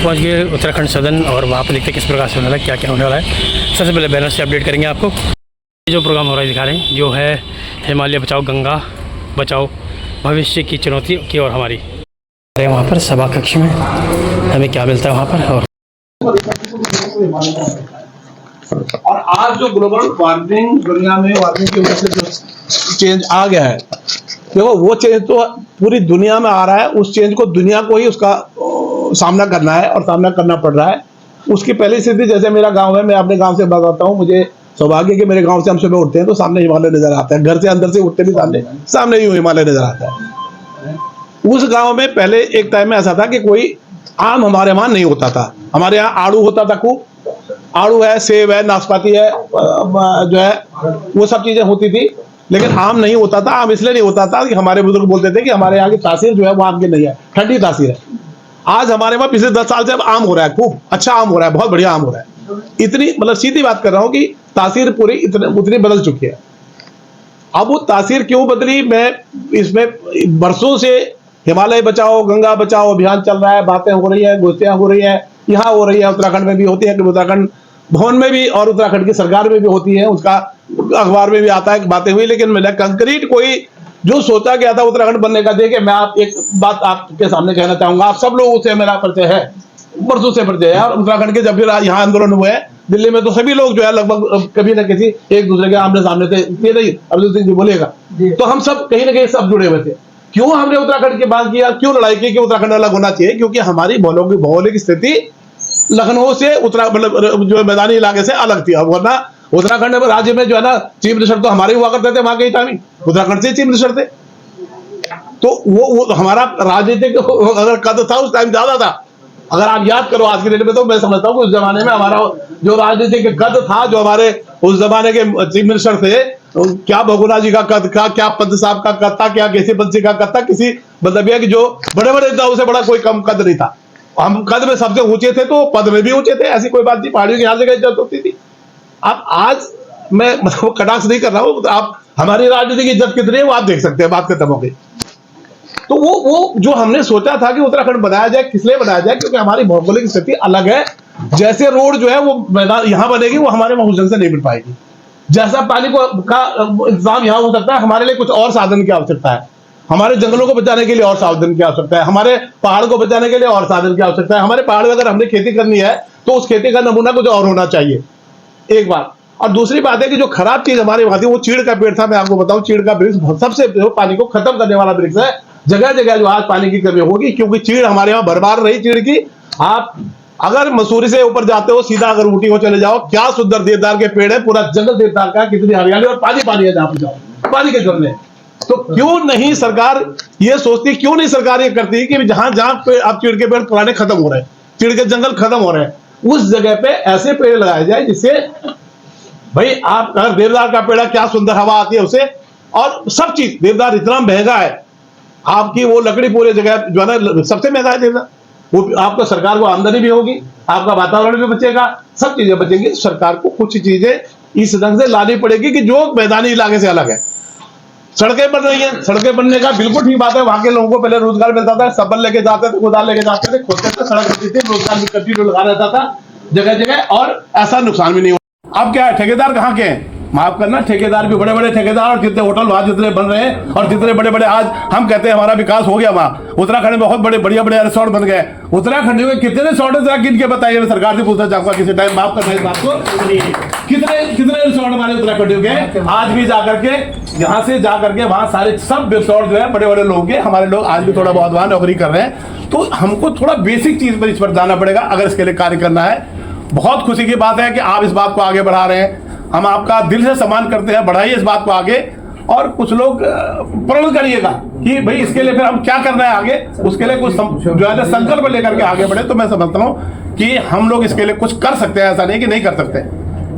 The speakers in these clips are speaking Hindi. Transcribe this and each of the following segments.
पहुंच गए उत्तराखंड सदन और वहाँ पर देखते किस प्रकार से होने वाला है, क्या क्या होने वाला है। सबसे पहले बैनर से अपडेट करेंगे आपको। ये जो प्रोग्राम हो रहा है दिखा रहे हैं, जो है हिमालय बचाओ, गंगा बचाओ, भविष्य की चुनौती की और हमारी। वहाँ पर सभा कक्ष में हमें क्या मिलता है वहाँ पर। और आज जो ग्लोबल वार्मिंग दुनिया में वार्मिंग की वजह से जो चेंज आ गया है, देखो वो चेंज तो पूरी दुनिया में आ रहा है। उस चेंज को दुनिया को ही उसका सामना करना है और सामना करना पड़ रहा है। उसकी पहली स्थिति, जैसे मेरा गांव है, मैं अपने गांव से बताता हूँ। मुझे सौभाग्य कि मेरे गांव से हम सुबह उठते हैं तो सामने हिमालय नजर आता है। घर से अंदर से उठते भी सामने ही हिमालय नजर आता है। उस गांव में पहले एक टाइम में ऐसा था कि कोई आम हमारे वहां नहीं होता था। हमारे यहाँ आड़ू होता था, खूब आड़ू है, सेब है, नाशपाती है, जो है वो सब चीजें होती थी, लेकिन आम नहीं होता था। आम इसलिए नहीं होता था कि हमारे बुजुर्ग बोलते थे कि हमारे यहाँ की तासीर जो है वो आम की नहीं है, ठंडी तासीर है। आज हमारे वहां पिछले 10 साल से अब आम हो रहा है, खूब अच्छा आम हो रहा है, बहुत बढ़िया आम हो रहा है। इतनी मतलब सीधी बात कर रहा हूँ कि तासीर पूरी उतनी बदल चुकी है। अब वो तासीर क्यों बदली, मैं इसमें बरसों से हिमालय बचाओ, गंगा बचाओ अभियान चल रहा है, बातें हो रही है, गोष्ठियां हो रही है, यहाँ हो रही है, उत्तराखंड में भी होती है, कि उत्तराखंड भवन में भी और उत्तराखंड की सरकार में भी होती है, उसका अखबार में भी आता है, बातें हुई। लेकिन मैंने कंक्रीट कोई जो सोचा गया था उत्तराखंड बनने का, देखिए मैं आप एक बात आपके सामने कहना चाहूंगा। आप सब लोगों से मेरा परिचय है, बरसों से परिचय है। और उत्तराखंड के जब भी यहाँ आंदोलन हुए हैं दिल्ली में, तो सभी लोग जो है लगभग कभी ना किसी एक दूसरे के आमने सामने थे। ये नहीं अब्दुल सिंह जी बोलेगा, तो हम सब कहीं ना कहीं सब जुड़े हुए थे। क्यों हमने उत्तराखंड की बात किया, क्यों लड़ाई की कि उत्तराखंड अलग होना चाहिए? क्योंकि हमारी भौगोलिक स्थिति लखनऊ से मतलब जो मैदानी इलाके से अलग थी। अब वरना उत्तराखंड राज्य में जो है ना, चीफ मिनिस्टर तो हमारे हुआ करते थे वहां के टाइम, उत्तराखंड से चीफ मिनिस्टर थे। तो वो हमारा राजनीतिक अगर कद था उस टाइम ज्यादा था। अगर आप याद करो आज की डेट में, तो मैं समझता हूँ उस जमाने में हमारा जो राजनीतिक कद था, जो हमारे उस जमाने के चीफ मिनिस्टर थे, क्या बघुला जी का कद था, क्या पंत साहब का कद था, क्या केसी पंत का कद था, किसी मतलब यह कि जो बड़े बड़े नेताओं से बड़ा कोई कम कद नहीं था। हम कद में सबसे ऊंचे थे तो पद में भी ऊंचे थे, ऐसी कोई बात नहीं। पहाड़ियों की हर जगह इज्जत होती थी। अब आज मैं मतलब कटाक्ष नहीं कर रहा हूं, आप हमारी राजनीति की इज्जत कितनी है वो आप देख सकते हैं, बात खत्म हो गई। तो वो जो हमने सोचा था कि उत्तराखंड बनाया जाए, किस लिए बनाया जाए? क्योंकि हमारी भौगोलिक स्थिति अलग है। जैसे रोड जो है वो मैदान यहाँ बनेगी, वो हमारे वहां उज्जैन से नहीं मिल पाएगी। जैसा पानी का इंतजाम यहाँ हो सकता है, हमारे लिए कुछ और साधन की आवश्यकता है। हमारे जंगलों को बचाने के लिए और साधन की आवश्यकता है, हमारे पहाड़ को बचाने के लिए और साधन की आवश्यकता है। हमारे पहाड़ में अगर हमने खेती करनी है तो उस खेती का नमूना कुछ और होना चाहिए, एक बात। और दूसरी बात है कि जो खराब चीज हमारे वहां थी वो चीड़ का पेड़ था। मैं आपको बताऊं, चीड़ का वृक्ष सबसे पानी को खत्म करने वाला वृक्ष है। जगह जगह जो आज पानी की कमी होगी, क्योंकि चीड़ हमारे यहाँ भरमार रही चीड़ की। आप अगर मसूरी से ऊपर जाते हो, सीधा अगर ऊटी को चले जाओ, क्या सुंदर देवदार के पेड़ है, पूरा जंगल देवदार का, कितनी हरियाली और पानी पानी है जहां पर जाओ, पानी के झरने। तो क्यों नहीं सरकार ये सोचती, क्यों नहीं सरकार ये करती कि जहां जहां आप चीड़ के पेड़ पुराने खत्म हो रहे हैं, चीड़ के जंगल खत्म हो रहे हैं, उस जगह पे ऐसे पेड़ लगाए जाए जिससे भाई आप अगर देवदार का पेड़, क्या सुंदर हवा आती है उसे। और सब चीज, देवदार इतना महंगा है, आपकी वो लकड़ी पूरे जगह जो है ना सबसे महंगा है देवदार। वो आपको सरकार को आमदनी भी होगी, आपका वातावरण भी बचेगा, सब चीजें बचेंगी। सरकार को कुछ चीजें इस ढंग से लानी पड़ेगी कि जो मैदानी इलाके से अलग है। सड़कें बन रही हैं, सड़कें बनने का बिल्कुल ठीक बात है। वहां के लोगों को पहले रोजगार मिलता था, सबल लेके जाते थे, कुदाल लेके जाते थे, खोदते थे, सड़क बनती थी, रोजगार भी कंटिन्यू लगा रहता था जगह जगह, और ऐसा नुकसान भी नहीं हुआ। अब क्या है, ठेकेदार कहाँ के हैं? माफ करना, ठेकेदार भी बड़े बड़े ठेकेदार, और जितने होटल वहां जितने बन रहे हैं, और जितने बड़े बड़े आज हम कहते हैं हमारा विकास हो गया, वहां उत्तराखंड में बहुत बड़े बढ़िया बढ़िया रिसोर्ट बन गए। उत्तराखंड में कितने रिसोर्ट है गिन के बताइए, मैं सरकार से पूछना चाहूंगा किसी टाइम। माफ करना इस बात को, कितने रिसोर्ट हमारे उत्तराखंड के आज भी जाकर के, यहाँ से जाकर के वहां सारे सब रिसोर्ट जो है बड़े बड़े लोग के, हमारे लोग आज भी थोड़ा बहुत वहां नौकरी कर रहे हैं। तो हमको थोड़ा बेसिक चीज पर इस पर जाना पड़ेगा अगर इसके लिए कार्य करना है। बहुत खुशी की बात है कि आप इस बात को आगे बढ़ा रहे हैं, हम आपका दिल से सम्मान करते हैं, बढ़ाइए इस बात को आगे। और कुछ लोग प्रण करिएगा कि भाई इसके लिए फिर हम क्या करना है आगे, उसके लिए कुछ जो है संकल्प लेकर के आगे बढ़े। तो मैं समझता हूँ कि हम लोग इसके लिए कुछ कर सकते हैं, ऐसा नहीं कि नहीं कर सकते,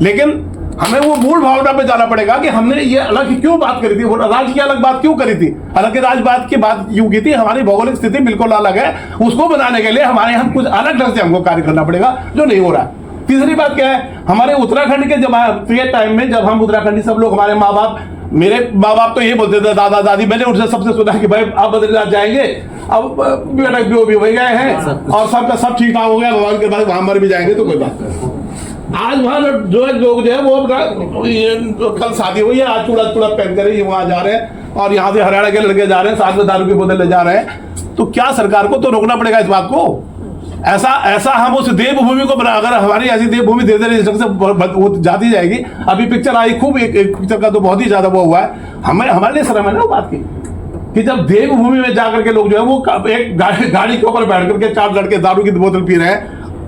लेकिन हमें वो मूल भावना पे जाना पड़ेगा कि हमने ये अलग क्यों बात करी थी, वो राज्य की अलग बात क्यों करी थी, अलग राज्य बात की बात क्यों की थी। हमारी भौगोलिक स्थिति बिल्कुल अलग है, उसको बनाने के लिए हमारे यहाँ कुछ अलग ढंग से हमको कार्य करना पड़ेगा, जो नहीं हो रहा है। तीसरी बात क्या है, हमारे उत्तराखंड के टाइम में जब हम उत्तराखंडी सब लोग, हमारे माँ बाप मेरे माँ बाप तो ये बोलते थे, दादा दादी, मैंने उनसे सबसे सुना कि भाई आप बद्रीनाथ जाएंगे, अब बेटा भी हो गए हैं और सबका सब ठीक ठाक हो गया, भगवान के बाद वहां मर भी जाएंगे तो कोई बात नहीं। आज वहां जो है लोग जो है वो ये कल शादी हुई है, आज चूड़ा चूड़ा पहन कर ये वहां जा रहे हैं और यहाँ से हरियाणा के लड़के जा रहे हैं, साथ में दारू की बोतल ले जा रहे हैं। तो क्या सरकार को तो रोकना पड़ेगा इस बात को। ऐसा हम उस देवभूमि को बना, अगर हमारी ऐसी देवभूमि धीरे धीरे इस ढंग से वो जाती जाएगी। अभी पिक्चर आई खूब, एक पिक्चर का तो बहुत ही ज्यादा वो हुआ है, हमारे लिए शर्म है ना वो बात की कि जब देवभूमि में जाकर के लोग जो है वो एक गाड़ी के ऊपर बैठ करके 4 लड़के दारू की बोतल पी रहे हैं,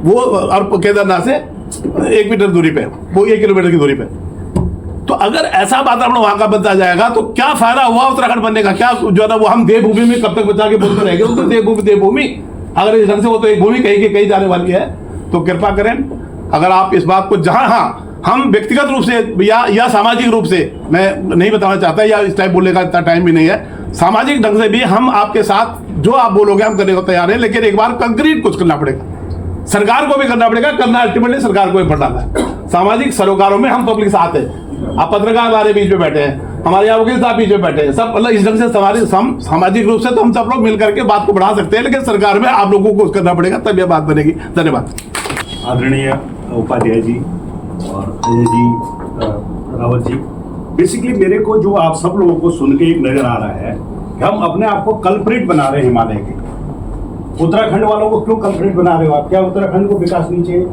वो और केदारनाथ से 1 मीटर दूरी पे, वो 1 किलोमीटर की दूरी पे। तो अगर ऐसा वातावरण वहां का बनता जाएगा तो क्या फायदा हुआ उत्तराखंड बनने का? क्या जो है ना वो हम देवभूमि में कब तक बचा के बोलते रहेंगे? तो देवभूमि अगर इस ढंग से वो तो एक भूमि कहीं की कहीं जाने वाली है। तो कृपा करें, अगर आप इस बात को जहां, हाँ हम व्यक्तिगत रूप से या सामाजिक रूप से, मैं नहीं बताना चाहता या इस टाइम बोलने का इतना टाइम भी नहीं है, सामाजिक ढंग से भी हम आपके साथ जो आप बोलोगे हम करने को तैयार है, लेकिन एक बार कंक्रीट कुछ करना पड़ेगा, सरकार को भी करना पड़ेगा, करना अल्टीमेटली सरकार को भी पड़ना है। सामाजिक सरोकारों में हम पब्लिक साथ है, आप पत्रकार हमारे बीच में बैठे हैं, हमारे यहाँ वकील साहब बीच में बैठे हैं, सब मतलब इस ढंग से सामाजिक रूप से तो हम सब लोग मिल करके बात को बढ़ा सकते हैं, लेकिन सरकार में आप लोगों को करना पड़ेगा, तब यह बात बनेगी। धन्यवाद। आदरणीय उपाध्याय जी और अजय जी, रावत जी, बेसिकली मेरे को जो आप सब लोगों को सुन के एक नजर आ रहा है कि हम अपने आप को कल्प्रिट बना रहे हैं हिमालय के। उत्तराखंड वालों को क्यों कल्प्रिट बना रहे हो आप? क्या उत्तराखंड को विकास नहीं चाहिए?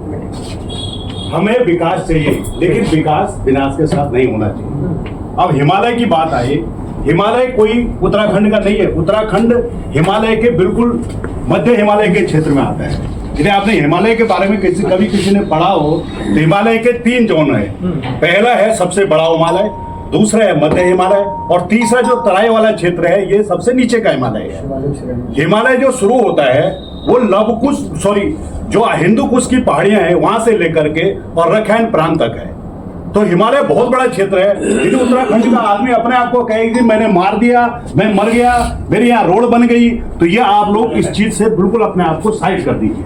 हमें विकास चाहिए, लेकिन विकास विनाश के साथ नहीं होना चाहिए। अब हिमालय की बात आई, हिमालय कोई उत्तराखंड का नहीं है, उत्तराखंड हिमालय के बिल्कुल मध्य हिमालय के क्षेत्र में आता है। यदि आपने हिमालय के बारे में कभी किसी ने पढ़ा हो तो हिमालय के 3 जोन है। पहला है सबसे बड़ा हिमालय, दूसरा है मध्य हिमालय और तीसरा जो तराई वाला क्षेत्र है ये सबसे नीचे का हिमालय है। हिमालय जो शुरू होता है वो जो हिंदू कुश की पहाड़ियां हैं वहां से लेकर के और रखैन प्रांत तक है। तो हिमालय बहुत बड़ा क्षेत्र है। यदि उत्तराखंड का आदमी अपने आप को कहे कि मैंने मार दिया, मैं मर गया, मेरे यहाँ रोड बन गई, तो ये आप लोग इस चीज से बिल्कुल अपने आप को साइड कर दीजिए।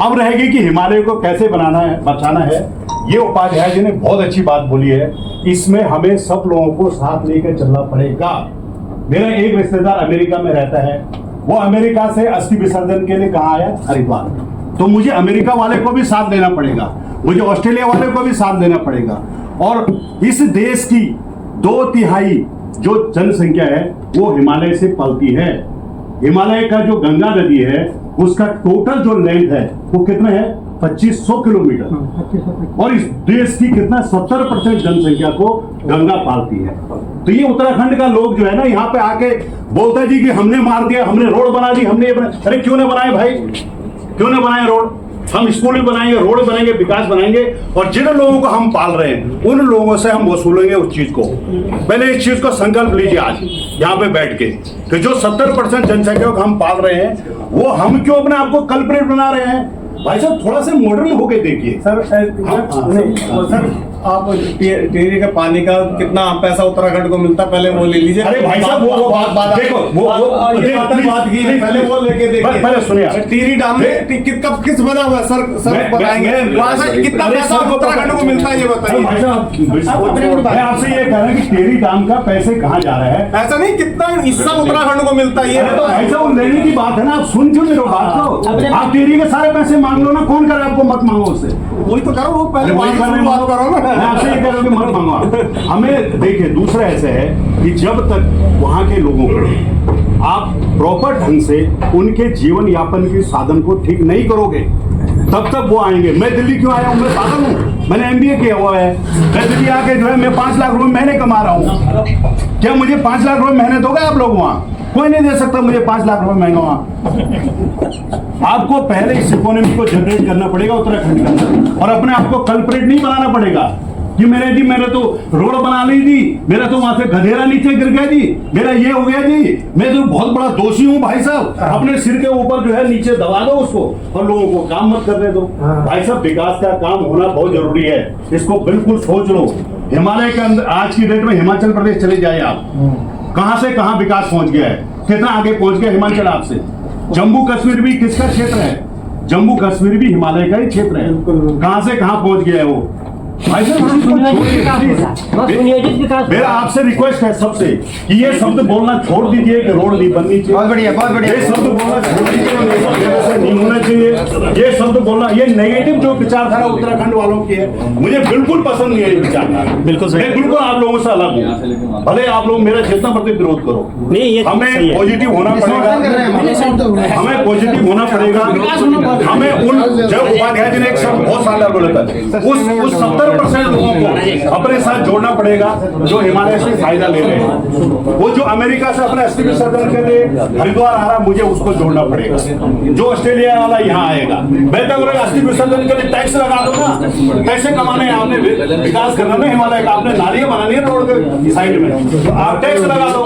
अब रहेगी कि हिमालय को कैसे बनाना है, बचाना है। ये उपाध्याय जी ने बहुत अच्छी बात बोली है, इसमें हमें सब लोगों को साथ लेकर चलना पड़ेगा। मेरा एक रिश्तेदार अमेरिका में रहता है, वो अमेरिका से अस्थि विसर्जन के लिए कहाँ आया? हरिद्वार। तो मुझे अमेरिका वाले को भी साथ देना पड़ेगा, मुझे ऑस्ट्रेलिया वाले को भी साथ देना पड़ेगा। और इस देश की 2/3 जो जनसंख्या है वो हिमालय से पलती है। हिमालय का जो गंगा नदी है उसका टोटल जो लेंथ है वो कितना है? 2500 किलोमीटर। और इस देश की कितना 70% जनसंख्या को गंगा पालती है। तो ये उत्तराखंड का लोग जो है ना यहाँ पे आके बोलता जी कि हमने मार दिया, हमने रोड बना दी, हमने अरे क्यों ना बनाए भाई, क्यों ना बनाए रोड? हम स्कूल भी बनाएंगे, रोड बनाएंगे, विकास बनाएंगे और जिन लोगों को हम पाल रहे हैं उन लोगों से हम वसूलेंगे उस चीज को। पहले इस चीज को संकल्प लीजिए आज यहाँ पे बैठ के कि जो 70% जनसंख्या को हम पाल रहे हैं वो हम क्यों अपने आप को कल्प्रिट बना रहे हैं? भाई साहब थोड़ा सा मॉडर्न होके देखिए सर। सर आप टिहरी के पानी का कितना पैसा उत्तराखंड को मिलता है पहले वो ले लीजिए। अरे भाई साहब वो बात देखो, बात की है, पहले वो लेके देखिए। पहले सुनिए, टिहरी डैम में किस बना हुआ है सर बताएंगे कितना पैसा उत्तराखंड को मिलता है ये बताइए। भाई साहब मैं आपसे ये कह रहा हूँ कि टिहरी डैम का पैसे कहाँ जा रहा है? ऐसा नहीं कितना हिस्सा उत्तराखंड को मिलता है ये तो ऐसा वो लेने की बात है ना। आप सुन क्यों मेरे बात को? आप टिहरी के सारे पैसे मांग लो ना, कौन करे आपको? मत मांगो उससे। वही तो करो, वो पहले बात करो ना। मैं आपसे ये कह रहा हूँ कि मत मांगो। हमें देखिए दूसरा ऐसे है कि जब तक वहां के लोगों को आप प्रॉपर ढंग से उनके जीवन यापन के साधन को ठीक नहीं करोगे तब तक वो आएंगे। मैं दिल्ली क्यों आया हूँ? मैं पागल हूँ? मैंने MBA किया हुआ है। मैं दिल्ली आके जो है मैं 5 लाख रुपए महीने कमा रहा हूँ। क्या मुझे 5 लाख रुपए महीने दोगे आप लोग? वहाँ कोई नहीं दे सकता मुझे 5 लाख रुपए महीना। वहाँ आपको पहले इस इकोनॉमी को जनरेट करना पड़ेगा उत्तराखंड के अंदर और अपने आप को कल्प्रिट नहीं बनाना पड़ेगा कि मैंने तो रोड बना ली जी, मेरा तो वहां से गधेरा नीचे गिर गया जी, मेरा ये हो गया जी, मैं तो बहुत बड़ा दोषी हूँ। भाई साहब अपने सिर के ऊपर जो है नीचे दबा दो उसको और लोगों को काम मत करने दो। भाई साहब विकास का काम होना बहुत जरूरी है, इसको बिल्कुल सोच लो। हिमालय के अंदर आज की डेट में हिमाचल प्रदेश चले जाए आप, कहां से कहां विकास पहुंच गया है, कितना आगे पहुंच गया हिमाचल आपसे। जम्मू कश्मीर भी किसका क्षेत्र है? जम्मू कश्मीर भी हिमालय का ही क्षेत्र है। कहां से कहां पहुंच गया है वो। भाई साहब, हम छोड़िए, please। मेरा आपसे रिक्वेस्ट है सबसे कि ये शब्द बोलना छोड़ दीजिए कि रोड नहीं बननी चाहिए। बहुत बढ़िया, बहुत बढ़िया। ये शब्द बोलना छोड़ दीजिए, ऐसा नहीं होना चाहिए। ये शब्द बोलना, ये नेगेटिव जो विचारधारा उत्तराखंड वालों की है, मुझे बिल्कुल पसंद नहीं है ये विचारधारा। बिल्कुल सही। मैं बिल्कुल आप लोगों से अलग हूँ। भले आप लोग मेरा जितना प्रति विरोध करो, नहीं, ये हमें सही है। पॉजिटिव होना पड़ेगा। हमें पॉजिटिव होना पड़ेगा। हमें उन, जब उपाध्याय जी ने एक शब्द बहुत शानदार बोला था, उस 70% लोगों को अपने साथ जोड़ना पड़ेगा जो हिमालय से फायदा ले रहे हैं। वो जो अमेरिका से अपने अस्थि विसर्जन के लिए हरिद्वार आ रहा, मुझे उसको जोड़ना पड़ेगा। जो ऑस्ट्रेलिया वाला यहाँ आएगा, बेहतर बोलेगा अस्थि विसर्जन के लिए टैक्स लगा दो ना। पैसे कमाने हैं, आपने विकास करना ना हिमालय का, आपने नालियां बनानी है रोड के साइड में, तो आप टैक्स लगा दो।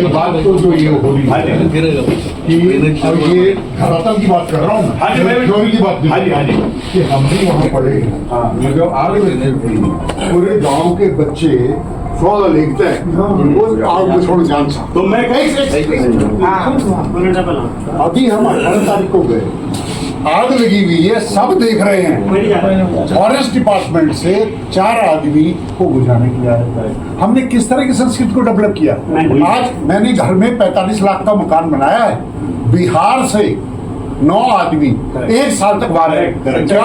बात तो जो ये हो रही है कि अब ये धरातल की बात कर रहा हूँ, हाँ जी, मैं भी- थ्योरी की बात नहीं। हाँ जी, हाँ जी। कि हम भी वहाँ पढ़े हैं। मतलब आग लगने थी, पूरे गांव के बच्चे 100 लिखते हैं, वो आग में छोड़ जान सा। तो मैं अभी हम 18 तारीख को गए, आग लगी हुई है, सब देख रहे हैं। फॉरेस्ट डिपार्टमेंट से 4 आदमी को बुझाने के लिए आया है। हमने किस तरह की संस्कृति को डेवलप किया। आज मैंने घर में 45 लाख का मकान बनाया है, बिहार से 9 आदमी 1 साल तक बाहर है। क्या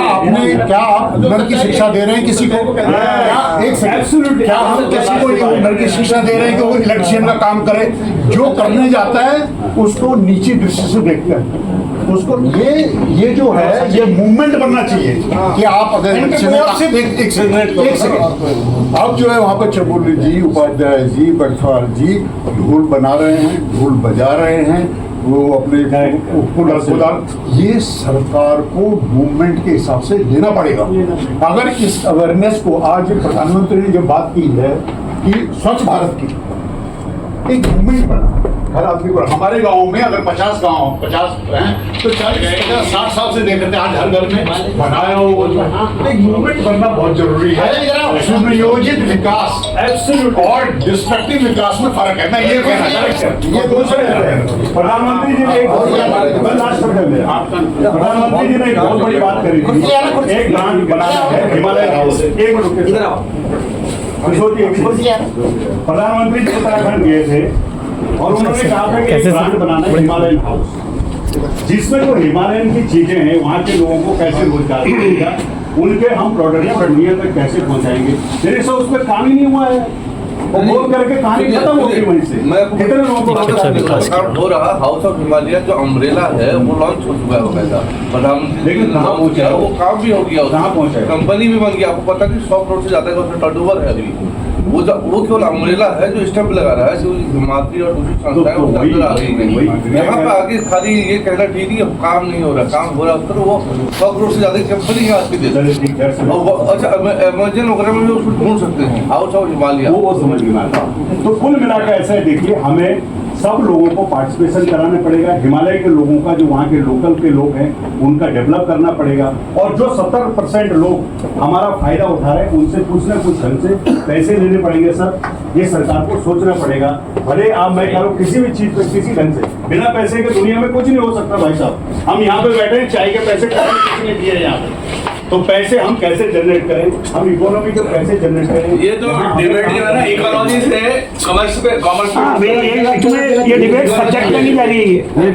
आप नर की शिक्षा दे रहे हैं किसी को? क्या हम किसी को नर की शिक्षा दे रहे हैं कि वो इलेक्ट्रिशियन का काम करे? जो करने जाता है उसको नीची दृष्टि से देखते हैं। उसको ये जो है, ये मूवमेंट बनना चाहिए कि आप अगर एक सेकंड, अब जो है वहाँ पर चबुल जी, उपाध्याय जी, बटवाल जी ढोल बना रहे हैं, ढोल बजा रहे हैं, वो अपने ये सरकार को मूवमेंट के हिसाब से लेना पड़ेगा। अगर इस अवेयरनेस को, आज प्रधानमंत्री ने जो बात की है कि स्वच्छ भारत की एक मूवमेंट बना हर आदमी को। हमारे गांव में अगर 50 हैं तो 40-50-60 साल से देख रहे आज हर घर में बनाया हो। एक मूवमेंट बनना बहुत जरूरी है। सुनियोजित विकास और डिस्ट्रक्टिव विकास में फर्क है। मैं ये कहना चाहता हूं, ये दूसरे प्रधानमंत्री जी ने एक प्रधानमंत्री जी ने एक बहुत बड़ी बात करी थी। एक प्लांट बनाना है हिमालय हाउस। एक मिनट इधर आओ। प्रधानमंत्री जी उत्तराखंड गए थे और उन्होंने कहा था कि एक प्लांट बनाना है हिमालयन हाउस, जिसमें जो हिमालयन की चीजें हैं वहाँ के लोगों को कैसे रोजगार मिलेगा, उनके हम प्रोडक्ट दुनिया तक कैसे पहुँचाएंगे। मेरे से उस पर काम ही नहीं हुआ है। वो बोल करके कहानी खत्म हो गई वहीं से। कितने लोगों को हो रहा हाउस ऑफ हिमालय जो अम्ब्रेला है वो लॉन्च हो चुका है वैसा प्रधानमंत्री, लेकिन कहाँ पहुंचा वो काम भी हो गया, कहाँ पहुंचा है? कंपनी भी बन गया। आपको पता नहीं 100 करोड़ से ज्यादा का उसमें टर्नओवर है अभी। वो केवल अम्ब्रेला है जो स्टेप लगा रहा है, जो हिमालय और दूसरी संस्थाएं उसके अंदर आ रही है। यहाँ पे आगे खाली ये कहना ठीक है काम नहीं हो रहा, काम हो रहा है, तो वो 100 करोड़ से ज्यादा कंपनी है आज के दिन। अच्छा अमेजन वगैरह में भी उसको ढूंढ सकते हैं हाउस ऑफ हिमालय, वो समझ में आता। तो कुल मिलाकर ऐसा है, देखिए हमें सब लोगों को पार्टिसिपेशन कराना पड़ेगा। हिमालय के लोगों का, जो वहाँ के लोकल के लोग हैं, उनका डेवलप करना पड़ेगा। और जो 70% लोग हमारा फायदा उठा रहे हैं, उनसे कुछ ना कुछ ढंग से पैसे लेने पड़ेंगे। सर, ये सरकार को सोचना पड़ेगा। भले आप, मैं कह रहा हूँ, किसी भी चीज पे किसी ढंग से, बिना पैसे के दुनिया में कुछ नहीं हो सकता। भाई साहब, हम यहाँ पे बैठे हैं, चाय के पैसे किसी ने दिए यहाँ पे, तो पैसे हम कैसे जनरेट करें, हम इकोनॉमी को कैसे जनरेट करें। ये तो डिबेट जो है ना इकोनॉमी से कॉमर्स पे ये डिबेट सब्जेक्ट में नहीं जा रही है। ये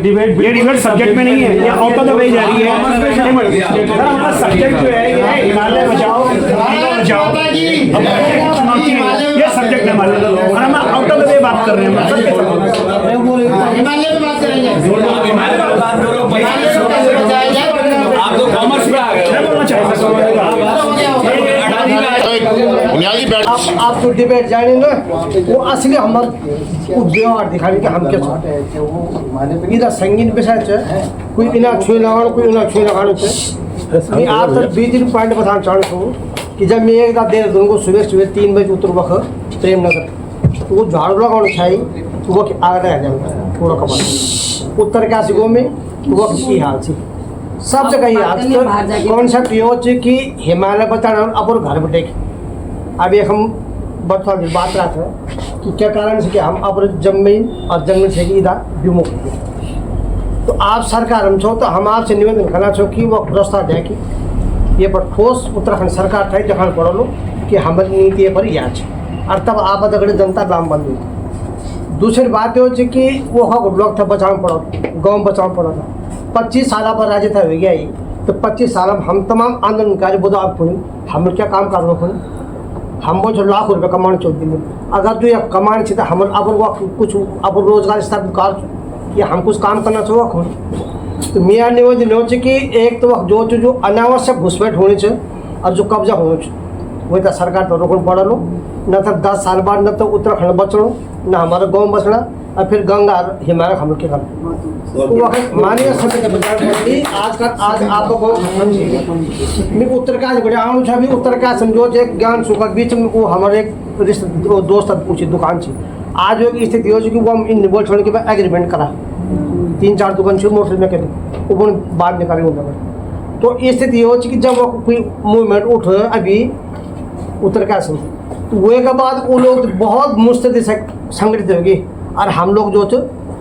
डिबेट सब्जेक्ट में नहीं है, ये आउट ऑफ द वे जा रही है। हमारा सब्जेक्ट जो है ये हिमालय बचाओ, गंगा बचाओ, ये सब्जेक्ट है हमारे, और हम आउट ऑफ द वे बात कर रहे हैं। हिमालय में बात करेंगे, आप तो कॉमर्स में आ गए। आप तो डिबेट जाने ना, वो असली हमारे व्यवहार दिखाने के हम क्या चाहते हैं। इधर संगीन विषय है, कोई इना छुई लगाने, कोई इना छुई लगाने पे मैं आप तो 20 दिन पॉइंट बताना चाहता हूँ कि जब मैं एक देहरादून को सुबह 3 बजे उतर वक्त प्रेमनगर, तो वो झाड़ू लगाना चाहिए, तो वो आगे रह जाएगा थोड़ा कपड़ा उत्तर काशी गो में वो की हाल से सब जगह ही हाल। कॉन्सेप्ट ये हो कि हिमालय बचाना अपन घर बैठे। अब एक हम बता बात रहा था कि क्या कारण से कि हम अब जमीन और जंगल से इधर विमुख हो गए। तो आप सरकार हम छो, तो हम आपसे निवेदन करना छो कि वो रास्ता दें कि ये पर ठोस उत्तराखंड सरकार था जहाँ पड़ो कि हमारी नीति पर यहाँ है और तब आप दगड़े जनता दाम बंद हुई। दूसरी बात ये हो कि वो हक ब्लॉक था बचाव पड़ा, गाँव बचाव पड़ा था। 25 साल पर राज्य था हो गया ही, तो 25 साल में हम तमाम आंदोलनकारी बोधा आप हम क्या काम कर रहे हैं, हम वो जो लाख रुपये कमाने चलती में अगर जो ये कमाने चाहिए हम अब कुछ अब रोजगार स्थापित कर या हम कुछ काम करना चाहिए। तो मेरा निवेदन हो कि एक तो जो अनावश्यक घुसपैठ होनी चाहिए और जो कब्जा होना चाहिए वही तो सरकार तो रोकना पड़ा लो, न तो 10 साल बाद न तो उत्तराखंड बचना न हमारा गाँव बचना और फिर गंगा हिमालय हम लोग के घर माननीय सभ्य आज आपको मैं उत्तरकाशी बढ़िया आऊँ अभी उत्तरकाशी समझो एक ज्ञान सुखद बीच में वो हमारे एक रिश्ते दोस्त पूछी दुकान थी। आज वो स्थिति हो कि वो हम इन बोल छोड़ने के बाद एग्रीमेंट करा 3-4 दुकान से मोटर में कहते वो बाद में करेंगे। तो स्थिति हो कि जब वो कोई मूवमेंट उठ अभी उत्तरकाशी तो वो के बाद वो लोग बहुत मुस्तैदी से संगठित होगी और हम लोग जो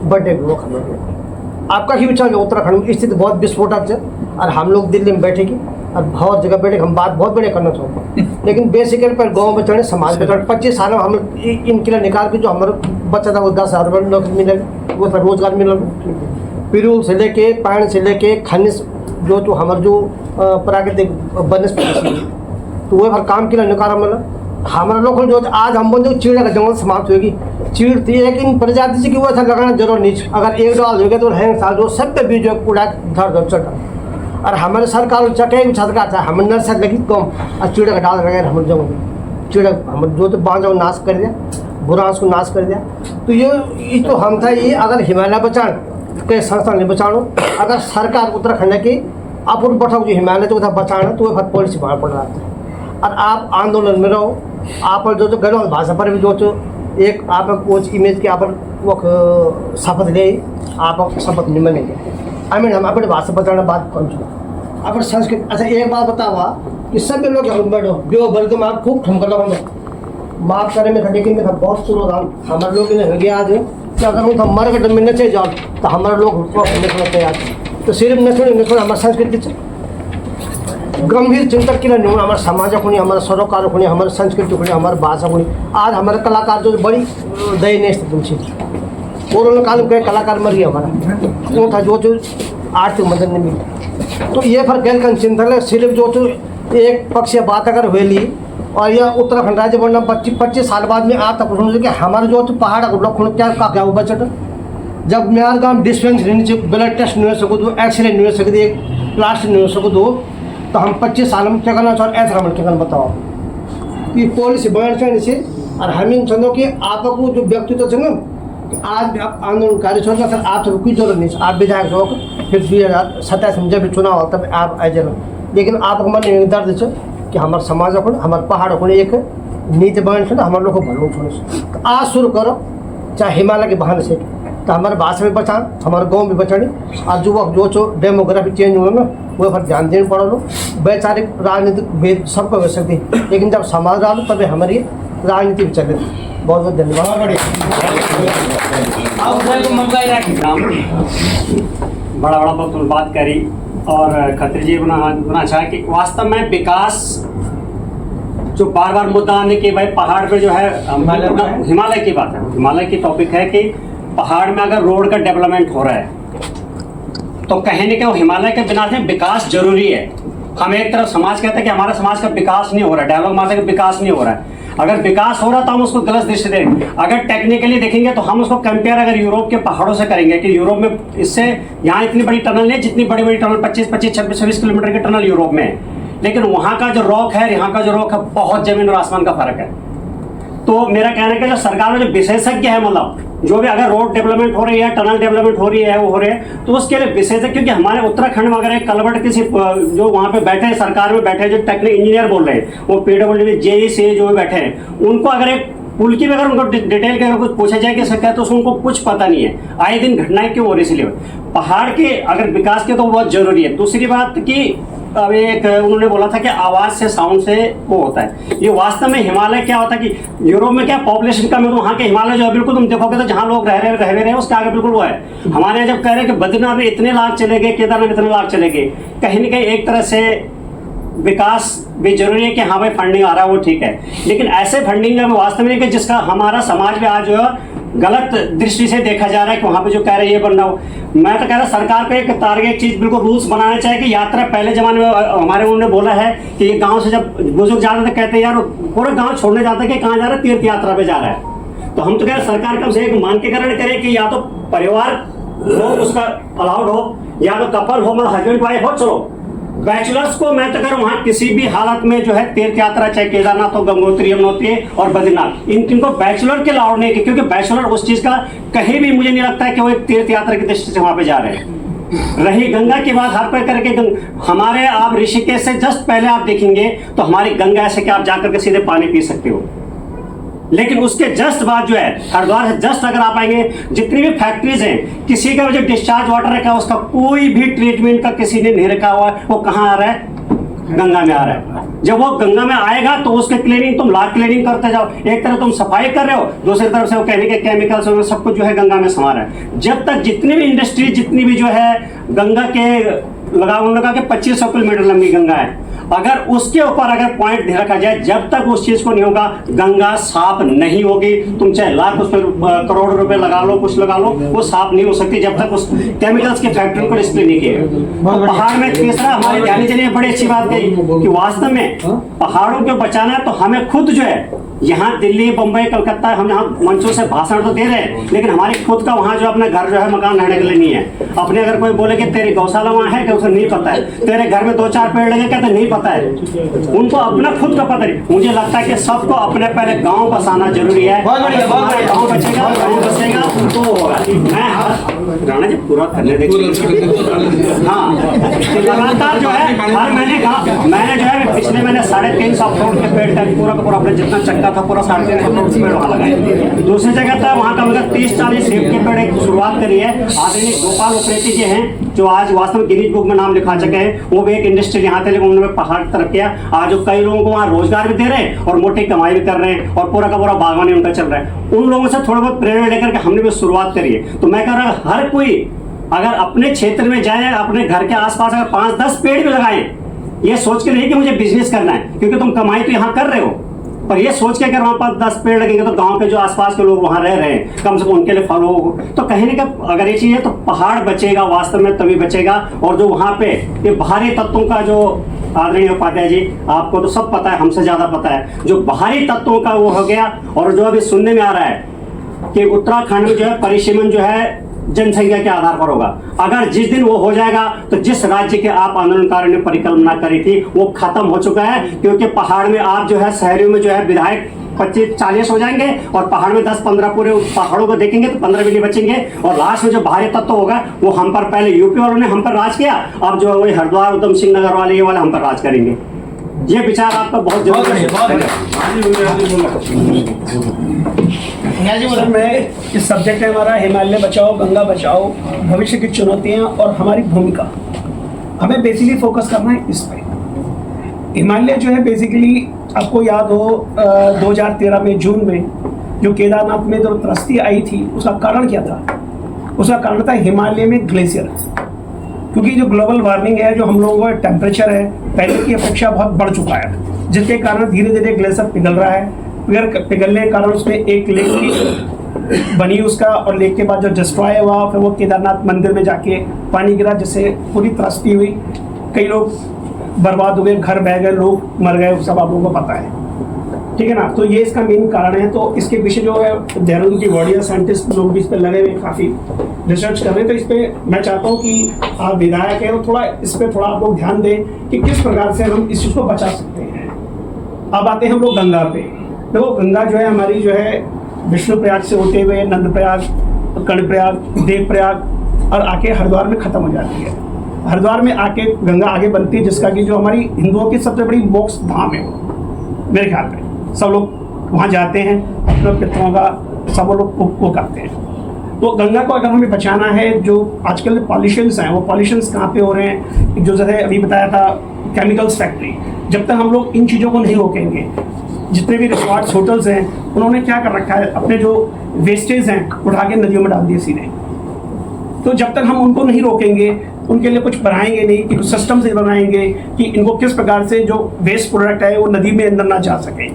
बर्थडे लोग हम लोग आपका ही विचार है उत्तराखंड में स्थिति बहुत विस्फोटक है और हम लोग दिल्ली में बैठेगी और बहुत जगह बैठे हम बात बहुत बड़े करना चाहते हैं लेकिन बेसिकली पर गाँव में चढ़े समाज में चढ़े 25 साल में हम इनके लिए निकाल के जो हमारा बच्चा था वो 10,000 रुपये नौकरी मिलेगा वो पर रोजगार मिलेगा। पिरूल से लेके पानी से लेके खनिज जो हमारे जो प्राकृतिक वनस्पति तो वो पर काम के लिए निकाला मिला हमारा लोग जो आज हम बोलते चिड़िया का जंगल समाप्त होगी। चीड़ थी लेकिन प्रजाति से कि वो ऐसा लगाना जरूर नहीं, अगर एक डाल हो गया तो है साल जो सब पे बीज उड़ा धर धर चढ़ा और हमारे सरकार चटे सरकार था हम नर्सरी लगी कम और चिड़िया का डाल रहे हम जंगल चिड़िया हम जो तो बांझ नाश कर दिया बुरांस को नाश कर दिया। तो ये तो हम था ये अगर हिमालय बचाओ कई संस्था नहीं बचाओ अगर सरकार उत्तराखंड की आप उन बैठाओ जो हिमालय तो उधर बचाना तो वह पॉलिसी बाहर पड़ रहा था और आप आंदोलन में रहो आप जो गढ़वाल भाषा पर भी जो एक आप वो इमेज के आप वो शपथ ले आप शपथ नहीं मनेंगे आई मीन हम अपने भाषा बताना बात कौन चुना अपने संस्कृत। अच्छा एक बात बतावा कि सब लोग हम बैठो जो बल्कि मैं आप खूब ठमका लगाऊंगा माफ करे में लेकिन मैं बहुत प्रोग्राम हमारे लोग ने हो गया आज कि अगर हम मर के मिलने चाहिए जाओ तो हमारे लोग तैयार तो सिर्फ नचोड़ हमारे संस्कृति गंभीर चिंतक के लिए नहीं हमारे समाज को नहीं हमारे सरोकार को नहीं हमारे संस्कृति को नहीं हमारे भाषा को नहीं। आज हमारे कलाकार जो बड़ी दयनीय स्थिति थी कोरोना काल में कलाकार मर गया हमारा वो था जो आर्थिक मदद नहीं मिली। तो ये फर्क गैर चिंतन है सिर्फ जो एक पक्ष से बात अगर हुई ली और यह उत्तराखंड राज्य बनना 25 साल बाद में आता पूछूँ कि हमारे जो पहाड़ क्या वो बजट जब मेरा गाँव डिस्पेंसरी नहीं ब्लड टेस्ट नहीं हो सको दो एक्सरे नहीं हो सकती एक प्लास्टिक नहीं हो सको दो तो हम 25 साल में क्या करना चाहते ऐसा हम क्या करना बताओ कि पॉलिसी बढ़ना चाहिए से और हम इन चाहते कि आपको जो व्यक्तित्व है ना आज आप आंदोलनकारी छोड़ना सर आप सबको कोई जरूरत नहीं आप विधायक हो फिर 2027 में जब चुनाव हो तब आप आ जाए लेकिन आप हमारे में दर्द है कि हमारे समाज को हमारे पहाड़ को एक नीति बढ़ना चाहिए हमारे लोग को भलो छोड़े तो आज शुरू करो चाहे हिमालय के बहाने से तो हमारे भाषा भी बचाएं हमारे गाँव भी बचाने और जो जो डेमोग्राफी चेंज हुआ ना वो पर ध्यान देना पड़ा लो वैचारिक राजनीतिक भेद सबको हो सकती लेकिन जब समाज डालो तभी हमारी राजनीति भी चले। बहुत बहुत धन्यवाद। बड़ा बड़ा वक्त बात करी और खत्री जी बना चाहे कि वास्तव में विकास जो बार बार मुद्दा आने के भाई पहाड़ पे जो है हिमालय की बात है हिमालय की टॉपिक है कि पहाड़ में अगर रोड का डेवलपमेंट हो रहा है तो कहीं न कहीं हिमालय के बिना से विकास जरूरी है। हम एक तरफ समाज कहते हैं कि हमारा समाज का विकास नहीं हो रहा है डेवलपमेंट का विकास नहीं हो रहा है। अगर विकास हो रहा तो हम उसको गलत दृष्टि देंगे। अगर टेक्निकली देखेंगे तो हम उसको कंपेयर अगर यूरोप के पहाड़ों से करेंगे कि यूरोप में इससे यहाँ इतनी बड़ी टनल नहीं जितनी बड़ी बड़ी टनल 25-26 किलोमीटर की टनल यूरोप में है लेकिन वहाँ का जो रॉक है यहाँ का जो रॉक है बहुत जमीन और आसमान का फर्क है। तो मेरा कहना है कि जो सरकार में जो विशेषज्ञ है मतलब जो भी अगर रोड डेवलपमेंट हो रही है टनल डेवलपमेंट हो रही है वो हो रहे हैं तो उसके लिए विशेषज्ञ क्योंकि हमारे उत्तराखंड में अगर एक कलवर्ट किसी जो वहाँ पे बैठे हैं सरकार में बैठे जो टेक्निकल इंजीनियर बोल रहे हैं वो PWD JE से जो बैठे हैं उनको अगर एक पुल की भी अगर उनको डिटेल के अगर कुछ पूछा जाए कि सकता है तो उनको कुछ पता नहीं है आए दिन घटनाएं क्यों हो रही इसलिए पहाड़ के अगर विकास के तो बहुत जरूरी है। दूसरी बात कि अब एक उन्होंने बोला था कि आवाज से साउंड से वो होता है ये वास्तव में हिमालय क्या होता है कि यूरोप में क्या पॉपुलेशन कम है तो वहाँ के हिमालय जो है बिल्कुल तुम देखोगे तो जहाँ लोग रह रहे हैं उसके आगे बिल्कुल वो है। हमारे यहाँ जब कह रहे हैं कि बद्रीनाथ में इतने लाख चले गए केदारनाथ में इतने लाख चले गए कहीं ना कहीं एक तरह से विकास भी जरूरी है कि हाँ भाई फंडिंग आ रहा है वो ठीक है, लेकिन ऐसे फंडिंग में वास्तव में कि जिसका हमारा समाज में आज जो है गलत दृष्टि से देखा जा रहा है कि वहाँ पे जो कह रहे हैं ये बनना हो। मैं तो कह रहा सरकार को एक टारगेट चीज बिल्कुल रूल्स बनाना चाहिए कि यात्रा पहले जमाने में हमारे उन्होंने बोला है कि ये गांव से जब बुजुर्ग जाते थे कहते यार पूरा गांव छोड़ने जाते कि कहाँ जा रहा है, तीर्थ यात्रा पे जा रहा है। तो हम तो कह रहे सरकार कम से एक मानकीकरण करे कि या तो परिवार हो उसका अलाउड हो, या तो कपल हो मतलब हस्बैंड वाइफ हो, चलो बैचलर्स को मैं तो कह रहा हूँ वहाँ किसी भी हालत में जो है तीर्थ यात्रा चाहे केदारनाथ हो, गंगोत्री, यमुनोत्री और बद्रीनाथ, इनको बैचलर के अलाउड नहीं, क्योंकि बैचलर उस चीज का कहीं भी मुझे नहीं लगता है कि वो एक तीर्थ यात्रा की दृष्टि से वहां पे जा रहे हैं। रही गंगा की बात, हर कोई करके हमारे आप ऋषिकेश से जस्ट पहले आप देखेंगे तो हमारी गंगा ऐसे कि आप जाकर के सीधे पानी पी सकते हो, लेकिन उसके जस्ट बाद जो है हरिद्वार से जस्ट अगर आप आएंगे जितनी भी फैक्ट्रीज हैं किसी का जो डिस्चार्ज वाटर रखा है उसका कोई भी ट्रीटमेंट का किसी ने नहीं रखा हुआ है, वो कहाँ आ रहा है, गंगा में आ रहा है। जब वो गंगा में आएगा तो उसके क्लीनिंग तुम लाख क्लीनिंग करते जाओ, एक तरफ तुम सफाई कर रहे हो, दूसरी तरफ से वो कहने के केमिकल्स सब कुछ जो है गंगा में समा रहा है। जब तक जितनी भी इंडस्ट्री जितनी भी जो है गंगा के लगा के 2500 किलोमीटर लंबी गंगा है, अगर उसके ऊपर अगर पॉइंट ध्यान रखा जाए जब तक उस चीज को नहीं होगा गंगा साफ नहीं होगी। तुम चाहे लाख उस पर करोड़ रुपए लगा लो, कुछ लगा लो, वो साफ नहीं हो सकती जब तक उस केमिकल्स की फैक्ट्री को डिस्प्ले नहीं किया। पहाड़ में तीसरा हमारे ध्यान देने बड़ी अच्छी बात कही कि वास्तव में पहाड़ों को बचाना है तो हमें खुद जो है यहाँ दिल्ली, बम्बई, कलकत्ता हम यहाँ मंचों से भाषण तो दे रहे हैं, लेकिन हमारे खुद का वहाँ जो अपना घर जो है मकान रहने के लिए नहीं है। अपने अगर कोई बोले कि तेरी गौशाला वहाँ है, उसे नहीं पता है, तेरे घर में 2-4 पेड़ लगे कहते नहीं पता है, उनको अपना खुद का पता नहीं। मुझे लगता है कि सबको अपने पहले गाँव बसाना जरूरी है। गाँव बचेगा, गाँव बसेगा तो होगा। मैं राणा जी पूरा करने देखिए, हाँ लगातार जो है हर महीने मैंने जो है पिछले महीने 350 अखरोट के पेड़ का पूरा अपने जितना चक्का था पूरा 350 अखरोट के पेड़ वहाँ लगाए। दूसरी जगह था वहाँ का मतलब 30-40 सेब के पेड़ की शुरुआत करी है। आदरणीय गोपाल उप्रेती जी हैं जो आज वास्तव में गिनीज बुक में नाम लिखा चुके हैं, वो भी एक इंडस्ट्री यहाँ थे, लेकिन उन्होंने पहाड़ तरफ किया। आज कई लोगों को वहाँ रोजगार भी दे रहे हैं और मोटी कमाई भी कर रहे हैं और पूरा का पूरा बागवानी उनका चल रहा है। उन लोगों से थोड़ा बहुत प्रेरणा लेकर के हमने भी शुरुआत करी है। तो मैं कह रहा हूँ हर कोई अगर अपने क्षेत्र में जाए, अपने घर के आसपास अगर 5-10 पेड़ भी लगाएं, ये सोच के नहीं कि मुझे बिजनेस करना है, क्योंकि तुम कमाई तो यहाँ कर रहे हो, पर ये सोच के अगर वहाँ पर 10 पेड़ लगेंगे तो गांव के जो आसपास के लोग वहाँ रह रहे हैं कम से कम उनके लिए फल हो। तो कहीं ना कहीं अगर ये चीज है तो पहाड़ बचेगा, वास्तव में तभी बचेगा। और जो वहाँ पे ये बाहरी तत्वों का जो आदरणीय उपाध्याय जी आपको तो सब पता है, हमसे ज्यादा पता है, जो बाहरी तत्वों का वो हो गया। और जो अभी सुनने में आ रहा है कि उत्तराखंड में जो है परिसीमन जो है जनसंख्या के आधार पर होगा। अगर जिस दिन वो हो जाएगा तो जिस राज्य के आप आंदोलनकारियों ने परिकल्पना करी थी वो खत्म हो चुका है, क्योंकि पहाड़ में आप जो है शहरों में जो है विधायक 25-40 हो जाएंगे और पहाड़ में 10-15 पूरे पहाड़ों को देखेंगे तो 15 भी नहीं बचेंगे। और लास्ट में जो बाहरी तत्व होगा वो हम पर, पहले यूपी वालों ने हम पर राज किया, अब जो वही हरिद्वार, उधम सिंह नगर वाले ये वाले हम पर राज करेंगे। ये विचार आपका बहुत जरूरी है। मैं इस सब्जेक्ट है हमारा हिमालय बचाओ, गंगा बचाओ, भविष्य की चुनौतियां और हमारी भूमिका। हमें बेसिकली फोकस करना है इस पे। हिमालय जो है बेसिकली आपको याद हो 2013 में जून में जो केदारनाथ में जो त्रस्ती आई थी उसका कारण क्या था? उसका कारण था हिमालय में ग्लेशियर, क्योंकि जो ग्लोबल वार्मिंग है, जो हम लोगों का टेम्परेचर है पहले की अपेक्षा बहुत बढ़ चुका है, जिसके कारण धीरे धीरे ग्लेशियर पिघल रहा है। पिघलने के कारण उसमें एक लेक की बनी उसका, और लेक के बाद जो डिस्ट्रॉय हुआ फिर वो केदारनाथ मंदिर में जाके पानी गिरा, जिससे पूरी त्रस्ती हुई, कई लोग बर्बाद हो गए, घर बह गए, लोग मर गए, सब आप लोगों को पता है, ठीक है ना। तो ये इसका मेन कारण है। तो इसके पीछे जो है देहरादून की बॉडी साइंटिस्ट लोग भी इस पर लगे हुए काफ़ी रिसर्च कर रहे हैं। तो इस पर मैं चाहता हूँ कि आप विधायक हैं तो थोड़ा इस पर थोड़ा आप लोग ध्यान दें कि किस प्रकार से हम इस चीज़ को बचा सकते हैं। अब आते हैं हम लोग गंगा पे। देखो गंगा जो है हमारी जो है विष्णुप्रयाग से होते हुए नंदप्रयाग, कर्णप्रयाग, देवप्रयाग और आके हरिद्वार में ख़त्म हो जाती है। हरिद्वार में आके गंगा आगे बनती है, जिसका कि जो हमारी हिंदुओं की सबसे बड़ी मोक्ष धाम है वो, मेरे ख्याल में सब लोग वहाँ जाते हैं, अपने पितरों का सब लोग वो करते हैं। तो गंगा को अगर हमें बचाना है, जो आजकल पॉल्यूशंस हैं वो पॉल्यूशंस कहाँ पे हो रहे हैं, जो जैसे अभी बताया था केमिकल्स फैक्ट्री, जब तक हम लोग इन चीज़ों को नहीं रोकेंगे, जितने भी रिसोर्ट्स होटल्स हैं उन्होंने क्या कर रखा है, अपने जो वेस्टेज हैं उठा के नदियों में डाल दिए सीधे। तो जब तक हम उनको नहीं रोकेंगे उनके लिए कुछ बनाएंगे नहीं, कि कुछ सिस्टम से बनाएंगे कि इनको किस प्रकार से जो वेस्ट प्रोडक्ट है वो नदी में अंदर ना जा सके।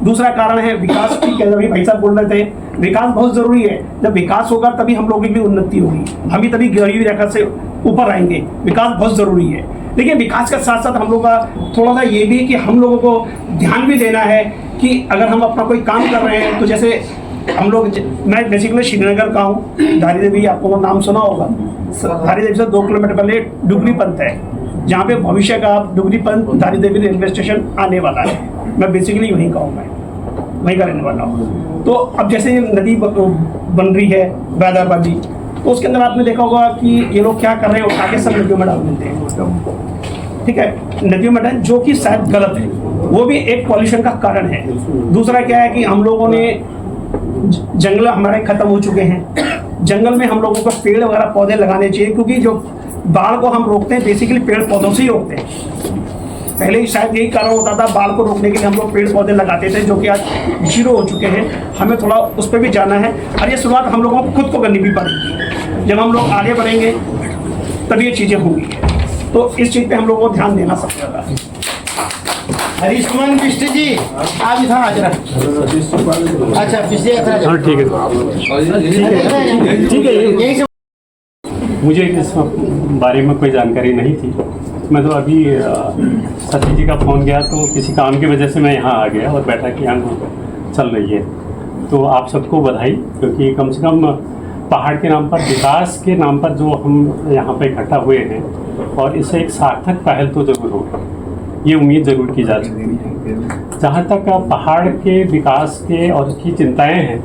दूसरा कारण है विकास की, अभी भाई साहब बोल रहे थे विकास बहुत जरूरी है। जब विकास होगा तभी हम लोगों की भी उन्नति होगी, हम भी तभी गरीबी रेखा से ऊपर आएंगे। विकास बहुत जरूरी है, लेकिन विकास के साथ साथ हम लोग का थोड़ा सा ये भी कि हम लोगों को ध्यान भी देना है कि अगर हम अपना कोई काम कर रहे हैं तो जैसे हम लोग, मैं बेसिकली श्रीनगर का हूँ, धारी देवी आपको नाम सुना होगा, धारी देवी से 2 किलोमीटर पहले डुगरी पंथ है, जहाँ पे भविष्य का डुगरी पंथ धारी देवी रेलवे स्टेशन आने वाला है। मैं बेसिकली वहीं का हूँ, मैं वहीं का रहने वाला हूँ। तो अब जैसे नदी बन रही है बैदाबादी, तो उसके अंदर आपने देखा होगा कि ये लोग क्या कर रहे हैं, उठा के सब नदियों में डाल देते हैं, ठीक है, नदियों में डाल, जो कि शायद गलत है। वो भी एक पॉल्यूशन का कारण है। दूसरा क्या है कि हम लोगों ने जंगल हमारे खत्म हो चुके हैं। जंगल में हम लोगों को पेड़ वगैरह पौधे लगाने चाहिए, क्योंकि जो बाढ़ को हम रोकते हैं बेसिकली पेड़ पौधों से ही रोकते हैं। पहले ही शायद यही कारण होता था, बाढ़ को रोकने के लिए हम लोग पेड़ पौधे लगाते थे, जो कि आज 0 हो चुके हैं। हमें थोड़ा उस पर भी जाना है, और ये शुरुआत हम लोगों को खुद को करनी भी पड़ेगी। जब हम लोग आगे बढ़ेंगे तभी ये चीज़ें होंगी, तो इस चीज़ पे हम लोगों को ध्यान देना सबसे ज़्यादा। हरीश कुमार बिष्ट जी आप इधर आ जरा। अच्छा पिछले हाँ ठीक है यही से मुझे इस बारे में कोई जानकारी नहीं थी। मैं तो अभी सती जी का फ़ोन गया तो किसी काम की वजह से मैं यहाँ आ गया और बैठक यहाँ चल रही है। तो आप सबको बधाई, क्योंकि कम से कम पहाड़ के नाम पर, विकास के नाम पर जो हम यहाँ पे इकट्ठा हुए हैं, और इससे एक सार्थक पहल तो जरूर होगी, ये उम्मीद ज़रूर की जा सकती है। जहाँ तक पहाड़ के विकास के और उसकी चिंताएँ हैं,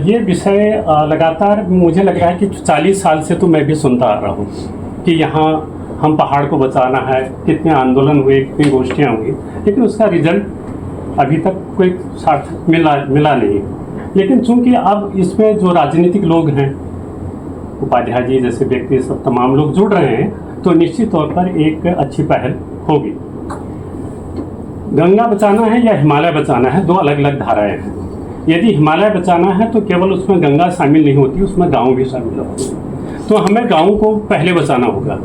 ये विषय लगातार मुझे लग रहा है कि 40 साल से तो मैं भी सुनता आ रहा हूँ कि यहाँ हम पहाड़ को बचाना है, कितने आंदोलन हुए, कितनी गोष्ठियाँ हुई, लेकिन उसका रिजल्ट अभी तक कोई सार्थक मिला नहीं। लेकिन चूंकि अब इसमें जो राजनीतिक लोग हैं, उपाध्याय जी जैसे व्यक्ति, सब तमाम लोग जुड़ रहे हैं, तो निश्चित तौर पर एक अच्छी पहल होगी। गंगा बचाना है या हिमालय बचाना है, 2 अलग अलग धाराएं हैं। यदि हिमालय बचाना है तो केवल उसमें गंगा शामिल नहीं होती, उसमें गाँव भी शामिल होती है। तो हमें गाँव को पहले बचाना होगा।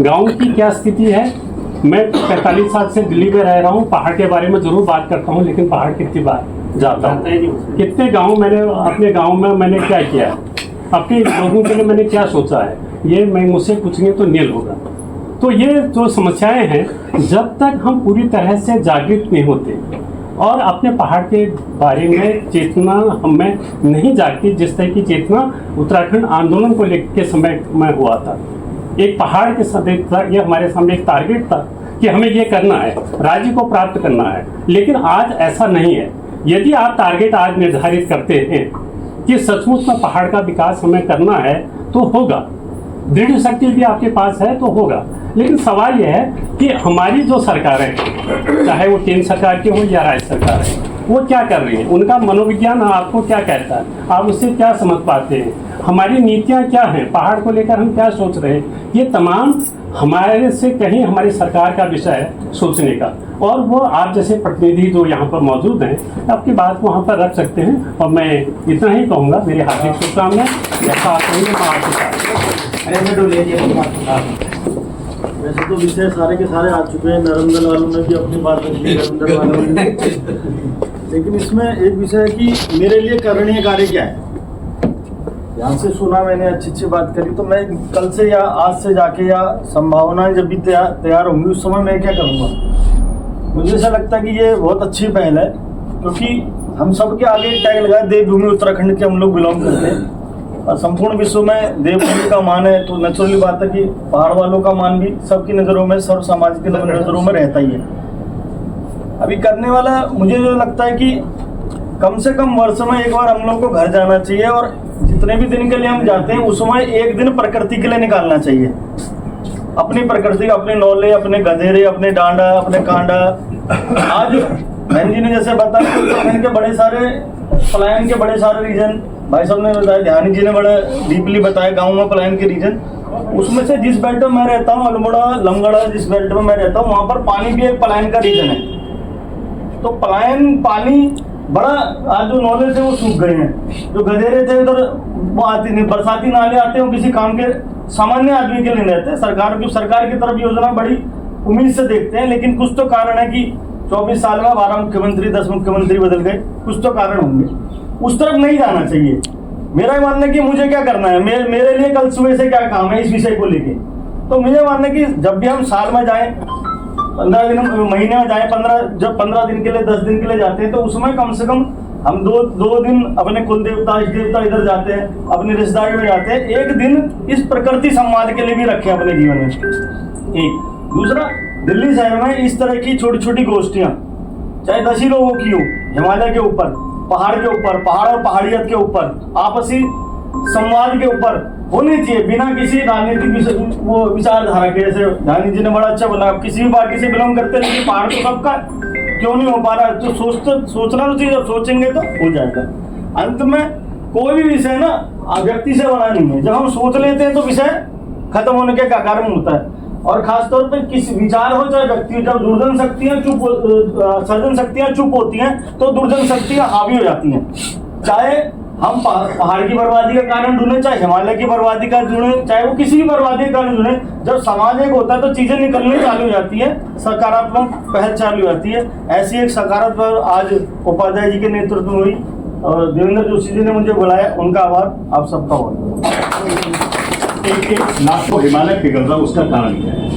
गाँव की क्या स्थिति है, मैं 45 साल से दिल्ली में रह रहा हूँ, पहाड़ के बारे में ज़रूर बात करता हूँ, लेकिन पहाड़ कितनी बार जाता हूँ, कितने गाँव मैंने अपने गाँव में मैंने क्या किया, अपने लोगों के लिए मैंने क्या सोचा है, ये मैं मुझसे पूछेंगे तो नील होगा। तो ये जो समस्याएं हैं, जब तक हम पूरी तरह से जागृत नहीं होते और अपने पहाड़ के बारे में चेतना हमें नहीं जागती, जिस तरह की चेतना उत्तराखंड आंदोलन को लेकर के समय में हुआ था, एक पहाड़ के साथ ये हमारे सामने एक टारगेट था कि हमें ये करना है, राज्य को प्राप्त करना है। लेकिन आज ऐसा नहीं है। यदि आप टारगेट आज निर्धारित करते हैं कि सचमुच में पहाड़ का विकास हमें करना है तो होगा, दृढ़ शक्ति भी आपके पास है तो होगा। लेकिन सवाल यह है कि हमारी जो सरकारें, चाहे वो केंद्र सरकार की हो या राज्य सरकार है, वो क्या कर रही है, उनका मनोविज्ञान आपको क्या कहता है, आप उससे क्या समझ पाते हैं, हमारी नीतियाँ क्या हैं, पहाड़ को लेकर हम क्या सोच रहे हैं, ये तमाम हमारे से कहीं हमारी सरकार का विषय है सोचने का। और वो आप जैसे प्रतिनिधि जो यहाँ पर मौजूद हैं, आपकी बात वहाँ पर रख सकते हैं। और मैं इतना ही कहूँगा, मेरी हार्दिक शुभकामनाएं। जैसा आप कहेंगे मैं आपके साथ। वैसे तो विषय सारे के सारे आ चुके हैं, नरेंद्र वालों ने भी अपनी बात रखी, नरेंद्र वालों ने, लेकिन इसमें एक विषय है कि मेरे लिए करणीय कार्य क्या है। यहाँ से सुना मैंने, अच्छी बात करी, तो मैं कल से या आज से जाके या संभावनाएं जब भी तैयार होंगी उस समय मैं क्या करूँगा। मुझे ऐसा लगता है कि ये बहुत अच्छी पहल है, क्योंकि हम सबके आगे टैग लगाए देवभूमि उत्तराखंड के हम लोग बिलोंग करते हैं, और संपूर्ण विश्व में देवभूमि का मान है, तो नेचुरली बात है कि पहाड़ वालों का मान भी सबकी नज़रों में, सर्व समाज की नज़रों में रहता ही है। अभी करने वाला मुझे जो लगता है कि कम से कम वर्ष में एक बार हम लोग को घर जाना चाहिए, और जितने भी दिन के लिए हम जाते हैं उसमें एक दिन प्रकृति के लिए निकालना चाहिए। अपनी प्रकृति, अपने नौले, अपने गधेरे, अपने डांडा, अपने कांडा। आज बहन जी ने जैसे बताया, उत्तराखंड के बड़े सारे पलायन के बड़े सारे रीजन, भाई साहब ने बताया, ध्यानी जी ने बड़ा डीपली बताया गाँव में पलायन के रीजन। उसमें से जिस बेल्ट में मैं रहता हूँ, अल्मोड़ा, लमगढ़ा, जिस बेल्ट में मैं रहता हूँ, वहाँ पर पानी भी एक पलायन का रीजन है। तो पलायन पानी बड़ा आज जो नॉलेज है वो सूख गए हैं। जो गधेरे थे उधर वो आते नहीं, बरसाती नाले आते हैं वो किसी काम के सामान्य आदमी के लिए नहीं रहते। सरकार की तरफ योजना बड़ी उम्मीद से देखते हैं, लेकिन कुछ तो कारण है कि 24 साल में 12 मुख्यमंत्री 10 मुख्यमंत्री बदल गए, कुछ तो कारण होंगे। उस तरफ नहीं जाना चाहिए। मेरा मानना है कि मुझे क्या करना है, मेरे लिए कल सुबह से क्या काम है इस विषय को लेके। तो मुझे मानना है कि जब भी हम साल में जाएं, 15 दिन महीने में जाएं, 15 दिन के लिए 10 दिन के लिए जाते हैं, तो उसमें कम से कम हम दो दिन अपने कुल देवता इष्ट देवता इधर जाते हैं, अपने रिश्तेदारी में जाते हैं। एक दिन इस प्रकृति संवाद के लिए भी रखें अपने जीवन में। एक दूसरा, दिल्ली शहर में इस तरह की छोटी छोटी गोष्ठियां, चाहे 10 ही लोगों की हो, हिमालय के ऊपर, पहाड़ के ऊपर, पहाड़ और पहाड़ियत के ऊपर, आपसी संवाद के ऊपर होनी चाहिए, बिना किसी राजनीतिक वो विचारधारा के। जैसे गांधी जी ने बड़ा अच्छा बोला, किसी भी पार्टी से बिलोंग करते हैं, लेकिन पहाड़ तो सबका क्यों नहीं हो पा रहा है, तो सोचना तो चाहिए। जब सोचेंगे तो हो जाएगा। अंत में कोई भी विषय ना व्यक्ति से बड़ा नहीं है। जब हम सोच लेते हैं तो विषय खत्म होने के कारण होता है। और खासतौर पर किसी विचार हो चाहे व्यक्ति, जब दुर्जन शक्तियां सर्जन शक्तियां चुप होती हैं तो दुर्जन शक्तियां हावी हो जाती हैं। चाहे हम पहाड़ की बर्बादी का कारण ढूंढे, चाहे हिमालय की बर्बादी का ढूंढे, चाहे वो किसी भी बर्बादी का कारण ढूंढे, जब समाज एक होता है तो चीजें निकलने चालू हो जाती है, सकारात्मक पहल चालू हो जाती है। ऐसी एक सकारात्मक आज उपाध्याय जी के नेतृत्व में हुई और देवेंद्र जोशी जी ने मुझे बुलाया, उनका आभार आप सबका हो। एक नाक को हिमालय पिघल रहा, उसका कारण क्या है?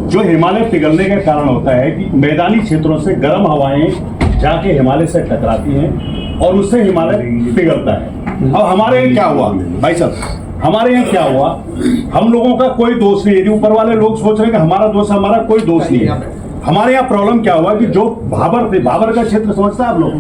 जो हिमालय पिघलने का कारण होता है कि मैदानी क्षेत्रों से गर्म हवाएं जाके हिमालय से टकराती हैं और उससे हिमालय पिघलता है। अब हमारे यहाँ क्या हुआ भाई साहब, हमारे यहाँ क्या हुआ, हम लोगों का कोई दोष नहीं है। ऊपर वाले लोग सोच रहे हैं कि हमारा दोष, हमारा कोई दोष नहीं है। हमारे यहाँ प्रॉब्लम क्या हुआ कि जो भाबर थे, भाबर का क्षेत्र समझते हैं आप लोग,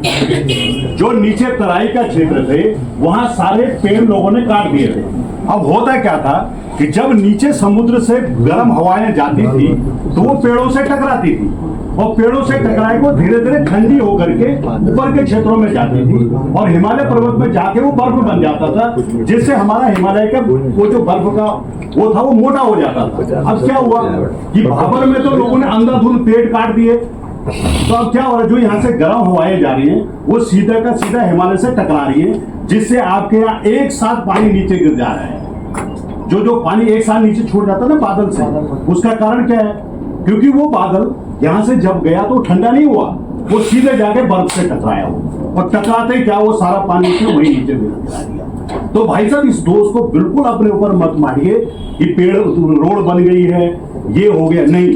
जो नीचे तराई का क्षेत्र थे वहां सारे पेड़ लोगों ने काट दिए थे। अब होता क्या था कि जब नीचे समुद्र से गर्म हवाएं जाती थी तो वो पेड़ों से टकराती थी और पेड़ों से टकराए को धीरे धीरे ठंडी होकर के ऊपर के क्षेत्रों में जाती थी और हिमालय पर्वत में जाके वो बर्फ बन जाता था, जिससे हमारा हिमालय का वो जो बर्फ का वो था वो मोटा हो जाता था। अब क्या हुआ कि भाबर में तो लोगों ने अंधाधुंध पेड़ काट दिए, तो अब क्या हो रहा है, जो यहाँ से गर्म हवाएं जा रही हैं वो सीधा का सीधा हिमालय से टकरा रही है, जिससे आपके यहाँ एक साथ पानी नीचे गिर जा रहा है। जो पानी एक साथ नीचे छूट जाता है ना बादल से, उसका कारण क्या है? क्योंकि वो बादल यहाँ से जब गया तो ठंडा नहीं हुआ, वो सीधे जाके बर्फ से टकराया हो और टकराते ही क्या वो सारा पानी से वही नीचे गिरा दिया। तो भाई साहब इस दोष को बिल्कुल अपने ऊपर मत मारिए कि पेड़ रोड बन गई है, ये हो गया, नहीं,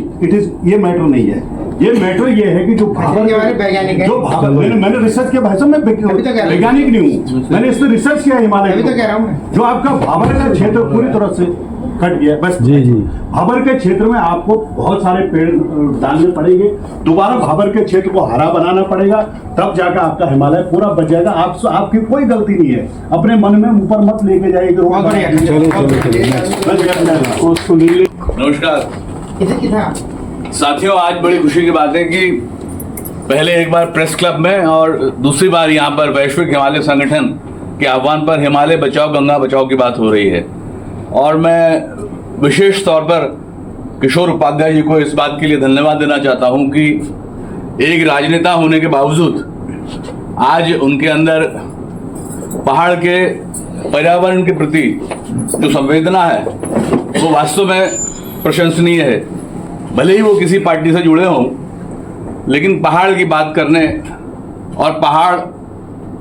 ये मैटर नहीं है। ये मैटर ये है कि जो मैंने रिसर्च किया भाई साहब, मैं वैज्ञानिक नहीं हूँ, मैंने इस पर रिसर्च किया हिमालय जो आपका भाबर का क्षेत्र पूरी तरह से कट गया। बस जी भाबर के क्षेत्र में आपको बहुत सारे पेड़ डालने पड़ेंगे, दोबारा भाबर के क्षेत्र को हरा बनाना पड़ेगा, तब जाकर आपका हिमालय पूरा बच जाएगा। आपकी कोई गलती नहीं है, अपने मन में ऊपर मत लेके जाइए। नमस्कार साथियों, आज बड़ी खुशी की बात है कि पहले एक बार प्रेस क्लब में और दूसरी बार यहाँ पर वैश्विक हिमालय संगठन के आह्वान पर हिमालय बचाओ गंगा बचाओ की बात हो रही है। और मैं विशेष तौर पर किशोर उपाध्याय जी को इस बात के लिए धन्यवाद देना चाहता हूँ कि एक राजनेता होने के बावजूद आज उनके अंदर पहाड़ के पर्यावरण के प्रति जो संवेदना है वो वास्तव में प्रशंसनीय है। भले ही वो किसी पार्टी से जुड़े हों, लेकिन पहाड़ की बात करने और पहाड़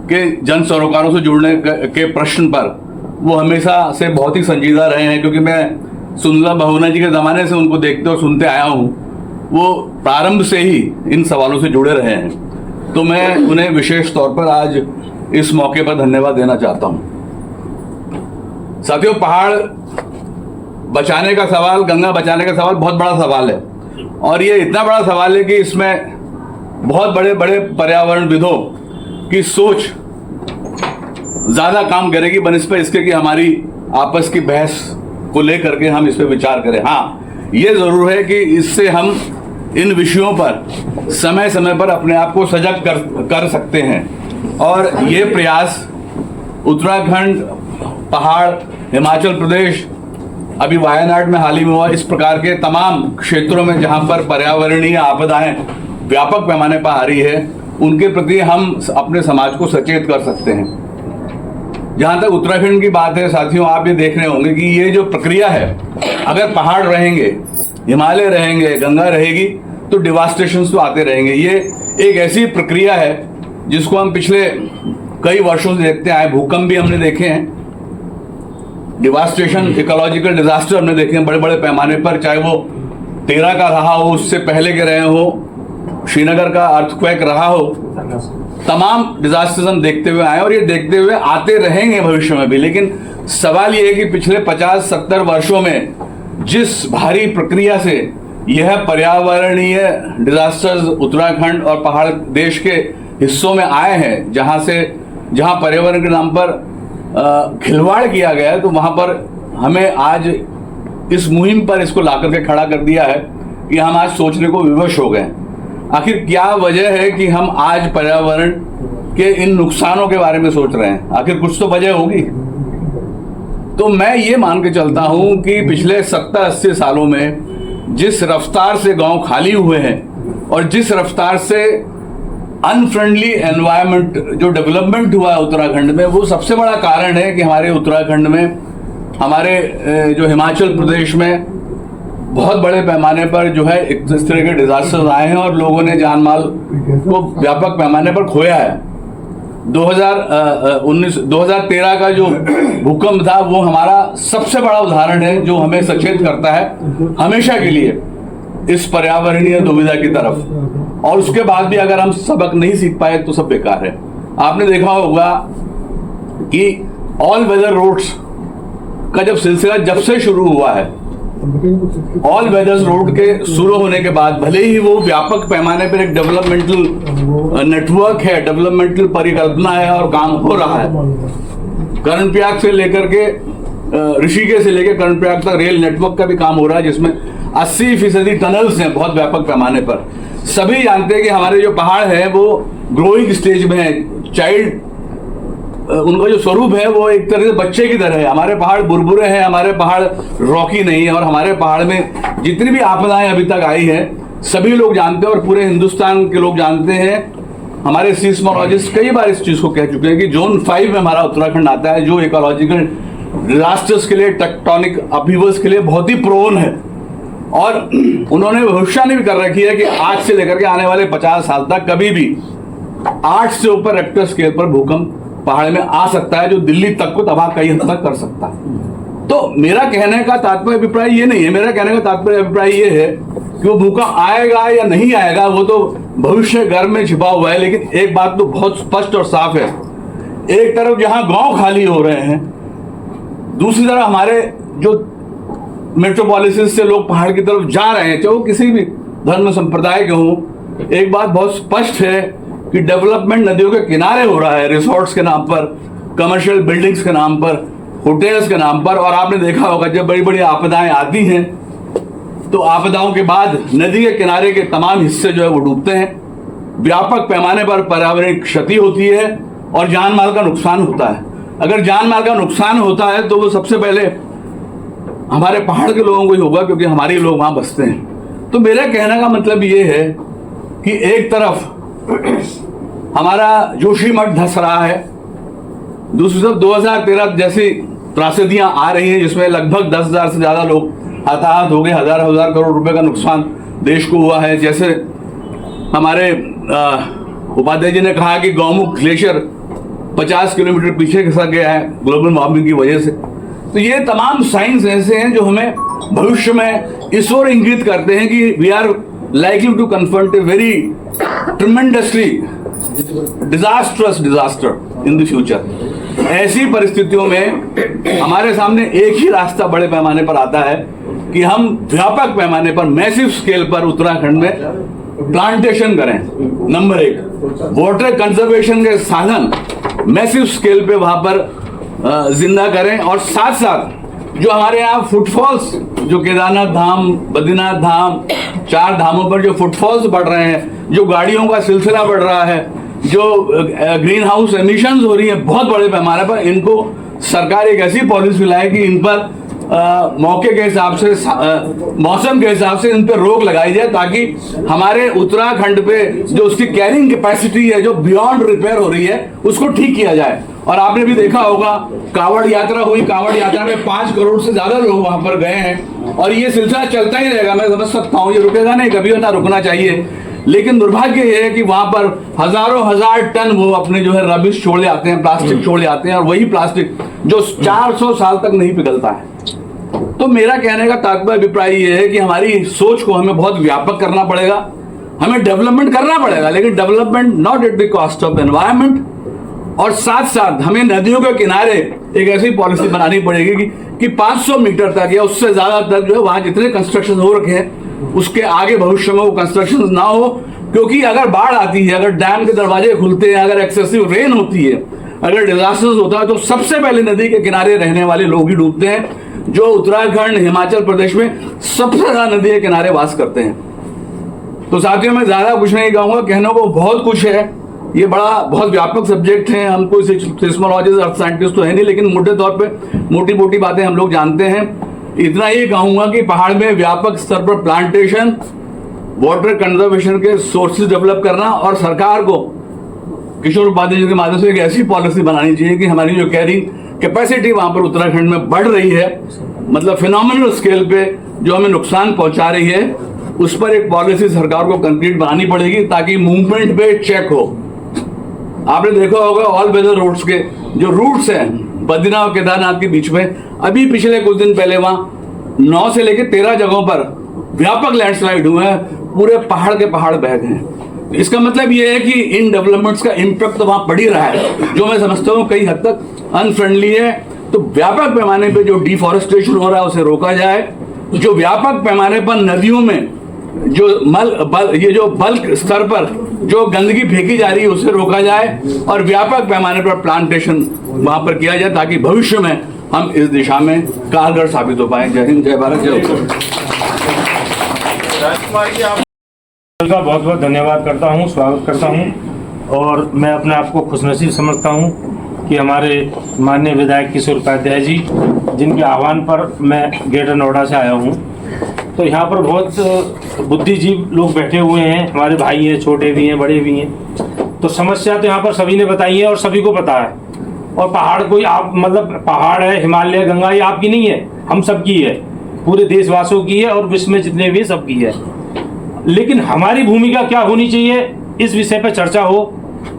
के जन सरोकारों से जुड़ने के प्रश्न पर वो हमेशा से बहुत ही संजीदा रहे हैं। क्योंकि मैं सुंदर बहुना जी के ज़माने से उनको देखते और सुनते आया हूँ, वो प्रारंभ से ही इन सवालों से जुड़े रहे हैं। तो मैं उन्हें विशेष तौर पर आज इस मौके पर धन्यवाद देना चाहता हूँ। साथियों, पहाड़ बचाने का सवाल, गंगा बचाने का सवाल बहुत बड़ा सवाल है और ये इतना बड़ा सवाल है कि इसमें बहुत बड़े बड़े पर्यावरणविदों की सोच ज़्यादा काम करेगी बनिस्बत इसके कि हमारी आपस की बहस को लेकर के हम इस पर विचार करें। हाँ, ये ज़रूर है कि इससे हम इन विषयों पर समय समय पर अपने आप को सजग कर सकते हैं और ये प्रयास उत्तराखंड, पहाड़, हिमाचल प्रदेश, अभी वायनाड में हाल ही में हुआ, इस प्रकार के तमाम क्षेत्रों में जहाँ पर पर्यावरणीय आपदाएं व्यापक पैमाने पर आ रही है, उनके प्रति हम अपने समाज को सचेत कर सकते हैं। जहाँ तक उत्तराखंड की बात है साथियों, आप ये देख रहे होंगे कि ये जो प्रक्रिया है, अगर पहाड़ रहेंगे, हिमालय रहेंगे, गंगा रहेगी, तो डिवास्टेशन तो आते रहेंगे। ये एक ऐसी प्रक्रिया है जिसको हम पिछले कई वर्षों से देखते आए। भूकंप भी हमने देखे हैं, डिवास्टेशन, इकोलॉजिकल डिजास्टर हमने देखे हैं बड़े बड़े पैमाने पर, चाहे वो 13 का रहा हो, उससे पहले के रहे हो, श्रीनगर का अर्थक्वेक रहा हो, तमाम डिजास्टर्स हम देखते हुए आए और ये देखते हुए आते रहेंगे भविष्य में भी। लेकिन सवाल ये है कि पिछले 50-70 वर्षों में जिस भारी प्रक्रिया से यह पर्यावरणीय डिजास्टर्स उत्तराखंड और पहाड़ देश के हिस्सों में आए हैं, जहां पर्यावरण के नाम पर खिलवाड़ किया गया है, तो वहां पर हमें आज इस मुहिम पर इसको लाकर के खड़ा कर दिया है कि हम आज सोचने को विवश हो गए। आखिर क्या वजह है कि हम आज पर्यावरण के इन नुकसानों के बारे में सोच रहे हैं? आखिर कुछ तो वजह होगी। तो मैं ये मान के चलता हूं कि पिछले 70-80 सालों में जिस रफ्तार से गांव खाली हुए हैं और जिस रफ्तार से अनफ्रेंडली एनवायरनमेंट जो डेवलपमेंट हुआ है उत्तराखंड में, वो सबसे बड़ा कारण है कि हमारे उत्तराखंड में, हमारे जो हिमाचल प्रदेश में बहुत बड़े पैमाने पर जो है इस तरह के डिजास्टर आए हैं और लोगों ने जान माल को व्यापक पैमाने पर खोया है। 2013 का जो भूकंप था वो हमारा सबसे बड़ा उदाहरण है जो हमें सचेत करता है हमेशा के लिए इस पर्यावरणीय दुविधा की तरफ। और उसके बाद भी अगर हम सबक नहीं सीख पाए तो सब बेकार है। आपने देखा होगा कि ऑल वेदर रोड्स का जब सिलसिला जब से शुरू हुआ है, ऑल वेदर्स रोड के शुरू होने के बाद भले ही वो व्यापक पैमाने पर एक डेवलपमेंटल नेटवर्क है, डेवलपमेंटल परिकल्पना है और काम हो रहा है, कर्णप्रयाग से लेकर के ऋषिकेश से लेकर कर्णप्रयाग तक रेल नेटवर्क का भी काम हो रहा है, जिसमें 80% टनल्स हैं बहुत व्यापक पैमाने पर। सभी जानते हैं कि हमारे जो पहाड़ है वो ग्रोइंग स्टेज में है, चाइल्ड उनका जो स्वरूप है वो एक तरह से बच्चे की तरह है। हमारे पहाड़ बुरबुरे हैं, हमारे पहाड़ रॉकी नहीं है, और हमारे पहाड़ में जितनी भी आपदाएं अभी तक आई हैं सभी लोग जानते हैं और पूरे हिंदुस्तान के लोग जानते हैं। हमारे सीस्मोलॉजिस्ट कई बार इस चीज को कह चुके हैं कि जोन 5 में हमारा उत्तराखंड आता है, जो इकोलॉजिकल डिजास्टर्स के लिए, टेक्टोनिक अपहीवल्स के लिए बहुत ही प्रोन है। और उन्होंने भविष्यवाणी भी कर रखी है कि आज से लेकर के आने वाले 50 साल तक कभी भी 8 से ऊपर रेक्टर स्केल पर भूकंप पहाड़ में आ सकता है, जो दिल्ली तक को तबाह कई हद तक कर सकता है। तो मेरा कहने का तात्पर्य अभिप्राय ये नहीं है, मेरा कहने का तात्पर्य अभिप्राय ये है कि वो भूकंप आएगा या नहीं आएगा वो तो भविष्य घर में छिपा हुआ है। लेकिन एक बात तो बहुत स्पष्ट और साफ है, एक तरफ जहां गांव खाली हो रहे हैं, दूसरी तरफ हमारे जो मेट्रोपॉलिसिस से लोग पहाड़ की तरफ जा रहे हैं, चाहे वो किसी भी धर्म संप्रदाय के हों। एक बात बहुत स्पष्ट है कि डेवलपमेंट नदियों के किनारे हो रहा है, रिसोर्ट्स के नाम पर, कमर्शियल बिल्डिंग्स के नाम पर, होटल्स के नाम पर। और आपने देखा होगा जब बड़ी बड़ी आपदाएं आती हैं तो आपदाओं के बाद नदी के किनारे के तमाम हिस्से जो है वो डूबते हैं, व्यापक पैमाने पर पर्यावरण क्षति होती है और जान माल का नुकसान होता है। अगर जान माल का नुकसान होता है तो वो सबसे पहले हमारे पहाड़ के लोगों को ही होगा, क्योंकि हमारे लोग वहां बसते हैं। तो मेरा कहने का मतलब ये है कि एक तरफ हमारा जोशीमठ धस रहा है, दूसरी तरफ 2013 जैसी त्रासदियां आ रही हैं जिसमें लगभग 10,000 से ज्यादा लोग हताहत हो गए, हजार करोड़ रुपए का नुकसान देश को हुआ है। जैसे हमारे उपाध्याय जी ने कहा कि गौमुख ग्लेशियर 50 किलोमीटर पीछे खिसक गया है ग्लोबल वार्मिंग की वजह से। तो ये तमाम साइंस ऐसे हैं जो हमें भविष्य में इस ओर इंगित करते हैं कि we are likely to confront a very tremendously disastrous disaster in the future। ऐसी परिस्थितियों में हमारे सामने एक ही रास्ता बड़े पैमाने पर आता है कि हम व्यापक पैमाने पर, मैसिव स्केल पर उत्तराखंड में प्लांटेशन करें। नंबर 1, वाटर कंजर्वेशन के साधन मैसिव स्केल पे वहां पर जिंदा करें, और साथ साथ जो हमारे यहाँ फुटफॉल्स, जो केदारनाथ धाम, बद्रीनाथ धाम, 4 धामों पर जो फुटफॉल्स बढ़ रहे हैं, जो गाड़ियों का सिलसिला बढ़ रहा है, जो ग्रीन हाउस एमिशंस हो रही है बहुत बड़े पैमाने पर, इनको सरकार एक ऐसी पॉलिसी लाए कि इन पर मौके के हिसाब से मौसम के हिसाब से इन पे रोक लगाई जाए, ताकि हमारे उत्तराखंड पे जो उसकी कैरिंग कैपेसिटी है जो बियॉन्ड रिपेयर हो रही है उसको ठीक किया जाए। और आपने भी देखा होगा कांवड़ यात्रा हुई, कांवड़ यात्रा में 5 करोड़ से ज्यादा लोग वहां पर गए हैं और ये सिलसिला चलता ही रहेगा। मैं समझ सकता हूँ ये रुकेगा नहीं, कभी ना रुकना चाहिए। लेकिन दुर्भाग्य ये है कि वहां पर हजारों हजार टन वो अपने जो है रबिश छोड़ आते हैं, प्लास्टिक छोड़ आते हैं, और वही प्लास्टिक जो 400 साल तक नहीं पिघलता है। तो मेरा कहने का तात्पर्य अभिप्राय ये है कि हमारी सोच को हमें बहुत व्यापक करना पड़ेगा, हमें डेवलपमेंट करना पड़ेगा, लेकिन development not at the cost of environment. और साथ साथ हमें नदियों के किनारे एक ऐसी पॉलिसी बनानी पड़ेगी कि 500 मीटर तक या उससे ज्यादा तक जो है वहां जितने कंस्ट्रक्शन हो रखे हैं उसके आगे भविष्य में वो कंस्ट्रक्शन ना हो। क्योंकि अगर बाढ़ आती है, अगर डैम के दरवाजे खुलते हैं, अगर एक्सेसिव रेन होती है, अगर डिजास्टर्स होता है, तो सबसे पहले नदी के किनारे रहने वाले लोग ही डूबते हैं, जो उत्तराखंड हिमाचल प्रदेश में सबसे ज्यादा नदी के किनारे वास करते हैं। तो साथियों, मैं ज्यादा कुछ नहीं कहूंगा, कहने को बहुत कुछ है, ये बहुत व्यापक सब्जेक्ट है। हम कोई सिस्मोलॉजिस्ट अर्थ साइंटिस्ट तो है नहीं, लेकिन मोटे तौर पे मोटी मोटी बातें हम लोग जानते हैं। इतना ये कहूंगा कि पहाड़ में व्यापक स्तर पर प्लांटेशन, वाटर कंजर्वेशन के सोर्सेज डेवलप करना, और सरकार को किशोर उपाध्याय जी के माध्यम से एक ऐसी पॉलिसी बनानी चाहिए कि हमारी जो कैरिंग कैपेसिटी वहां पर उत्तराखंड में बढ़ रही है, मतलब फिनोमिनल स्केल पे जो हमें नुकसान पहुंचा रही है, उस पर एक पॉलिसी सरकार को कंक्रीट बनानी पड़ेगी, ताकि मूवमेंट पे चेक हो। आपने देखा होगा ऑल वेदर रोड्स के जो रूट्स हैं बद्रीनाथ और केदारनाथ के बीच में, अभी पिछले कुछ दिन पहले वहां 9 से लेकर 13 जगहों पर व्यापक लैंडस्लाइड हुए हैं, पूरे पहाड़ के पहाड़ बह गए हैं। इसका मतलब ये है कि इन डेवलपमेंट्स का इम्पैक्ट तो वहां पड़ ही रहा है, जो मैं समझता हूँ कई हद तक अनफ्रेंडली है। तो व्यापक पैमाने पे जो डिफॉरेस्टेशन हो रहा है उसे रोका जाए, जो व्यापक पैमाने पर नदियों में जो ये जो बल्क स्तर पर जो गंदगी फेंकी जा रही है उसे रोका जाए, और व्यापक पैमाने पर प्लांटेशन वहां पर किया जाए, ताकि भविष्य में हम इस दिशा में कारगर साबित हो पाए। जय हिंद, जय भारत, जय उत्तराखंड। का बहुत बहुत धन्यवाद करता हूं, स्वागत करता हूं, और मैं अपने आप को खुशनसीब समझता हूं कि हमारे माननीय विधायक किशोर उपाध्याय जी, जिनके आह्वान पर मैं ग्रेटर नोएडा से आया हूं। तो यहाँ पर बहुत बुद्धिजीव लोग बैठे हुए हैं, हमारे भाई हैं, छोटे भी हैं, बड़े भी हैं। तो समस्या तो यहाँ पर सभी ने बताई है और सभी को पता है। और पहाड़ कोई आप मतलब पहाड़ है, हिमालय, गंगा, ये आपकी नहीं है, हम सबकी है, पूरे देशवासियों की है, और विश्व में जितने भी सबकी है। लेकिन हमारी भूमिका क्या होनी चाहिए, इस विषय पर चर्चा हो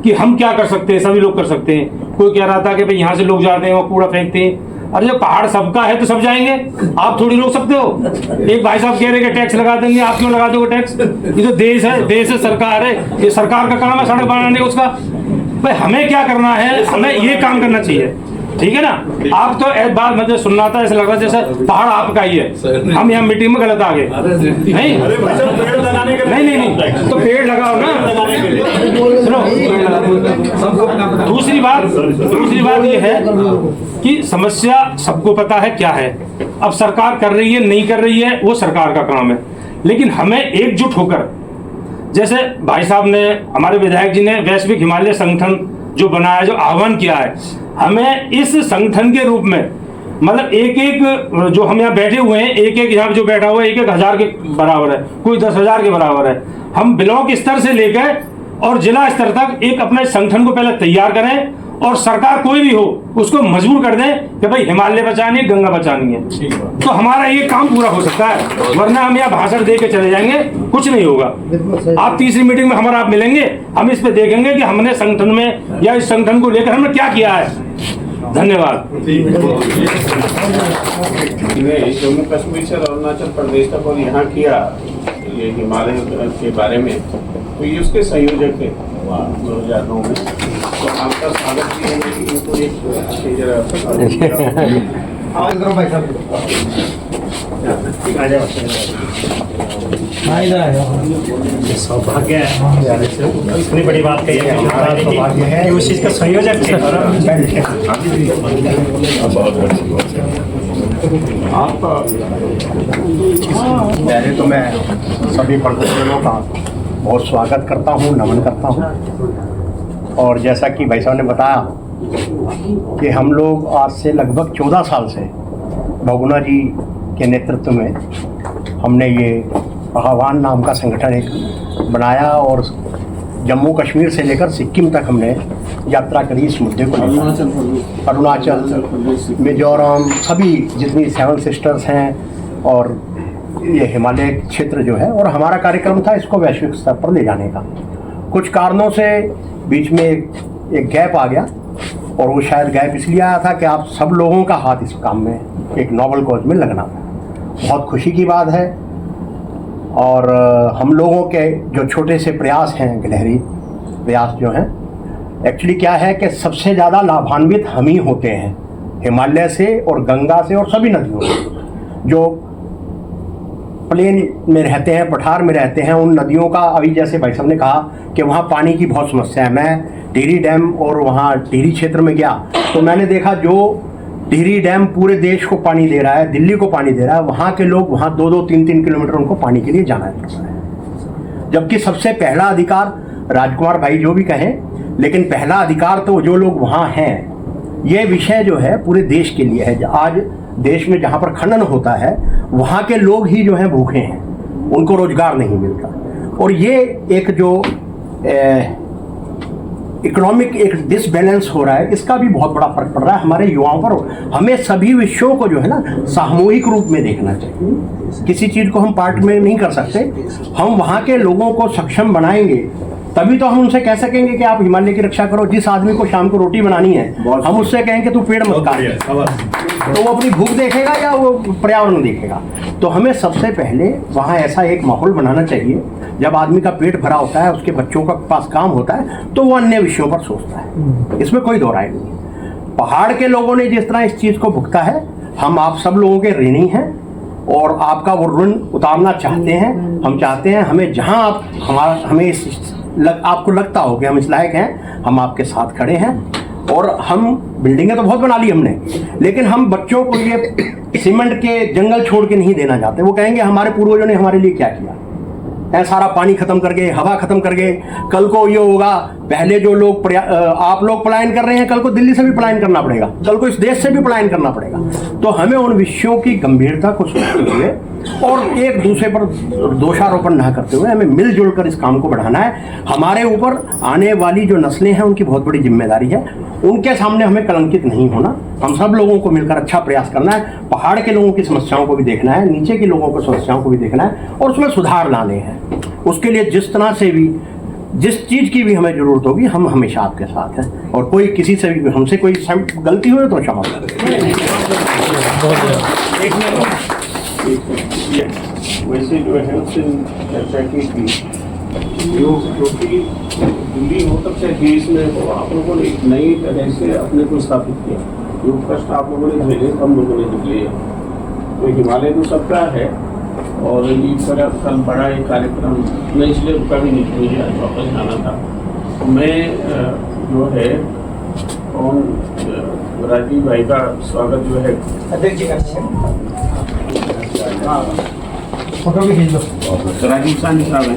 कि हम क्या कर सकते हैं। सभी लोग कर सकते हैं। कोई कह रहा था कि भाई यहाँ से लोग जाते हैं, वो कूड़ा फेंकते हैं। अरे जब पहाड़ सबका है तो सब जाएंगे, आप थोड़ी रोक सकते हो। एक भाई साहब कह रहे कि टैक्स लगा देंगे, आप क्यों लगा दोगे टैक्स? ये तो देश है, सरकार है, ये सरकार का काम है सड़क बनाने का। उसका भाई हमें क्या करना है, हमें ये काम करना चाहिए, ठीक है ना। आप तो एक बात मुझे सुनना था, ऐसा लग रहा जैसे पहाड़ आपका ही है, हम यहाँ मीटिंग में गलत आ गए। नहीं तो पेड़ लगाओ ना। दूसरी बात ये है कि समस्या सबको पता है क्या है। अब सरकार कर रही है नहीं कर रही है वो सरकार का काम है, लेकिन हमें एकजुट होकर, जैसे भाई साहब ने, हमारे विधायक जी ने वैश्विक हिमालय संगठन जो बनाया, जो आह्वान किया है, हमें इस संगठन के रूप में मतलब एक जो हम यहाँ बैठे हुए हैं, एक यहाँ जो बैठा हुआ है 1,000 के बराबर है, कोई 10,000 के बराबर है। हम ब्लॉक स्तर से लेकर और जिला स्तर तक एक अपने संगठन को पहले तैयार करें, और सरकार कोई भी हो उसको मजबूर कर दें कि भाई हिमालय बचानी है, गंगा बचानी है, तो हमारा ये काम पूरा हो सकता है। वरना हम यहाँ भाषण दे के चले जाएंगे, कुछ नहीं होगा। आप तीसरी मीटिंग में हमारा आप मिलेंगे, हम इस पे देखेंगे कि हमने संगठन में या इस संगठन को लेकर हमने क्या किया है। धन्यवाद। जम्मू कश्मीर से अरुणाचल प्रदेश तक और यहाँ किया ये हिमालय के बारे में, तो ये उसके संयोजक थे 2009 में। तो आपका स्वागत भी है कि इनको एक सौभाग्य है, इतनी बड़ी बात कही है, उस चीज का संयोजक थे। पहले तो मैं सभी पढ़ने का बहुत स्वागत करता हूँ, नमन करता हूँ। और जैसा कि भाई साहब ने बताया कि हम लोग आज से लगभग 14 साल से बहुगुणा जी के नेतृत्व में हमने ये आह्वान नाम का संगठन एक बनाया और जम्मू कश्मीर से लेकर सिक्किम तक हमने यात्रा करी इस मुद्दे को लेकर। अरुणाचल, मिजोरम, सभी जितनी 7 सिस्टर्स हैं और ये हिमालय क्षेत्र जो है, और हमारा कार्यक्रम था इसको वैश्विक स्तर पर ले जाने का। कुछ कारणों से बीच में एक गैप आ गया, और वो शायद गैप इसलिए आया था कि आप सब लोगों का हाथ इस काम में, एक नोबल कॉज में लगना था। बहुत खुशी की बात है, और हम लोगों के जो छोटे से प्रयास हैं, गिलहरी प्रयास जो हैं, एक्चुअली क्या है कि सबसे ज़्यादा लाभान्वित हम ही होते हैं, हिमालय से और गंगा से और सभी नदियों से। जो प्लेन में रहते हैं, पठार में रहते हैं, उन नदियों का, अभी जैसे भाई साहब ने कहा कि वहाँ पानी की बहुत समस्या है। मैं टिहरी डैम और वहाँ टिहरी क्षेत्र में गया तो मैंने देखा जो टिहरी डैम पूरे देश को पानी दे रहा है, दिल्ली को पानी दे रहा है, वहाँ के लोग वहाँ 2-2, 3-3 किलोमीटर उनको पानी के लिए जाना पड़ता है। जबकि सबसे पहला अधिकार, राजकुमार भाई जो भी कहें, लेकिन पहला अधिकार तो जो लोग वहाँ हैं, ये विषय जो है पूरे देश के लिए है। आज देश में जहाँ पर खनन होता है वहाँ के लोग ही जो हैं भूखे हैं, उनको रोजगार नहीं मिलता, और ये एक जो इकोनॉमिक एक डिसबैलेंस हो रहा है, इसका भी बहुत बड़ा फर्क पड़ रहा है हमारे युवाओं पर। हमें सभी विषयों को जो है ना सामूहिक रूप में देखना चाहिए, किसी चीज़ को हम पार्ट में नहीं कर सकते। हम वहाँ के लोगों को सक्षम बनाएंगे तभी तो हम उनसे कह सकेंगे कि आप हिमालय की रक्षा करो। जिस आदमी को शाम को रोटी बनानी है, हम उससे कहेंगे तू पेड़ मत काट, तो वो अपनी भूख देखेगा या वो पर्यावरण देखेगा? तो हमें सबसे पहले वहाँ ऐसा एक माहौल बनाना चाहिए, जब आदमी का पेट भरा होता है, उसके बच्चों का पास काम होता है, तो वो अन्य विषयों पर सोचता है। इसमें कोई दो राय नहीं। पहाड़ के लोगों ने जिस तरह इस चीज़ को भुगता है, हम आप सब लोगों के ऋणी हैं और आपका वो ऋण उतारना चाहते हैं। हम चाहते हैं हमें जहाँ आप हमें आपको लगता हो कि हम इस लायक हैं, हम आपके साथ खड़े हैं। और हम बिल्डिंगें तो बहुत बना ली हमने, लेकिन हम बच्चों को ये सीमेंट के जंगल छोड़ के नहीं देना चाहते। वो कहेंगे हमारे पूर्वजों ने हमारे लिए क्या किया, सारा पानी खत्म कर गए, हवा खत्म कर गए। कल को ये होगा, पहले जो लोग आप लोग पलायन कर रहे हैं, कल को दिल्ली से भी पलायन करना पड़ेगा, कल को इस देश से भी पलायन करना पड़ेगा। तो हमें उन विषयों की गंभीरता को समझते हुए और एक दूसरे पर दोषारोपण न करते हुए हमें मिलजुल कर इस काम को बढ़ाना है। हमारे ऊपर आने वाली जो नस्लें हैं उनकी बहुत बड़ी जिम्मेदारी है, उनके सामने हमें कलंकित नहीं होना। हम सब लोगों को मिलकर अच्छा प्रयास करना है। पहाड़ के लोगों की समस्याओं को भी देखना है, नीचे के लोगों की समस्याओं को भी देखना है और उसमें सुधार लाने हैं। उसके लिए जिस तरह से भी, जिस चीज़ की भी हमें ज़रूरत होगी, हम हमेशा आपके साथ हैं। और कोई किसी से भी हमसे कोई गलती हुई तो क्षमा करें। वैसे जो है उससे चर्चा की थी, क्योंकि दिल्ली हो तब से देश में हो, आप लोगों ने एक नई तरह से अपने को स्थापित किया। जो कष्ट आप लोगों ने झेले, हम लोगों ने झेले। तो हिमालय तो सबका है, और इस तरह कल बड़ा एक कार्यक्रम, मैं इसलिए रुका भी नहीं, मुझे आज वापस जाना था। तो मैं जो है और राजीव भाई का स्वागत जो है, फोटो भी खींच लो। राजीव सानी साहब हैं।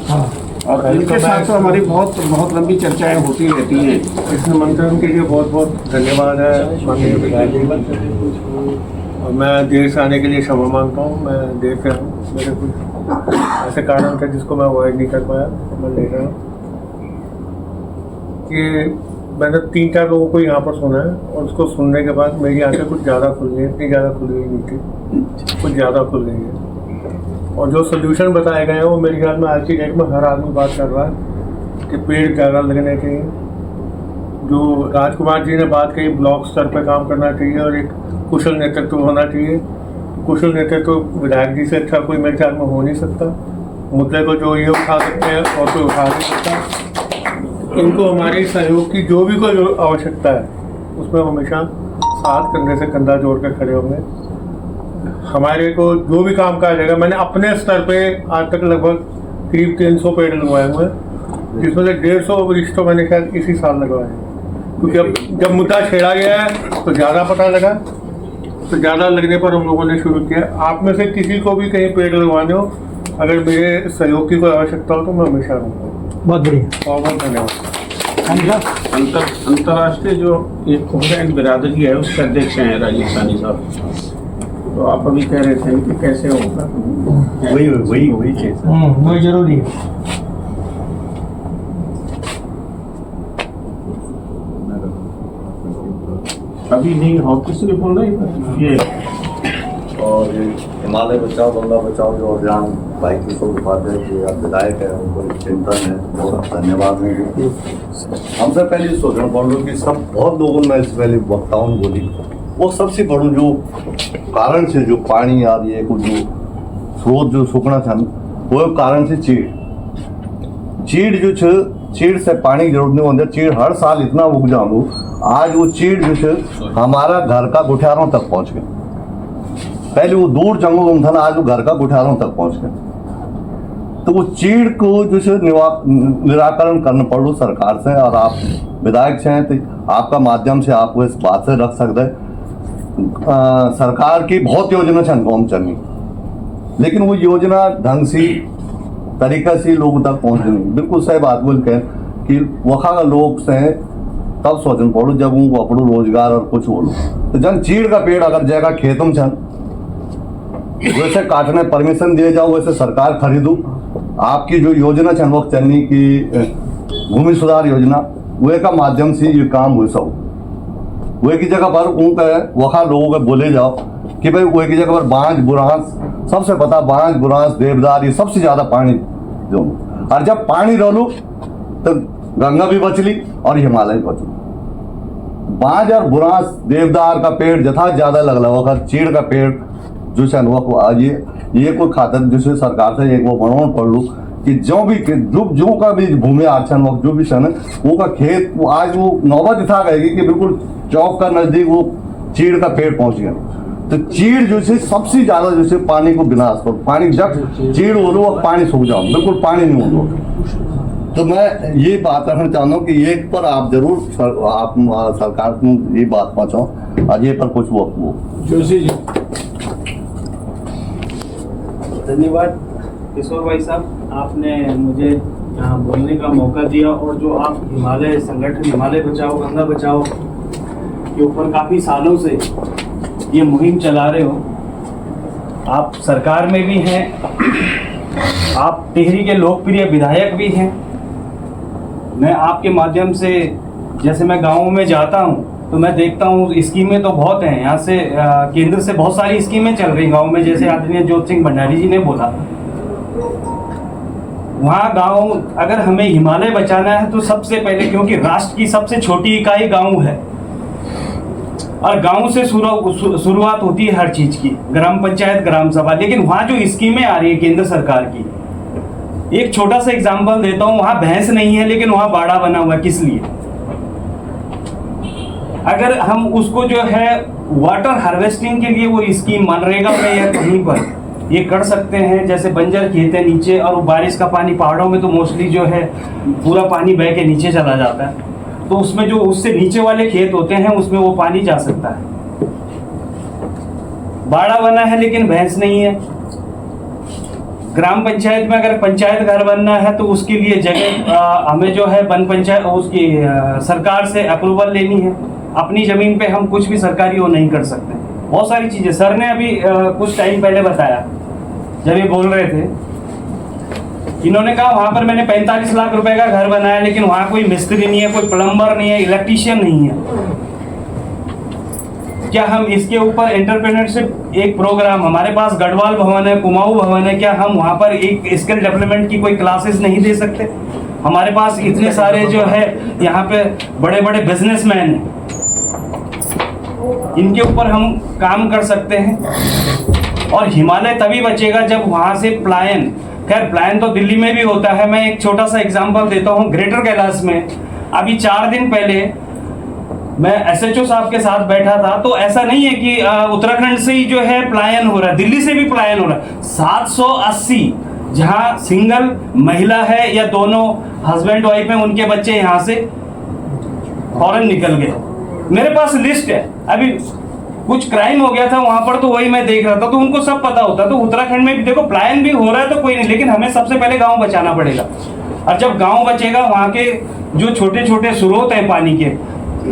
हाँ और इनके साथ तो हमारी बहुत लंबी चर्चाएं होती रहती हैं। इस निमंत्रण के लिए बहुत बहुत धन्यवाद है माननीय विधायक जी। और मैं देर से आने के लिए क्षमा मांगता हूँ। मैं देर से हूँ, मेरे कुछ ऐसे कारण थे जिसको मैं अवॉइड नहीं कर पाया। मैं ले रहा हूँ कि मैंने 3-4 लोगों को यहाँ पर सुना है, और उसको सुनने के बाद मेरी आंखें कुछ ज़्यादा खुल गई। इतनी ज़्यादा खुल गई नहीं थी, कुछ ज़्यादा खुल गई है। और जो सोल्यूशन बताए गए हैं वो मेरे ख्याल में आज की डेट में हर आदमी बात कर रहा है कि पेड़ ज़्यादा लगने चाहिए। जो राजकुमार जी ने बात कही, ब्लॉक स्तर पर काम करना चाहिए और एक कुशल नेतृत्व होना चाहिए। कुशल नेतृत्व विधायक जी से अच्छा कोई मेरे ख्याल में हो नहीं सकता। मुद्दे को जो ये उठा सकते हैं और कोई उठा नहीं सकता। इनको हमारे सहयोग की जो भी कोई आवश्यकता है उसमें हमेशा साथ कंधे से कंधा जोड़ कर खड़े होंगे। हमारे को जो भी काम कहा जाएगा, मैंने अपने स्तर पे आज तक लगभग करीब 300 पेड़ लगवाए हुए हैं, जिसमें से 150 वृक्ष तो मैंने शायद इसी साल लगवाए हैं। क्योंकि अब जब मुद्दा छेड़ा गया है तो ज़्यादा पता लगा, तो ज़्यादा लगने पर हम लोगों ने शुरू किया। आप में से किसी को भी कहीं पेड़ लगवाने हो, अगर मेरे सहयोग की कोई आवश्यकता हो तो मैं हमेशा रहूँगा। बहुत बढ़िया। बहुत धन्यवाद। अंतर्राष्ट्रीय जो एक कोहेरेंट बिरादरी है उसके अध्यक्ष हैं राजस्थानी साहब, तो आप अभी कह रहे थे कि कैसे होगा, वही चीज वही जरूरी है। अभी नहीं हो किसी ने बोल रही ये और हिमालय बचाओ गंगा बचाओ जो अभियान भाई किशोर उपाध्याय जी विधायक है, उनको एक चिंतन है, बहुत धन्यवाद है। हमसे पहले सोचना पड़ रहा कि सब बहुत लोगों ने इससे पहले वक्ताओं ने बोली, वो सबसे बड़ो जो कारण से जो पानी आ रही है, कुछ जो स्रोत जो सूखना था वो कारण से चीड़ जो चीड़ से पानी की जरूरत नहीं होती। चीड़ हर साल इतना उग जाऊँ, आज वो चीड़ जो हमारा घर का गुठियारों तक पहुंच गए। पहले वो दूर जंगलों में था ना, आज वो घर का गुठियारों तक पहुंच गए। तो वो चीड़ को जो निराकरण करना पड़ो सरकार से, और आप विधायक से हैं तो आपका माध्यम से आपको इस बात से रख सकते हैं। सरकार की बहुत योजना छन गाँव चलनी, लेकिन वो योजना ढंग से तरीका से लोगों तक पहुंच नहीं। बिल्कुल सही बात बोल के कि वखा का लोग से तब सोचना पड़ो जब उनको अपनो रोजगार और कुछ बोलो। तो जन चीड़ का पेड़ अगर जगह खेतों में छन वैसे काटने परमिशन दिए जाओ, वैसे सरकार खरीदू। आपकी जो योजना छन वक्त चलनी की भूमि सुधार योजना, वे का माध्यम से ये काम हो सको। वे की जगह पर उनका वखा लोगों को बोले जाओ कि भाई वे की जगह पर बांझ बुरांस, सबसे पता बांझ बुरांस देवदार ये सबसे ज्यादा पानी जो, और जब पानी रोलू तो गंगा भी बचली और हिमालय भी बचली। बांझ और बुरांस देवदार का पेड़ जथा ज्यादा लगला होगा, चीड़ का पेड़ जो है वो ये कोई खातर जिससे सरकार से एक वो बनवा पड़ लू कि जो का भी भूमि आरक्षण वक्त जो भी सन वो का खेत वो आज वो नौबत दिखा गएगी कि बिल्कुल चौक का नजदीक वो चीड़ का पेड़ पहुंच गया। तो चीड़ जो है सबसे ज्यादा जो है पानी को विनाश कर, पानी जब चीड़ हो लो पानी सूख जाओ, बिल्कुल पानी नहीं हो। तो मैं ये बात रखना चाहता हूँ कि ये पर आप जरूर आप सरकार को ये बात पहुँचाओ और ये पर कुछ वो जोशी जी। धन्यवाद किशोर भाई साहब, आपने मुझे यहाँ बोलने का मौका दिया, और जो आप हिमालय संगठन हिमालय बचाओ गंगा बचाओ के ऊपर काफ़ी सालों से ये मुहिम चला रहे हो। आप सरकार में भी हैं, आप टिहरी के लोकप्रिय विधायक भी हैं। मैं आपके माध्यम से जैसे मैं गाँव में जाता हूँ तो मैं देखता हूँ स्कीमें तो बहुत हैं, यहाँ से केंद्र से बहुत सारी स्कीमें चल रही गांव में, जैसे आदरणीय ज्योति सिंह भंडारी जी ने बोला। वहाँ गांव अगर हमें हिमालय बचाना है तो सबसे पहले, क्योंकि राष्ट्र की सबसे छोटी इकाई गांव है और गांव से शुरुआत होती है हर चीज की, ग्राम पंचायत ग्राम सभा। लेकिन वहाँ जो स्कीमें आ रही है केंद्र सरकार की, एक छोटा सा एग्जाम्पल देता हूँ। वहाँ भैंस नहीं है लेकिन वहाँ बाड़ा बना हुआ है, किस लिए? अगर हम उसको जो है वाटर हार्वेस्टिंग के लिए वो स्कीम मनरेगा में या कहीं पर ये कर सकते हैं, जैसे बंजर खेत है नीचे और वो बारिश का पानी पहाड़ों में तो मोस्टली जो है पूरा पानी बह के नीचे चला जाता है, तो उसमें जो उससे नीचे वाले खेत होते हैं उसमें वो पानी जा सकता है। बाड़ा बना है लेकिन भैंस नहीं है। ग्राम पंचायत में अगर पंचायत घर बनना है तो उसके लिए जगह हमें जो है वन पंचायत उसकी सरकार से अप्रूवल लेनी है। अपनी जमीन पे हम कुछ भी सरकारी वो नहीं कर सकते। बहुत सारी चीजें सर ने अभी कुछ टाइम पहले बताया जब ये बोल रहे थे, इन्होंने कहा वहां पर मैंने 45 लाख रुपए का घर बनाया, लेकिन वहां कोई मिस्त्री नहीं है, कोई प्लम्बर नहीं है, इलेक्ट्रीशियन नहीं है। क्या हम इसके ऊपर एंटरप्रेन्योरशिप एक प्रोग्राम, हमारे पास गढ़वाल भवन है, कुमाऊं भवन है, क्या हम वहां पर एक स्किल डेवलपमेंट की कोई क्लासेस नहीं दे सकते? हमारे पास इतने सारे जो है यहाँ पे बड़े बड़े बिजनेसमैन हैं, इनके ऊपर हम काम कर सकते हैं। और हिमालय तभी बचेगा जब वहां से पलायन, खैर पलायन तो दिल्ली में भी होता है। मैं एक छोटा सा एग्जांपल देता हूँ। ग्रेटर कैलाश में अभी 4 दिन पहले मैं SHO साहब के साथ बैठा था, तो ऐसा नहीं है कि उत्तराखंड से ही जो है पलायन हो रहा है, दिल्ली से भी पलायन हो रहा है। 780 जहां सिंगल महिला है या दोनों हस्बैंड वाइफ है, उनके बच्चे यहाँ से फॉरेन निकल गए। मेरे पास लिस्ट है। अभी कुछ क्राइम हो गया था वहां पर, तो वही मैं देख रहा था, तो उनको सब पता होता। तो उत्तराखंड में भी देखो पलायन भी हो रहा है तो कोई नहीं, लेकिन हमें सबसे पहले गांव बचाना पड़ेगा। और जब गांव बचेगा, वहाँ के जो छोटे छोटे स्रोत हैं पानी के,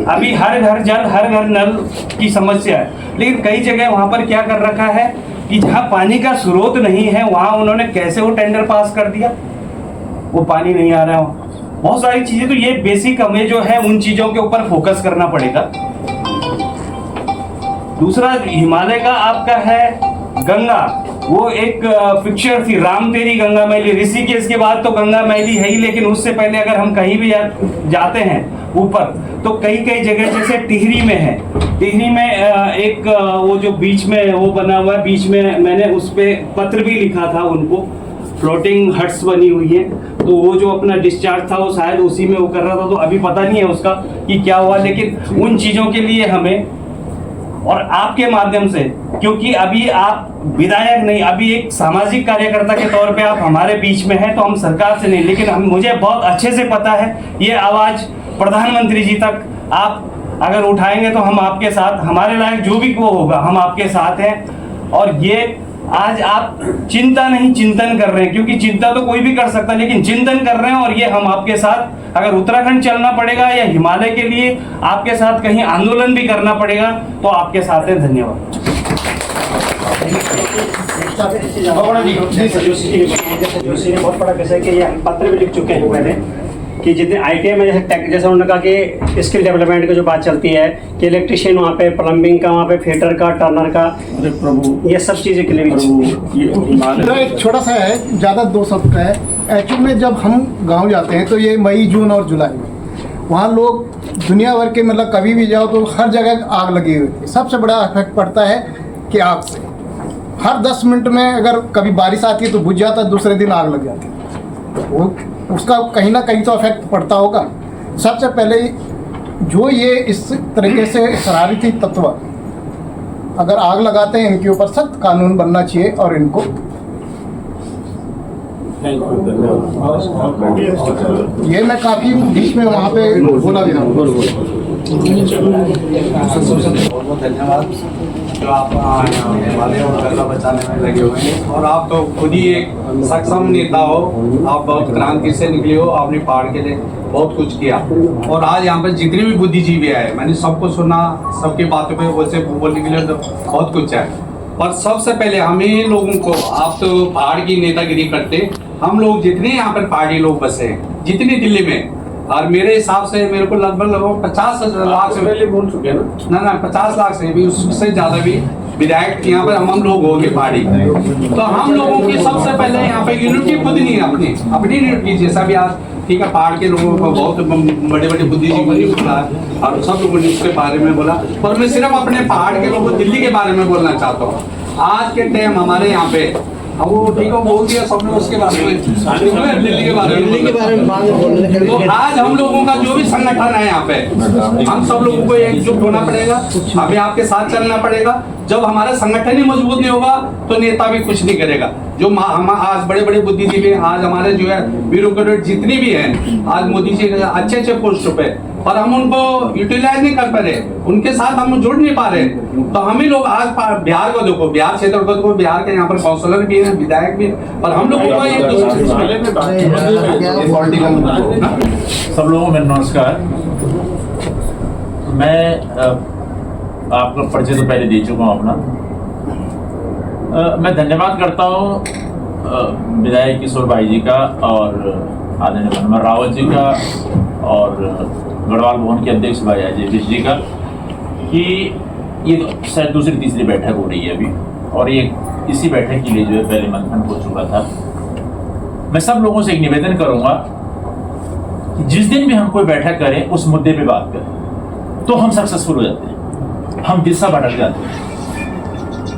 अभी हर घर जल, हर घर नल की समस्या है, लेकिन कई जगह वहाँ पर क्या कर रखा है कि जहाँ पानी का स्रोत नहीं है वहाँ उन्होंने कैसे वो टेंडर पास कर दिया, वो पानी नहीं आ रहा है। बहुत सारी चीजें, तो ये बेसिक हमें जो है उन चीजों के ऊपर फोकस करना पड़ेगा। दूसरा हिमालय का आपका है गंगा, वो एक पिक्चर थी, राम तेरी गंगा मैली। ऋषिकेश के बाद तो गंगा मैली है ही, लेकिन उससे पहले अगर हम कहीं भी जाते हैं ऊपर, तो कई कई जगह जैसे टिहरी में है, टिहरी में एक वो जो बीच में वो बना हुआ है, बीच में मैंने उस पे पत्र भी लिखा था उनको, फ्लोटिंग हट्स बनी हुई है, तो वो जो अपना डिस्चार्ज था वो शायद उसी में वो कर रहा था, तो अभी पता नहीं है उसका कि क्या हुआ। लेकिन उन चीज़ों के लिए हमें और आपके माध्यम से, क्योंकि अभी आप विधायक नहीं, अभी एक सामाजिक कार्यकर्ता के तौर पे आप हमारे बीच में हैं, तो हम सरकार से नहीं, लेकिन मुझे बहुत अच्छे से पता है ये आवाज़ प्रधानमंत्री जी तक आप अगर उठाएंगे तो हम आपके साथ, हमारे लायक जो भी वो होगा हम आपके साथ हैं। और ये आज आप चिंता नहीं चिंतन कर रहे हैं, क्योंकि चिंता तो कोई भी कर सकता है, लेकिन चिंतन कर रहे हैं, और ये हम आपके साथ, अगर उत्तराखंड चलना पड़ेगा या हिमालय के लिए आपके साथ कहीं आंदोलन भी करना पड़ेगा तो आपके साथ है। धन्यवाद। जोशी ने बहुत बड़ा विषय कि ये हम पत्र भी लिख चुके हैं पहले कि जितने ITI में जैसे उन्होंने कहा कि स्किल डेवलपमेंट की जो बात चलती है कि इलेक्ट्रिशियन वहाँ पे, प्लम्बिंग का वहाँ पे, फिटर का, टर्नर का, प्रभु ये सब चीज़ें के लिए मेरा एक छोटा सा है, ज़्यादा 2 शब्द का है। एक्चुअली में जब हम गांव जाते हैं तो ये मई, जून और जुलाई में वहाँ लोग दुनिया भर के, मतलब कभी भी जाओ तो हर जगह आग लगी हुई है। सबसे बड़ा इफेक्ट पड़ता है कि आग से हर 10 मिनट में अगर कभी बारिश आती है तो बुझ जाता है, दूसरे दिन आग लग जाती है। वो उसका कहीं ना कहीं तो इफेक्ट पड़ता होगा। सबसे पहले जो ये इस तरीके से शरारती तत्व अगर आग लगाते हैं, इनके ऊपर सख्त कानून बनना चाहिए और इनको ये मैं काफी बीच में वहाँ पे बोला भी था। बहुत धन्यवाद जो आप हिमालय और गंगा बचाने में लगे हुए हैं, और आप तो खुद ही एक सक्षम नेता हो, आप बहुत क्रांति से निकले हो, आपने पहाड़ के लिए बहुत कुछ किया। और आज यहाँ पर जितने भी बुद्धिजीवी आए, मैंने सबको सुना, सबकी बातों पे वैसे बोलने के लिए तो बहुत कुछ है। पर सबसे पहले हमें लोगों को, आप तो पहाड़ की नेतागिरी करते, हम लोग जितने यहाँ पर पहाड़ी लोग बसे हैं, जितने दिल्ली में, और मेरे हिसाब से मेरे को लगभग 50 लाख से पहले बोल चुके हैं ना 50 लाख से भी, उससे ज़्यादा भी विधायक यहाँ पर हम लोग हो गए पहाड़ी। तो हम लोगों की सबसे पहले यहाँ पे यूनिटी खुद नहीं है, अपनी यूनिटी। जैसा भी आज ठीक है, पहाड़ के लोगों को बहुत बड़े बड़े बुद्धिजीवी ने बोला और सब लोगों ने उसके बारे में बोला, पर मैं सिर्फ अपने पहाड़ के लोगों, दिल्ली के बारे में बोलना चाहता हूँ। आज के टाइम हमारे यहाँ पे अब वो ठीक है बोल दिया सबने उसके बारे में, दिल्ली के बारे में तो आज हम लोगों का जो भी संगठन है यहाँ पे, हम सब लोगों को एकजुट होना पड़ेगा, हमें आपके साथ चलना पड़ेगा। जब हमारा संगठन ही मजबूत नहीं होगा तो नेता भी कुछ नहीं करेगा। जो हम आज बड़े बड़े बुद्धिजीवी, आज हमारे जो है ब्यूरोक्रेट जितनी भी हैं, आज मोदी जी अच्छे अच्छे पोस्ट पे, और हम उनको यूटिलाइज नहीं कर पा रहे, उनके साथ हम जुड़ नहीं पा रहे। तो हम ही लोग आज बिहार को देखो, बिहार क्षेत्र को देखो, बिहार के यहाँ पर काउंसलर भी हैं, विधायक भी, और हम लोगों का ये सब लोगों में नमस्कार। मैं आपका परिचय तो पहले दे चुका हूँ अपना। मैं धन्यवाद करता हूँ विधायक किशोर भाई जी का और आदरणीय मनोहर रावत जी का और गढ़वाल भवन के अध्यक्ष भाई अजय बिष्ट जी का, कि ये तो शायद दूसरी तीसरी बैठक हो रही है अभी, और ये इसी बैठक के लिए जो है पहले मंथन हो चुका था। मैं सब लोगों से एक निवेदन करूंगा कि जिस दिन भी हम कोई बैठक करें उस मुद्दे पे बात करें, तो हम सक्सेसफुल हो जाते हैं, हम दिशा भटक जाते हैं।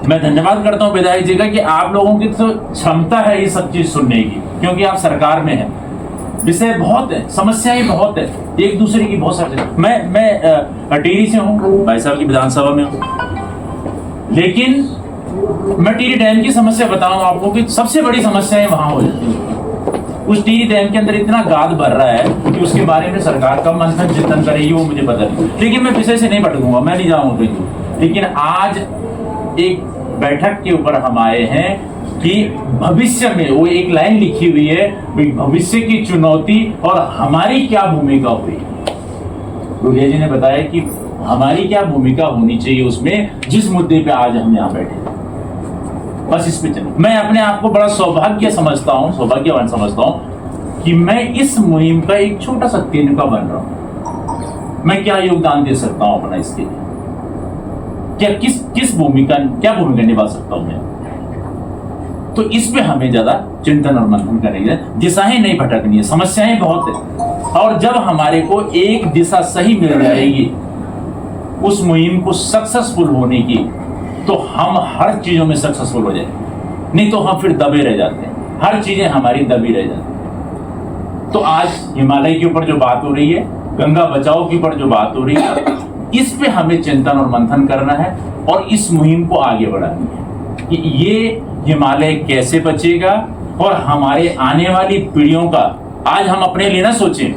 मैं धन्यवाद करता हूं विधायक जी का कि आप लोगों की तो क्षमता है ये सब चीज सुनने की, क्योंकि आप सरकार में हैं, विषय बहुत है, समस्याएं बहुत है, एक दूसरे की बहुत सारी। मैं टिहरी से हूँ, भाई साहब की विधानसभा में हूँ, लेकिन मैं टिहरी डैम की समस्या बताऊं आपको कि सबसे बड़ी समस्याएं वहां हो जाती है। उस टिहरी डैम के अंदर इतना गाद भर रहा है कि उसके बारे में सरकार कब मंथन चिंतन करेगी वो मुझे पता नहीं, लेकिन मैं विषय से नहीं भटकूंगा, मैं नहीं जाऊंगा। लेकिन आज एक बैठक के ऊपर हम आए हैं कि भविष्य में, वो एक लाइन लिखी हुई है, भविष्य की चुनौती और हमारी क्या भूमिका हुई। गुड़िया जी ने बताया कि हमारी क्या भूमिका होनी चाहिए उसमें, जिस मुद्दे पे आज हम यहाँ बैठे। बस इस पे चले। मैं अपने आप को बड़ा सौभाग्यवान समझता हूँ कि मैं इस मुहिम का एक छोटा सा तिनका बन रहा हूँ। मैं क्या योगदान दे सकता हूँ अपना इसके लिए, क्या भूमिका निभा सकता हूँ मैं। तो इस पे हमें ज्यादा चिंतन और मंथन करेंगे। दिशाएं नहीं भटकनी है, समस्याएं बहुत है, और जब हमारे को एक दिशा सही मिल जाएगी उस मुहिम को सक्सेसफुल होने की, तो हम हर चीजों में सक्सेसफुल हो जाएंगे। नहीं तो हम फिर दबे रह जाते हैं, हर चीजें हमारी दबी रह जाती हैं। तो आज हिमालय के ऊपर जो बात हो रही है, गंगा बचाओ के ऊपर जो बात हो रही है, इस पे हमें चिंतन और मंथन करना है और इस मुहिम को आगे बढ़ानी है कि ये हिमालय कैसे बचेगा और हमारे आने वाली पीढ़ियों का। आज हम अपने लिए ना सोचें,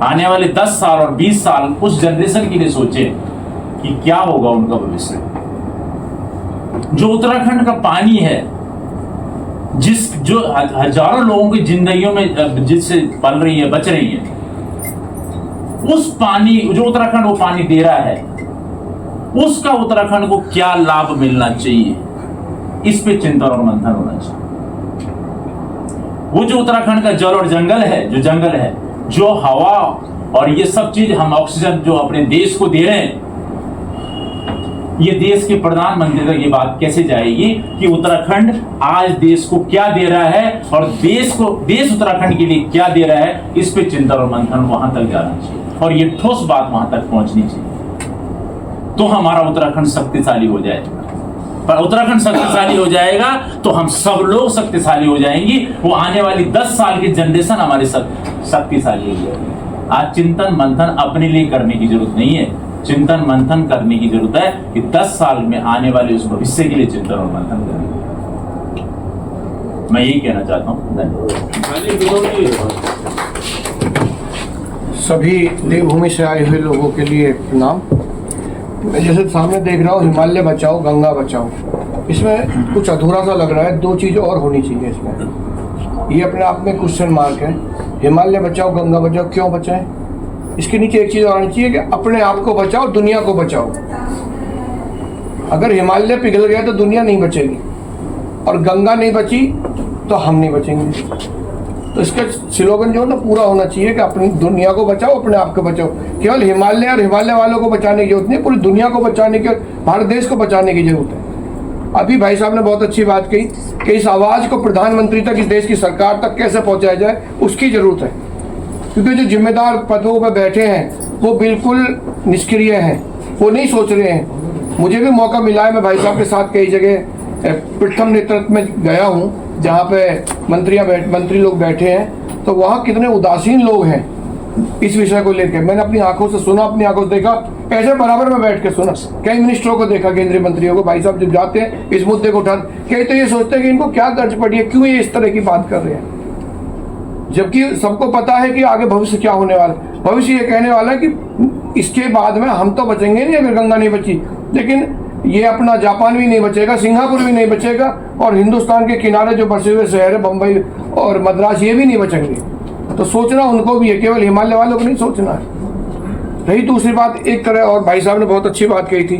आने वाले 10 साल और 20 साल उस जनरेशन के लिए सोचें कि क्या होगा उनका भविष्य। जो उत्तराखंड का पानी है, जो हजारों लोगों की जिंदगियों में जिससे पल रही है, बच रही है, उस पानी जो उत्तराखंड वो पानी दे रहा है, उसका उत्तराखंड को क्या लाभ मिलना चाहिए, इस पे चिंतन और मंथन होना चाहिए। वो जो उत्तराखंड का जल और जंगल है, जो हवा और ये सब चीज हम ऑक्सीजन जो अपने देश को दे रहे हैं, ये देश के प्रधानमंत्री तक ये बात कैसे जाएगी कि उत्तराखंड आज देश को क्या दे रहा है और देश उत्तराखंड के लिए क्या दे रहा है। इस पे चिंतन और मंथन वहां तक जाना चाहिए और ये ठोस बात वहां तक पहुंचनी चाहिए, तो हमारा उत्तराखंड शक्तिशाली हो जाएगा। पर उत्तराखंड शक्तिशाली हो जाएगा तो हम सब लोग शक्तिशाली हो जाएंगे, वो आने वाली 10 साल की जनरेशन हमारी शक्तिशाली हो जाएगी। आज चिंतन मंथन अपने लिए करने की जरूरत नहीं है, चिंतन मंथन करने की जरूरत है कि 10 साल में आने वाले उस भविष्य के लिए चिंतन और मंथन करें। मैं यही कहना चाहता हूँ। धन्यवाद। सभी देवभूमि से आए हुए लोगों के लिए प्रणाम। मैं जैसे सामने देख रहा हूँ, हिमालय बचाओ गंगा बचाओ, इसमें कुछ अधूरा सा लग रहा है। 2 चीज़ें और होनी चाहिए इसमें। ये अपने आप में क्वेश्चन मार्क है। हिमालय बचाओ गंगा बचाओ, क्यों बचाएं? इसके नीचे एक चीज़ आनी चाहिए कि अपने आप को बचाओ, दुनिया को बचाओ। अगर हिमालय पिघल गया तो दुनिया नहीं बचेगी, और गंगा नहीं बची तो हम नहीं बचेंगे। तो इसका स्लोगन जो है ना पूरा होना चाहिए कि अपनी दुनिया को बचाओ, अपने आप को बचाओ। केवल हिमालय और हिमालय वालों को बचाने की जरूरत नहीं, पूरी दुनिया को बचाने की, भारत देश को बचाने की जरूरत है। अभी भाई साहब ने बहुत अच्छी बात कही कि इस आवाज़ को प्रधानमंत्री तक, इस देश की सरकार तक कैसे पहुँचाया जाए, उसकी ज़रूरत है। क्योंकि जो जिम्मेदार पदों पर बैठे हैं वो बिल्कुल निष्क्रिय हैं, वो नहीं सोच रहे हैं। मुझे भी मौका मिला है, मैं भाई साहब के साथ कई जगह प्रथम नेतृत्व में गया हूँ, जहाँ पे मंत्री लोग बैठे हैं, तो वहाँ कितने उदासीन लोग हैं इस विषय को लेकर। मैंने अपनी आंखों से सुना, अपनी आंखों से देखा, ऐसे बराबर में बैठ के सुना। कई मिनिस्टरों को देखा, केंद्रीय मंत्रियों को, भाई साहब जब जाते हैं इस मुद्दे को उठाते, कई तो ये सोचते हैं कि इनको क्या गर्ज पड़ी है, क्यों ये इस तरह की बात कर रहे हैं, जबकि सबको पता है कि आगे भविष्य क्या होने वाला है। भविष्य ये कहने वाला है कि इसके बाद में हम तो बचेंगे नहीं अगर गंगा नहीं बची, लेकिन ये अपना जापान भी नहीं बचेगा, सिंगापुर भी नहीं बचेगा, और हिंदुस्तान के किनारे जो बसे हुए शहर है बम्बई और मद्रास, ये भी नहीं बचेंगे। तो सोचना उनको भी है, केवल हिमालय वालों को नहीं सोचना है। रही दूसरी बात, एक तरह और भाई साहब ने बहुत अच्छी बात कही थी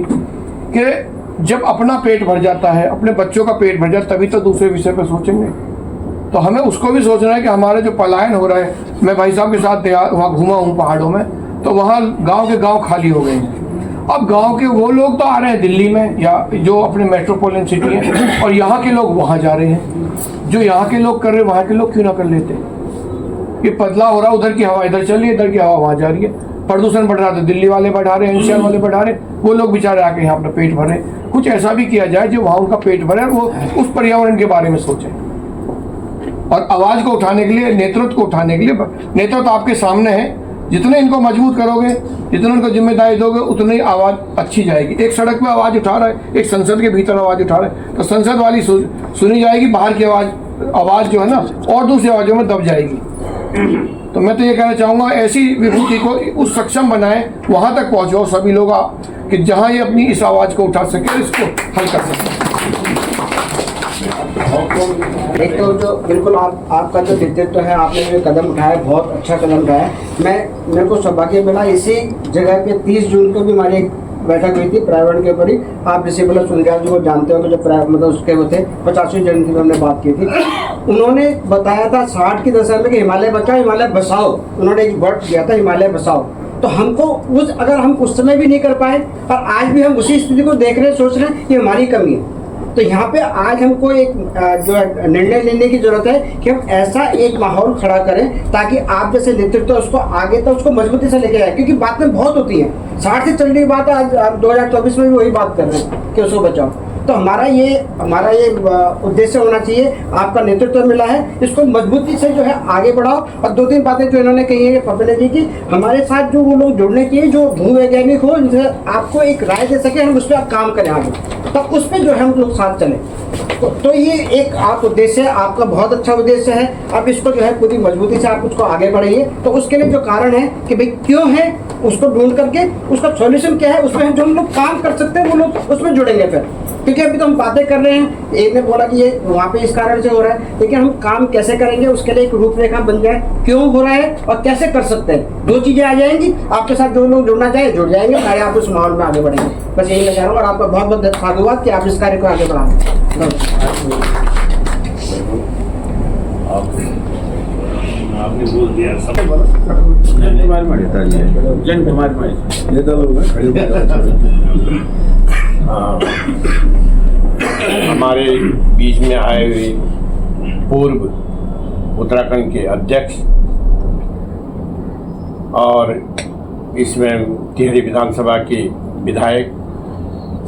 कि जब अपना पेट भर जाता है, अपने बच्चों का पेट भर जाता, तभी तो दूसरे विषय पर सोचेंगे। तो हमें उसको भी सोचना है कि हमारा जो पलायन हो रहा है, मैं भाई साहब के साथ वहाँ घूमा हूँ पहाड़ों में, तो वहाँ गांव के गांव खाली हो गए हैं। अब गांव के वो लोग तो आ रहे हैं दिल्ली में या जो अपने मेट्रोपॉलिटन सिटी है, और यहाँ के लोग वहाँ जा रहे हैं। जो यहाँ के लोग कर रहे हैं वहाँ के लोग क्यों ना कर लेते? ये बदलाव हो रहा है, उधर की हवा इधर चल रही है, इधर की हवा वहाँ जा रही है। प्रदूषण बढ़ रहा था, दिल्ली वाले बढ़ा रहे हैं, एनसीआर वाले बढ़ा रहे हैं, वो लोग बेचारे आके यहाँ अपना पेट भरे। कुछ ऐसा भी किया जाए जो वहाँ उनका पेट भरे और वो उस पर्यावरण के बारे में सोचें। और आवाज़ को उठाने के लिए, नेतृत्व को उठाने के लिए, नेतृत्व आपके सामने है। जितने इनको मजबूत करोगे, जितने उनको जिम्मेदारी दोगे, उतनी आवाज़ अच्छी जाएगी। एक सड़क पे आवाज़ उठा रहा है, एक संसद के भीतर आवाज़ उठा रहा है, तो संसद वाली सुनी जाएगी, बाहर की आवाज़ जो है ना और दूसरी आवाज़ों में दब जाएगी। तो मैं तो ये कहना चाहूँगा, ऐसी विभूति को उस सक्षम बनाएं, वहाँ तक पहुँचो सभी लोग, कि जहाँ ये अपनी इस आवाज़ को उठा सके, इसको हल कर सकें। एक तो जो बिल्कुल आपका जो नेतृत्व है, आपने जो कदम उठाया बहुत अच्छा कदम उठाया। मेरे को सौभाग्य मिला इसी जगह पे 30 जून को भी हमारी एक बैठक हुई थी पर्यावरण के ऊपर ही। आप डिसेबल सुंदर जी को जानते हो, तो जब मतलब उसके वो थे 50वीं जयंती में हमने बात की थी, उन्होंने बताया था 60 के दशक में कि हिमालय बचाओ हिमालय बसाओ। उन्होंने एक वर्ड दिया था हिमालय बसाओ। तो हमको अगर हम उस समय भी नहीं कर पाए और आज भी हम उसी स्थिति को देख रहे हैं, सोच रहे हैं कि हमारी कमी है, तो यहाँ पे आज हमको एक जो है निर्णय लेने की जरूरत है कि हम ऐसा एक माहौल खड़ा करें ताकि आप जैसे नेतृत्व उसको आगे तक उसको मजबूती से लेके जाए। क्योंकि बातें बहुत होती हैं, 60 से चलने की बात है, आज 2024 में भी वही बात कर रहे हैं कि उसको बचाओ। तो हमारा ये उद्देश्य होना चाहिए। आपका नेतृत्व मिला है, इसको मजबूती से जो है आगे बढ़ाओ। और 2-3 बातें जो इन्होंने कही है पपले जी की, हमारे साथ जो वो लोग जुड़ने चाहिए जो भूवैज्ञानिक हो, जिनसे आपको एक राय दे सके, हम उस पर आप काम करें आगे, तब उस पर जो है हम लोग साथ चलें। तो ये एक आप उद्देश्य है, आपका बहुत अच्छा उद्देश्य है। आप इसको जो है पूरी मजबूती से आप उसको आगे बढ़ाइए। तो उसके लिए जो कारण है कि भाई क्यों है, उसको ढूंढ करके उसका सॉल्यूशन क्या है, उसमें जो हम लोग काम कर सकते हैं वो लोग उसमें जुड़ेंगे फिर। क्योंकि अभी तो हम बातें कर रहे हैं, एक ने बोला कि ये वहाँ पे इस कारण से हो रहा है, लेकिन हम काम कैसे करेंगे उसके लिए एक रूपरेखा बन जाए, क्यों हो रहा है और कैसे कर सकते हैं। 2 चीजें आ जाएंगी, आपके साथ जो लोग जुड़ना चाहे जुड़ जाएंगे, सारे आप उस माहौल में आगे बढ़ेंगे। बस यही मैं कह रहा हूँ। और आपका बहुत बहुत साधुवाद कि आप इस कार्य को आगे बढ़ाएं। आपने बोल दिया सब। जन कुमार हमारे बीच में आए हुए पूर्व उत्तराखंड के अध्यक्ष और इसमें टिहरी विधानसभा के विधायक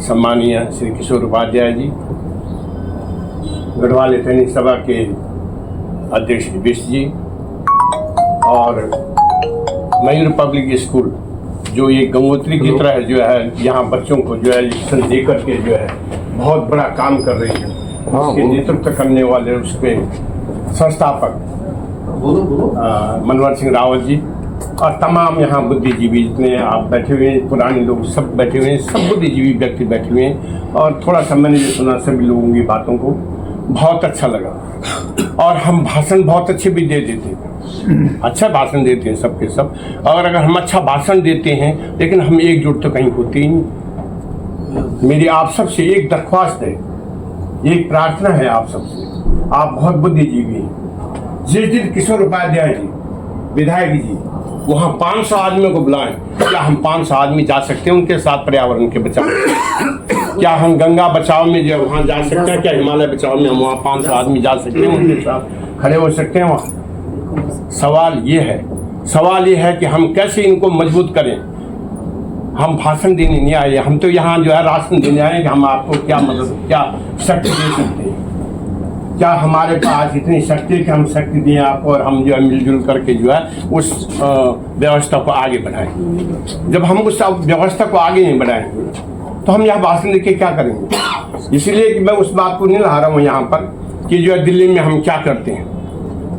सम्मानीय श्री किशोर उपाध्याय जी, गढ़वाल सैनिक सभा के अध्यक्ष विश जी और मयूर पब्लिक स्कूल जो ये गंगोत्री की तरह जो है यहाँ बच्चों को जो है शिक्षण दे करके जो है बहुत बड़ा काम कर रही है, उसके नेतृत्व करने वाले उसके संस्थापक मनोहर सिंह रावत जी और तमाम यहाँ बुद्धिजीवी जितने आप बैठे हुए हैं, पुराने लोग सब बैठे हुए हैं, सब बुद्धिजीवी व्यक्ति बैठे हुए हैं। और थोड़ा सा मैंने जो सुना सभी लोगों की बातों को बहुत अच्छा लगा। और हम भाषण बहुत अच्छे भी दे देते हैं, अच्छा भाषण देते हैं सबके सब। और अगर हम अच्छा भाषण देते हैं लेकिन हम एकजुट तो कहीं होते ही नहीं। मेरी आप सबसे एक दरख्वास्त है, एक प्रार्थना है आप सबसे, आप बहुत बुद्धिजीवी हैं। जिस दिन किशोर उपाध्याय जी विधायक जी वहाँ 500 आदमियों को बुलाएं, क्या हम 500 आदमी जा सकते हैं उनके साथ पर्यावरण के बचाव? क्या हम गंगा बचाव में जो वहाँ जा सकते हैं? क्या हिमालय बचाव में हम वहाँ 500 आदमी जा सकते हैं, उनके साथ खड़े हो सकते हैं वहाँ? सवाल ये है कि हम कैसे इनको मजबूत करें। हम भाषण देने नहीं आए, हम तो यहाँ जो है राशन देने आए कि हम आपको क्या मदद, क्या शक्ति दे सकते हैं, क्या हमारे पास इतनी शक्ति है कि हम शक्ति दें आपको और हम जो है मिलजुल करके जो है उस व्यवस्था को आगे बढ़ाएं। जब हम उस व्यवस्था को आगे नहीं बढ़ाएंगे तो हम यहाँ भाषण दे के क्या करेंगे? इसलिए कि मैं उस बात को नहीं ला रहा हूँ यहाँ पर कि जो है दिल्ली में हम क्या करते हैं।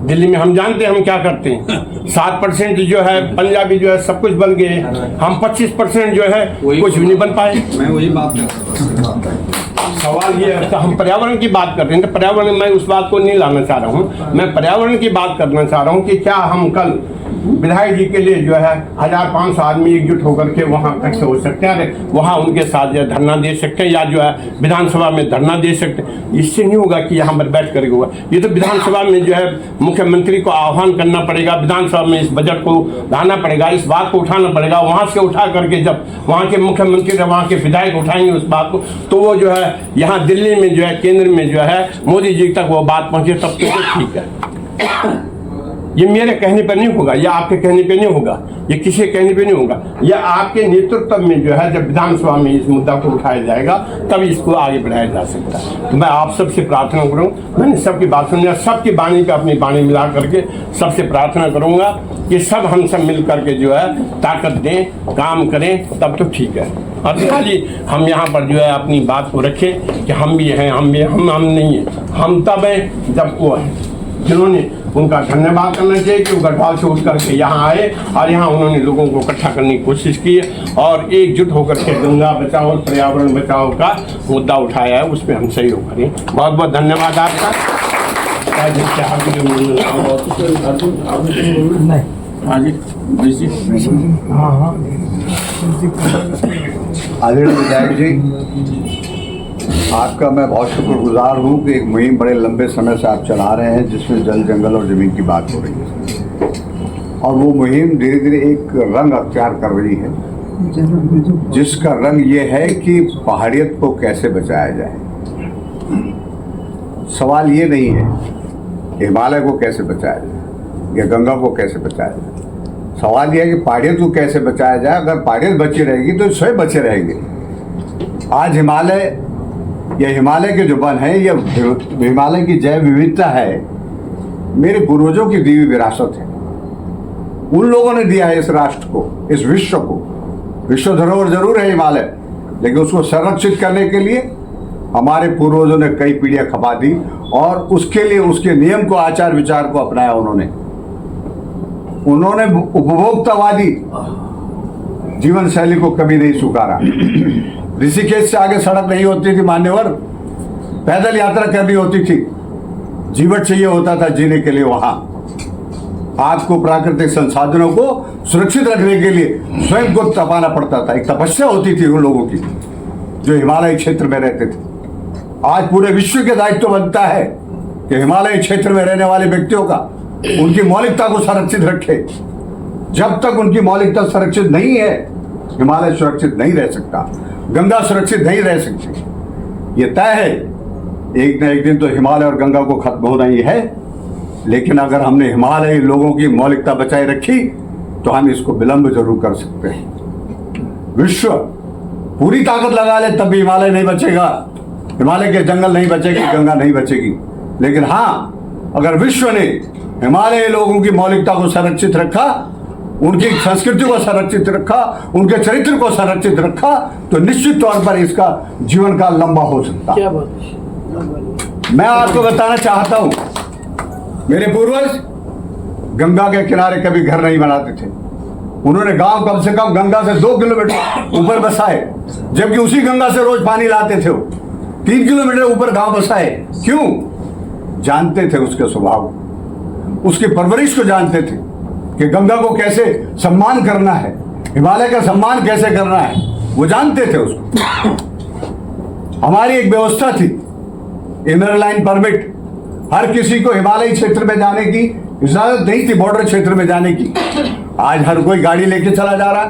दिल्ली में हम जानते हैं हम क्या करते हैं। 7% जो है पंजाबी जो है सब कुछ बन गए, हम 25% जो है कुछ भी नहीं बन पाए। मैं वही बात कर सवाल ये है, तो हम पर्यावरण की बात करते हैं तो पर्यावरण, मैं उस बात को नहीं लाना चाह रहा हूँ, मैं पर्यावरण की बात करना चाह रहा हूँ कि क्या हम कल विधायक जी के लिए जो है 1500 आदमी एकजुट होकर के वहाँ इकट्ठे हो सकते हैं, वहाँ उनके साथ जो धरना दे सकते हैं या जो है विधानसभा में धरना दे सकते हैं। इससे नहीं होगा कि यहाँ पर बैठ कर होगा, ये तो विधानसभा में जो है मुख्यमंत्री को आह्वान करना पड़ेगा, विधानसभा में इस बजट को लाना पड़ेगा, इस बात को उठाना पड़ेगा। वहाँ से उठा करके जब वहाँ के मुख्यमंत्री वहाँ के विधायक उठाएंगे उस बात को, तो वो जो है यहाँ दिल्ली में जो है केंद्र में जो है मोदी जी तक वो बात पहुँचे, तब तो ठीक है। ये मेरे कहने पर नहीं होगा, या आपके कहने पे नहीं होगा, ये किसी कहने पे नहीं होगा, या आपके नेतृत्व में जो है जब विधानसभा में इस मुद्दा को उठाया जाएगा तब इसको आगे बढ़ाया जा सकता है। तो मैं आप सबसे प्रार्थना करूँ, मैंने सबकी बात सुनी, सबकी वाणी पे अपनी वाणी मिला करके सबसे प्रार्थना करूँगा कि सब हम सब मिल करके जो है ताकत दें, काम करें, तब तो ठीक है। और खाली हम यहाँ पर जो है अपनी बात को रखें कि हम भी हैं, हम नहीं हैं। हम तब हैं जब वो है जिन्होंने उनका धन्यवाद करना चाहिए कि वो गढ़वाल से उठ करके यहाँ आए और यहाँ उन्होंने लोगों को इकट्ठा करने की कोशिश की और एकजुट होकर के गंगा बचाओ और पर्यावरण बचाओ का मुद्दा उठाया है, उस पर हम सहयोग करें। बहुत बहुत धन्यवाद आपका। आदरणीय विधायक जी, आपका मैं बहुत शुक्रगुजार हूँ कि एक मुहिम बड़े लंबे समय से आप चला रहे हैं जिसमें जल, जंगल और ज़मीन की बात हो रही है, और वो मुहिम धीरे धीरे एक रंग अख्तियार कर रही है, जिसका रंग ये है कि पहाड़ियत को कैसे बचाया जाए। सवाल ये नहीं है कि हिमालय को कैसे बचाया जाए या गंगा को कैसे बचाया जाए, सवाल यह है कि पहाड़ियत को कैसे बचाया जाए। अगर पहाड़ियत बची रहेगी तो स्वयं बचे रहेंगे। आज हिमालय या हिमालय के जो वन है या हिमालय की जैव विविधता है, मेरे पूर्वजों की दी हुई विरासत है। उन लोगों ने दिया है इस राष्ट्र को, इस विश्व को। विश्व धरोहर जरूर है हिमालय, लेकिन उसको संरक्षित करने के लिए हमारे पूर्वजों ने कई पीढ़ियां खपा दी और उसके लिए उसके नियम को, आचार विचार को अपनाया। उन्होंने उपभोक्तावादी जीवन शैली को कभी नहीं स्वीकारा। ऋषिकेश से आगे सड़क नहीं होती थी मान्यवर, पैदल यात्रा करनी होती थी, जीवन चाहिए होता था जीने के लिए। वहां आपको प्राकृतिक संसाधनों को सुरक्षित रखने के लिए स्वयं को तपाना पड़ता था। एक तपस्या होती थी उन लोगों की जो हिमालय क्षेत्र में रहते थे। आज पूरे विश्व के दायित्व बनता है कि हिमालय क्षेत्र में रहने वाले व्यक्तियों का उनकी मौलिकता को संरक्षित रखे। जब तक उनकी मौलिकता सुरक्षित नहीं है, हिमालय सुरक्षित नहीं रह सकता, गंगा सुरक्षित नहीं रह सकती। ये तय है, एक न एक दिन तो हिमालय और गंगा को खत्म होना ही है। लेकिन अगर हमने हिमालय लोगों की मौलिकता बचाए रखी तो हम इसको विलंब जरूर कर सकते हैं। विश्व पूरी ताकत लगा ले तब भी हिमालय नहीं बचेगा, हिमालय के जंगल नहीं बचेगी, गंगा नहीं बचेगी। लेकिन हाँ, अगर विश्व ने हिमालय लोगों की मौलिकता को संरक्षित रखा, उनकी संस्कृति को संरक्षित रखा, उनके चरित्र को संरक्षित रखा, तो निश्चित तौर पर इसका जीवन काल लंबा हो सकता। मैं आपको बताना चाहता हूं, मेरे पूर्वज गंगा के किनारे कभी घर नहीं बनाते थे। उन्होंने गांव कम से कम गंगा से 2 किलोमीटर ऊपर बसाए, जबकि उसी गंगा से रोज पानी लाते थे। वो 3 किलोमीटर ऊपर गांव बसाए। क्यों? जानते थे उसके स्वभाव, उसकी परवरिश को जानते थे कि गंगा को कैसे सम्मान करना है, हिमालय का सम्मान कैसे करना है, वो जानते थे उसको। हमारी एक व्यवस्था थी, इनर लाइन परमिट, हर किसी को हिमालयी क्षेत्र में जाने की इजाजत नहीं थी, बॉर्डर क्षेत्र में जाने की। आज हर कोई गाड़ी लेके चला जा रहा है।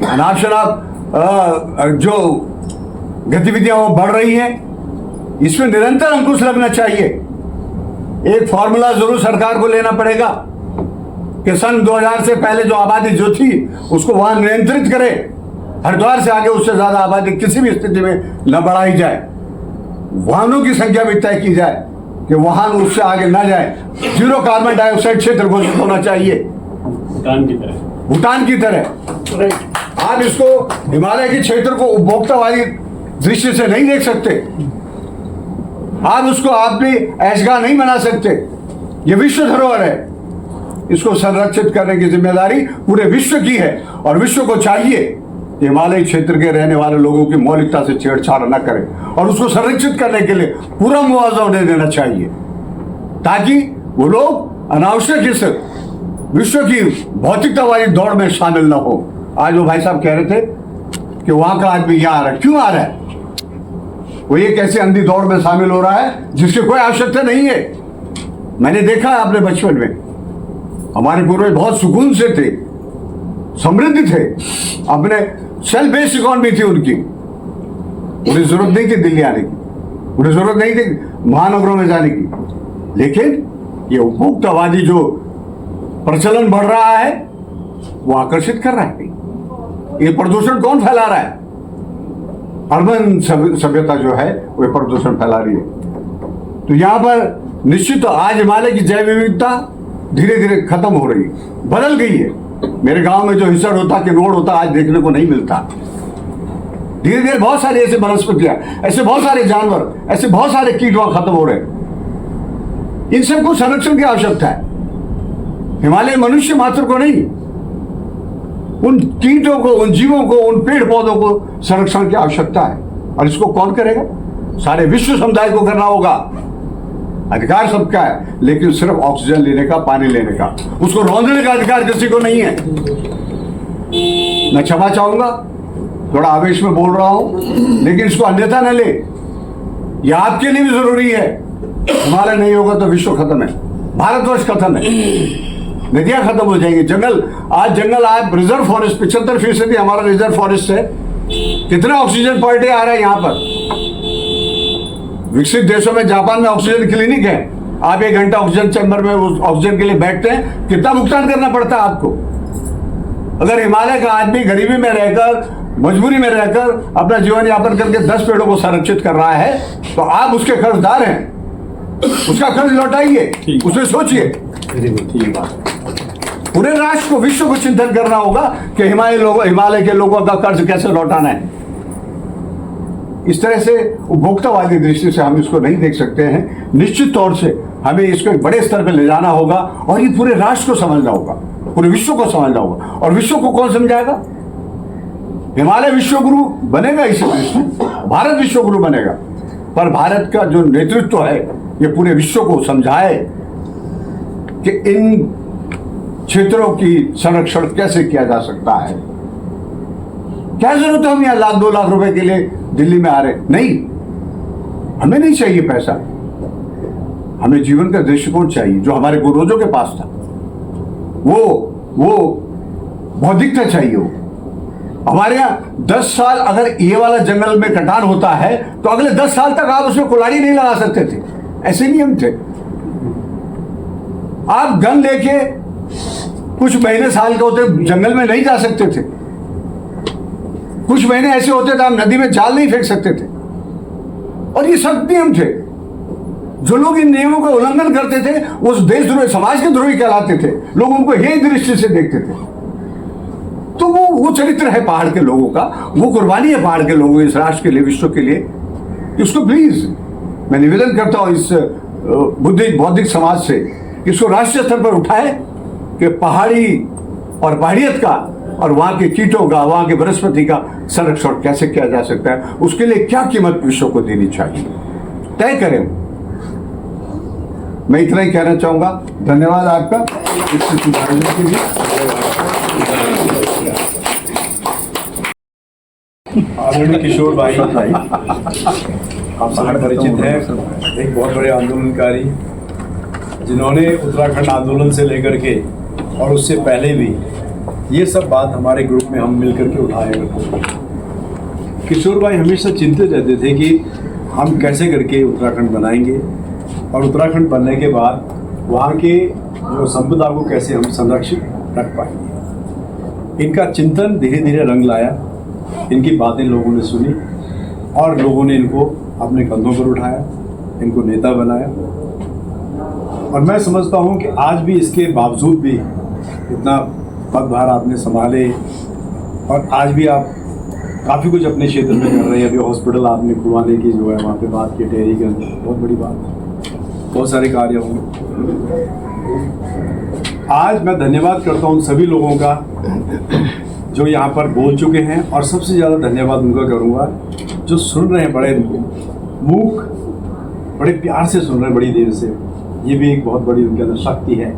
अनाप शनाप जो गतिविधियां वो बढ़ रही हैं, इसमें निरंतर अंकुश लगना चाहिए। एक फॉर्मूला जरूर सरकार को लेना पड़ेगा कि सन 2000 से पहले जो आबादी जो थी उसको वहां नियंत्रित करे। हरिद्वार से आगे उससे ज्यादा आबादी किसी भी स्थिति में न बढ़ाई जाए। वाहनों की संख्या भी तय की जाए कि वाहन उससे आगे न जाए। 0 कार्बन डाइऑक्साइड क्षेत्र घोषित होना चाहिए, भूटान की तरह। आप इसको हिमालय के क्षेत्र को उपभोक्तावादी दृष्टि से नहीं देख सकते, आप उसको आपने ऐशगाह नहीं बना सकते। ये विश्व धरोहर है, इसको संरक्षित करने की जिम्मेदारी पूरे विश्व की है। और विश्व को चाहिए कि हिमालय क्षेत्र के रहने वाले लोगों की मौलिकता से छेड़छाड़ न करें और उसको संरक्षित करने के लिए पूरा मुआवजा उन्हें देना चाहिए, ताकि वो लोग अनावश्यक इस विश्व की भौतिकतावादी दौड़ में शामिल न हो। आज वो भाई साहब कह रहे थे कि वहां का आदमी यहाँ आ रहा है, क्यों आ रहा है? वो एक ऐसी अंधी दौड़ में शामिल हो रहा है जिसकी कोई आवश्यकता नहीं है। मैंने देखा है अपने बचपन में, हमारे पूर्वज बहुत सुकून से थे, समृद्ध थे, अपने सेल्फ बेस्ड इकोनॉमी थी उनकी। उन्हें जरूरत नहीं थी दिल्ली आने की, उन्हें जरूरत नहीं थी महानगरों में जाने की। लेकिन ये उपभोक्तावादी जो प्रचलन बढ़ रहा है वो आकर्षित कर रहा है। ये प्रदूषण कौन फैला रहा है? अर्बन सभ्यता जो है वो प्रदूषण फैला रही है। तो यहाँ पर निश्चित आज हिमालय की जैव विविधता धीरे धीरे खत्म हो रही है, बदल गई है। मेरे गांव में जो हिसड़ होता, किन्नौर होता, आज देखने को नहीं मिलता। धीरे धीरे बहुत सारे ऐसे वनस्पतियां, ऐसे बहुत सारे जानवर, ऐसे बहुत सारे कीट वहां खत्म हो रहे हैं। इन सबको संरक्षण की आवश्यकता है। हिमालय मनुष्य मात्र को नहीं, उन कीटों को, उन जीवों को, उन पेड़ पौधों को संरक्षण की आवश्यकता है। और इसको कौन करेगा? सारे विश्व समुदाय को करना होगा। अधिकार सबका है, लेकिन सिर्फ ऑक्सीजन लेने का, पानी लेने का, उसको रौंदने का अधिकार किसी को नहीं है। मैं क्षमा चाहूंगा, थोड़ा आवेश में बोल रहा हूं, लेकिन इसको अन्यथा न ले। यह आपके लिए भी जरूरी है। हिमालय नहीं होगा तो विश्व खत्म है, भारतवर्ष खत्म है, नदियां खत्म हो जाएंगी। जंगल आज रिजर्व फॉरेस्ट 75% हमारा रिजर्व फॉरेस्ट है। कितना ऑक्सीजन पर डे आ रहा है यहाँ पर? विकसित देशों में, जापान में ऑक्सीजन क्लिनिक है। आप 1 घंटा ऑक्सीजन चैम्बर में उस ऑक्सीजन के लिए बैठते हैं, कितना भुगतान करना पड़ता है आपको? अगर हिमालय का आदमी गरीबी में रहकर, मजबूरी में रहकर अपना जीवन यापन करके 10 पेड़ों को संरक्षित कर रहा है, तो आप उसके कर्जदार हैं। उसका कर्ज लौटाइए, उसमें सोचिए। पूरे राष्ट्र को, विश्व को चिंतन करना होगा कि हिमालय के लोगों का कर्ज कैसे लौटाना है। इस तरह से उपभोक्तावादी दृष्टि से हम इसको नहीं देख सकते हैं। निश्चित तौर से हमें इसको एक बड़े स्तर पर ले जाना होगा और ये पूरे राष्ट्र को समझना होगा, पूरे विश्व को समझना होगा। और विश्व को कौन समझाएगा? हिमालय विश्व गुरु बनेगा, इसी दृष्टि भारत विश्व गुरु बनेगा। पर भारत का जो नेतृत्व है, ये पूरे विश्व को समझाए कि इन क्षेत्रों की संरक्षण कैसे किया जा सकता है। क्या जरूरत है हम यहाँ 1-2 लाख रुपए के लिए दिल्ली में आ रहे? नहीं, हमें नहीं चाहिए पैसा, हमें जीवन का दृष्टिकोण चाहिए जो हमारे पूर्वजों के पास था। वो बौद्धिकता चाहिए। वो हमारे यहाँ 10 साल अगर ये वाला जंगल में कटान होता है तो अगले 10 साल तक आप उसमें कुल्हाड़ी नहीं लगा सकते थे। ऐसे नियम थे। आप गन लेके कुछ महीने साल के होते जंगल में नहीं जा सकते थे। कुछ महीने ऐसे होते थे आप नदी में जाल नहीं फेंक सकते थे। और ये सब नियम थे। जो लोग इन नियमों का उल्लंघन करते थे वो देशद्रोही, समाज के द्रोही कहलाते थे। लोग उनको यही दृष्टि से देखते थे। तो वो चरित्र है पहाड़ के लोगों का, वो कुर्बानी है पहाड़ के लोगों, इस राष्ट्र के लिए, विश्व के लिए। इसको प्लीज मैं निवेदन करता हूं इस बौद्धिक समाज से, इसको राष्ट्रीय स्तर पर उठाए कि पहाड़ी और पहाड़ियत का और वहां के कीटों का, वहां के वनस्पति का संरक्षण कैसे किया जा सकता है, उसके लिए क्या कीमत विश्व को देनी चाहिए, तय करें। मैं इतना ही कहना चाहूंगा। धन्यवाद आपका इससे सुधारने के लिए। आदरणीय किशोर भाई आप सभी परिचित हैं, एक बहुत बड़े आंदोलनकारी जिन्होंने उत्तराखंड आंदोलन से लेकर के और उससे पहले भी ये सब बात हमारे ग्रुप में हम मिलकर के उठाया करते थे। किशोर भाई हमेशा चिंतित रहते थे कि हम कैसे करके उत्तराखंड बनाएंगे और उत्तराखंड बनने के बाद वहाँ के जो संपदा को कैसे हम संरक्षित रख पाएंगे। इनका चिंतन धीरे धीरे रंग लाया, इनकी बातें लोगों ने सुनी और लोगों ने इनको अपने कंधों पर उठाया, इनको नेता बनाया। और मैं समझता हूँ कि आज भी इसके बावजूद भी इतना पदभार आपने संभाले और आज भी आप काफ़ी कुछ अपने क्षेत्र में कर रहे हैं। अभी हॉस्पिटल आपने खुलवाने की जो है वहाँ पे बात की, टेहरी के अंदर, बहुत बड़ी बात है। बहुत सारे कार्य होंगे। आज मैं धन्यवाद करता हूँ उन सभी लोगों का जो यहाँ पर बोल चुके हैं और सबसे ज़्यादा धन्यवाद उनका करूँगा जो सुन रहे हैं, बड़े मूक, बड़े प्यार से सुन रहे हैं, बड़ी देर से। ये भी एक बहुत बड़ी उनके अंदर शक्ति है,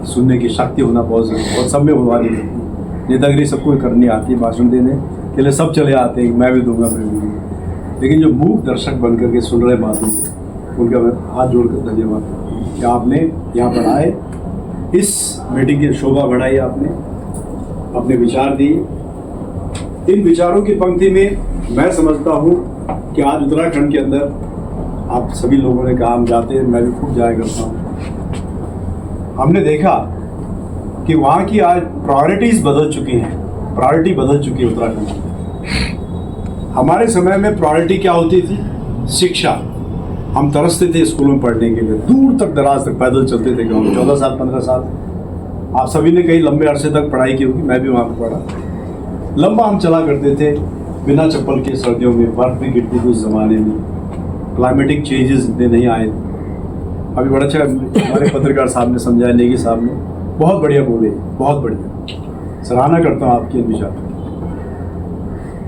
सुनने की शक्ति होना बहुत ज़रूरी है। और सब में वाली नेतागिरी सबको करनी आती है, भाषण देने के लिए सब चले आते हैं, मैं भी दूंगा, मैं भी दूंगा। लेकिन जो मूक दर्शक बन करके सुन रहे बातों को, उनका मैं हाथ जोड़कर धन्यवाद कि आपने यहाँ पर आए, इस मीटिंग की शोभा बढ़ाई, आपने अपने विचार दिए। इन विचारों की पंक्ति में मैं समझता हूँ कि आज उत्तराखंड के अंदर आप सभी लोगों ने कहा हम जाते हैं, मैं भी खूब जाया करता हूँ। हमने देखा कि वहाँ की आज प्रायोरिटीज बदल चुकी हैं, प्रायोरिटी बदल चुकी है उत्तराखंड में। हमारे समय में प्रायोरिटी क्या होती थी? शिक्षा। हम तरसते थे स्कूलों में पढ़ने के लिए, दूर तक दराज तक पैदल चलते थे गाँव में, 14 साल 15 साल। आप सभी ने कई लंबे अरसे तक पढ़ाई की होगी, मैं भी वहाँ पर पढ़ा। लंबा हम चला करते थे बिना चप्पल के, सर्दियों में बर्फ भी गिरती थी उस ज़माने में, क्लाइमेटिक चेंजेस इतने नहीं आए। अभी बड़ा अच्छा हमारे पत्रकार साहब ने समझाया, नेगी साहब ने बहुत बढ़िया बोले, बहुत बढ़िया, सराहना करता हूँ आपकी इन विचार।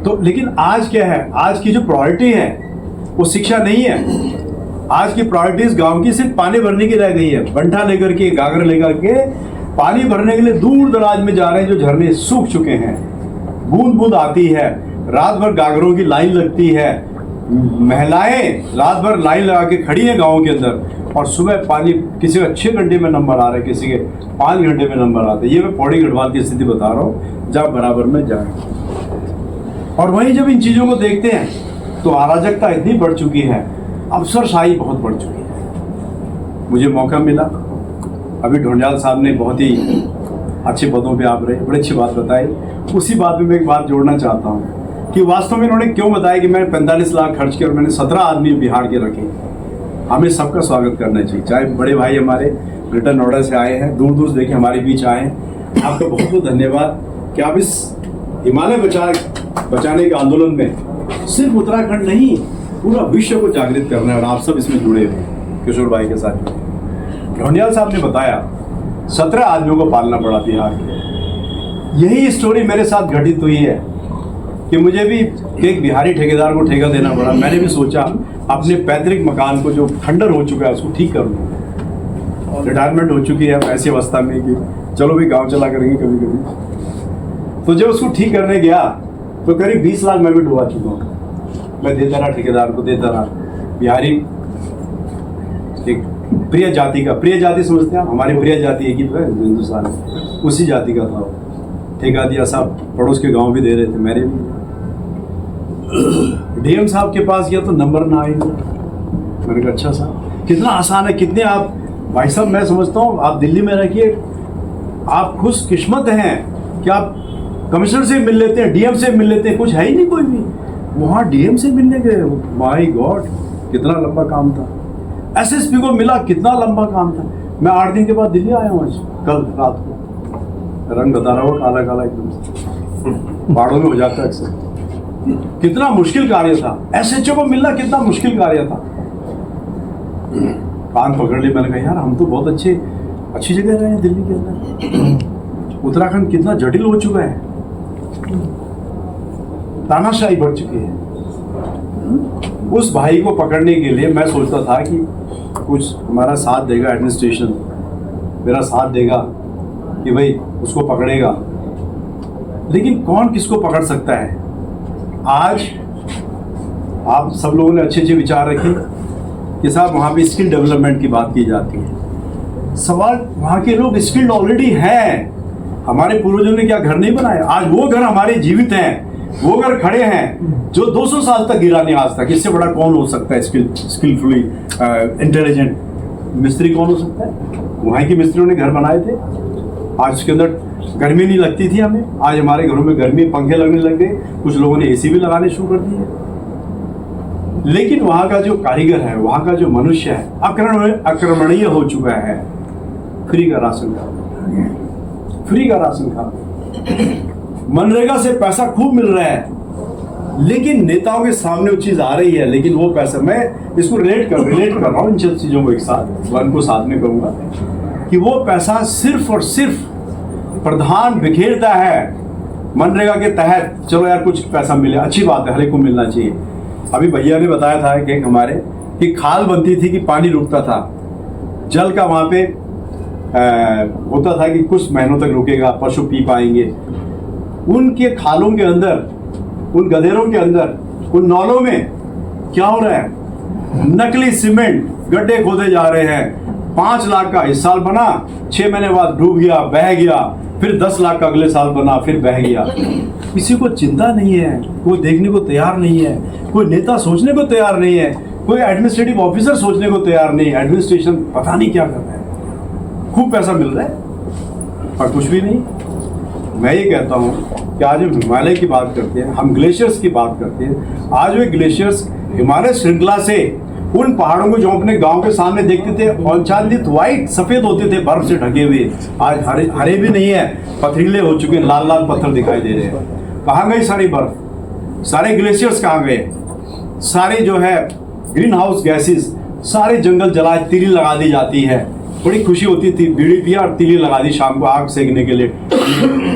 तो लेकिन आज क्या है, आज की जो प्रायोरिटी है वो शिक्षा नहीं है। आज की प्रायोरिटीज गांव की सिर्फ पानी भरने की रह गई है। बंठा लेकर के, गागर लेकर के पानी भरने के लिए दूर दराज में जा रहे हैं, जो झरने सूख चुके हैं। बूंद बूंद आती है, रात भर गागरों की लाइन लगती है, महिलाएं रात भर लाइन लगा के खड़ी हैं गाँव के अंदर, और सुबह पानी किसी का 6 घंटे में नंबर आ रहा है, किसी के 5 घंटे में नंबर आते हैं। ये मैं पौड़ी गढ़वाल की स्थिति बता रहा हूँ, जहाँ बराबर में जाए। और वहीं जब इन चीज़ों को देखते हैं तो अराजकता इतनी बढ़ चुकी है, अफसरशाही बहुत बढ़ चुकी है। मुझे मौका मिला, अभी ढोंडियाल साहब ने बहुत ही अच्छे पदों पे आप रहे, बड़ी अच्छी बात बताई। उसी बात में मैं एक बात जोड़ना चाहता हूँ कि वास्तव में उन्होंने क्यों बताया कि मैं 45 लाख खर्च किया और मैंने 17 आदमी बिहार के रखे। हमें सबका स्वागत करना चाहिए, चाहे बड़े भाई हमारे ग्रेटर नोएडा से आए हैं, दूर दूर से देखे हमारे बीच आए हैं। आपका बहुत बहुत धन्यवाद कि आप इस हिमालय बचाने के आंदोलन में सिर्फ उत्तराखंड नहीं, पूरा विश्व को जागृत करना है, और आप सब इसमें जुड़े हुए हैं किशोर भाई के साथ। ढोंडियाल साहब ने बताया 17 आदमियों को पालना पड़ा बिहार के। यही स्टोरी मेरे साथ घटित हुई है कि मुझे भी एक बिहारी ठेकेदार को ठेका देना पड़ा। मैंने भी सोचा अपने पैतृक मकान को जो खंडर हो चुका है उसको ठीक कर लूँ। रिटायरमेंट हो चुकी है ऐसी अवस्था में कि चलो भी गाँव चला करेंगे कभी कभी। तो जब उसको ठीक करने गया तो करीब 20 लाख मैं भी डुबा चुका हूँ। मैं देता रहा ठेकेदार को, देता रहा। बिहारी एक प्रिय जाति का, प्रिय जाति समझते हैं हमारी प्रिय जाति एक ही तो है हिंदुस्तान में, उसी जाति का था वो। ठेका दिया, सब पड़ोस के गांव भी दे रहे थे, मेरे भी। डीएम साहब के पास गया तो नंबर ना आई। मैंने कहा अच्छा साहब कितना आसान है, कितने आप भाई साहब, मैं समझता हूँ आप दिल्ली में रखिए, आप खुशकिस्मत हैं कि आप कमिश्नर से मिल लेते हैं, डीएम से मिल लेते हैं, कुछ है ही नहीं कोई भी। वहाँ डीएम से मिलने गए, माय गॉड कितना लंबा काम था। एसएसपी को मिला, कितना लंबा काम था। मैं 8 दिन के बाद दिल्ली आया हूँ आज, कल रात को। रंग बता रहा हूँ, काला काला एकदम बाड़ों में हो जाता है अक्सर। कितना मुश्किल कार्य था, एसएचओ को मिलना कितना मुश्किल कार्य था। कान पकड़ ली, मैंने कहा यार हम तो बहुत अच्छी जगह रहे हैं दिल्ली के अंदर। उत्तराखंड कितना जटिल हो चुका है, तानाशाही बढ़ चुकी है। उस भाई को पकड़ने के लिए मैं सोचता था कि कुछ हमारा साथ देगा एडमिनिस्ट्रेशन, मेरा साथ देगा कि भाई उसको पकड़ेगा, लेकिन कौन किसको पकड़ सकता है। आज आप सब लोगों ने अच्छे विचार रखे कि साहब वहाँ पे स्किल डेवलपमेंट की बात की जाती है। सवाल, वहाँ के लोग स्किल्ड ऑलरेडी हैं। हमारे पूर्वजों ने क्या घर नहीं बनाए, आज वो घर हमारे जीवित हैं, वो घर खड़े हैं जो 200 साल तक गिरा नहीं आज तक। इससे बड़ा कौन हो सकता है स्किलफुली इंटेलिजेंट मिस्त्री कौन हो सकता है। वहाँ के मिस्त्रियों ने घर बनाए थे, आज उसके अंदर गर्मी नहीं लगती थी हमें, आज हमारे घरों में गर्मी, पंखे लगने लग गए, कुछ लोगों ने एसी भी लगाने शुरू कर दिए। लेकिन वहाँ का जो कारीगर है, वहाँ का जो मनुष्य है आक्रमणीय हो चुका है। फ्री का राशन कार्ड, फ्री का राशन कार्ड, मनरेगा से पैसा खूब मिल रहा है, लेकिन नेताओं के सामने वो चीज आ रही है, लेकिन वो पैसा, मैं इसको रिलेट कर रहा हूँ इन चीजों को एक साथ, वन को साथ में करूंगा कि वो पैसा सिर्फ और सिर्फ प्रधान बिखेरता है मनरेगा के तहत। चलो यार कुछ पैसा मिले, अच्छी बात है, हर एक को मिलना चाहिए। अभी भैया ने बताया था कि हमारे कि खाल बनती थी कि पानी रुकता था, जल का वहाँ पे होता था कि कुछ महीनों तक रुकेगा, पशु पी पाएंगे। उनके खालों के अंदर, उन गधेरों के अंदर, उन नालों में क्या हो रहा है, नकली सीमेंट गड्ढे खोदे जा रहे हैं। 5 लाख का इस साल बना, 6 महीने बाद डूब गया, बह गया, फिर 10 लाख का अगले साल बना, फिर बह गया। किसी को चिंता नहीं है, कोई देखने को तैयार नहीं है, कोई नेता सोचने को तैयार नहीं है, कोई एडमिनिस्ट्रेटिव ऑफिसर सोचने को तैयार नहीं है। एडमिनिस्ट्रेशन पता नहीं क्या कर रहा है, खूब पैसा मिल रहा है पर कुछ भी नहीं। मैं ये कहता हूँ कि आज हम हिमालय की बात करते हैं, हम ग्लेशियर्स की बात करते हैं। आज वे ग्लेशियर्स हिमालय श्रृंखला से उन पहाड़ों को जो अपने गांव के सामने देखते थे आच्छादित व्हाइट सफेद होते थे बर्फ से ढके हुए, आज हरे भी नहीं है, पथरीले हो चुके हैं, लाल लाल पत्थर दिखाई दे रहे हैं। कहाँ गई सारी बर्फ, सारे ग्लेशियर्स कहाँ गए, सारे जो है ग्रीन हाउस गैसेस सारे जंगल जलाए, तीली लगा दी जाती है। बड़ी खुशी होती थी, बीड़ी पिया और तीली लगा दी शाम को आग सेकने के लिए।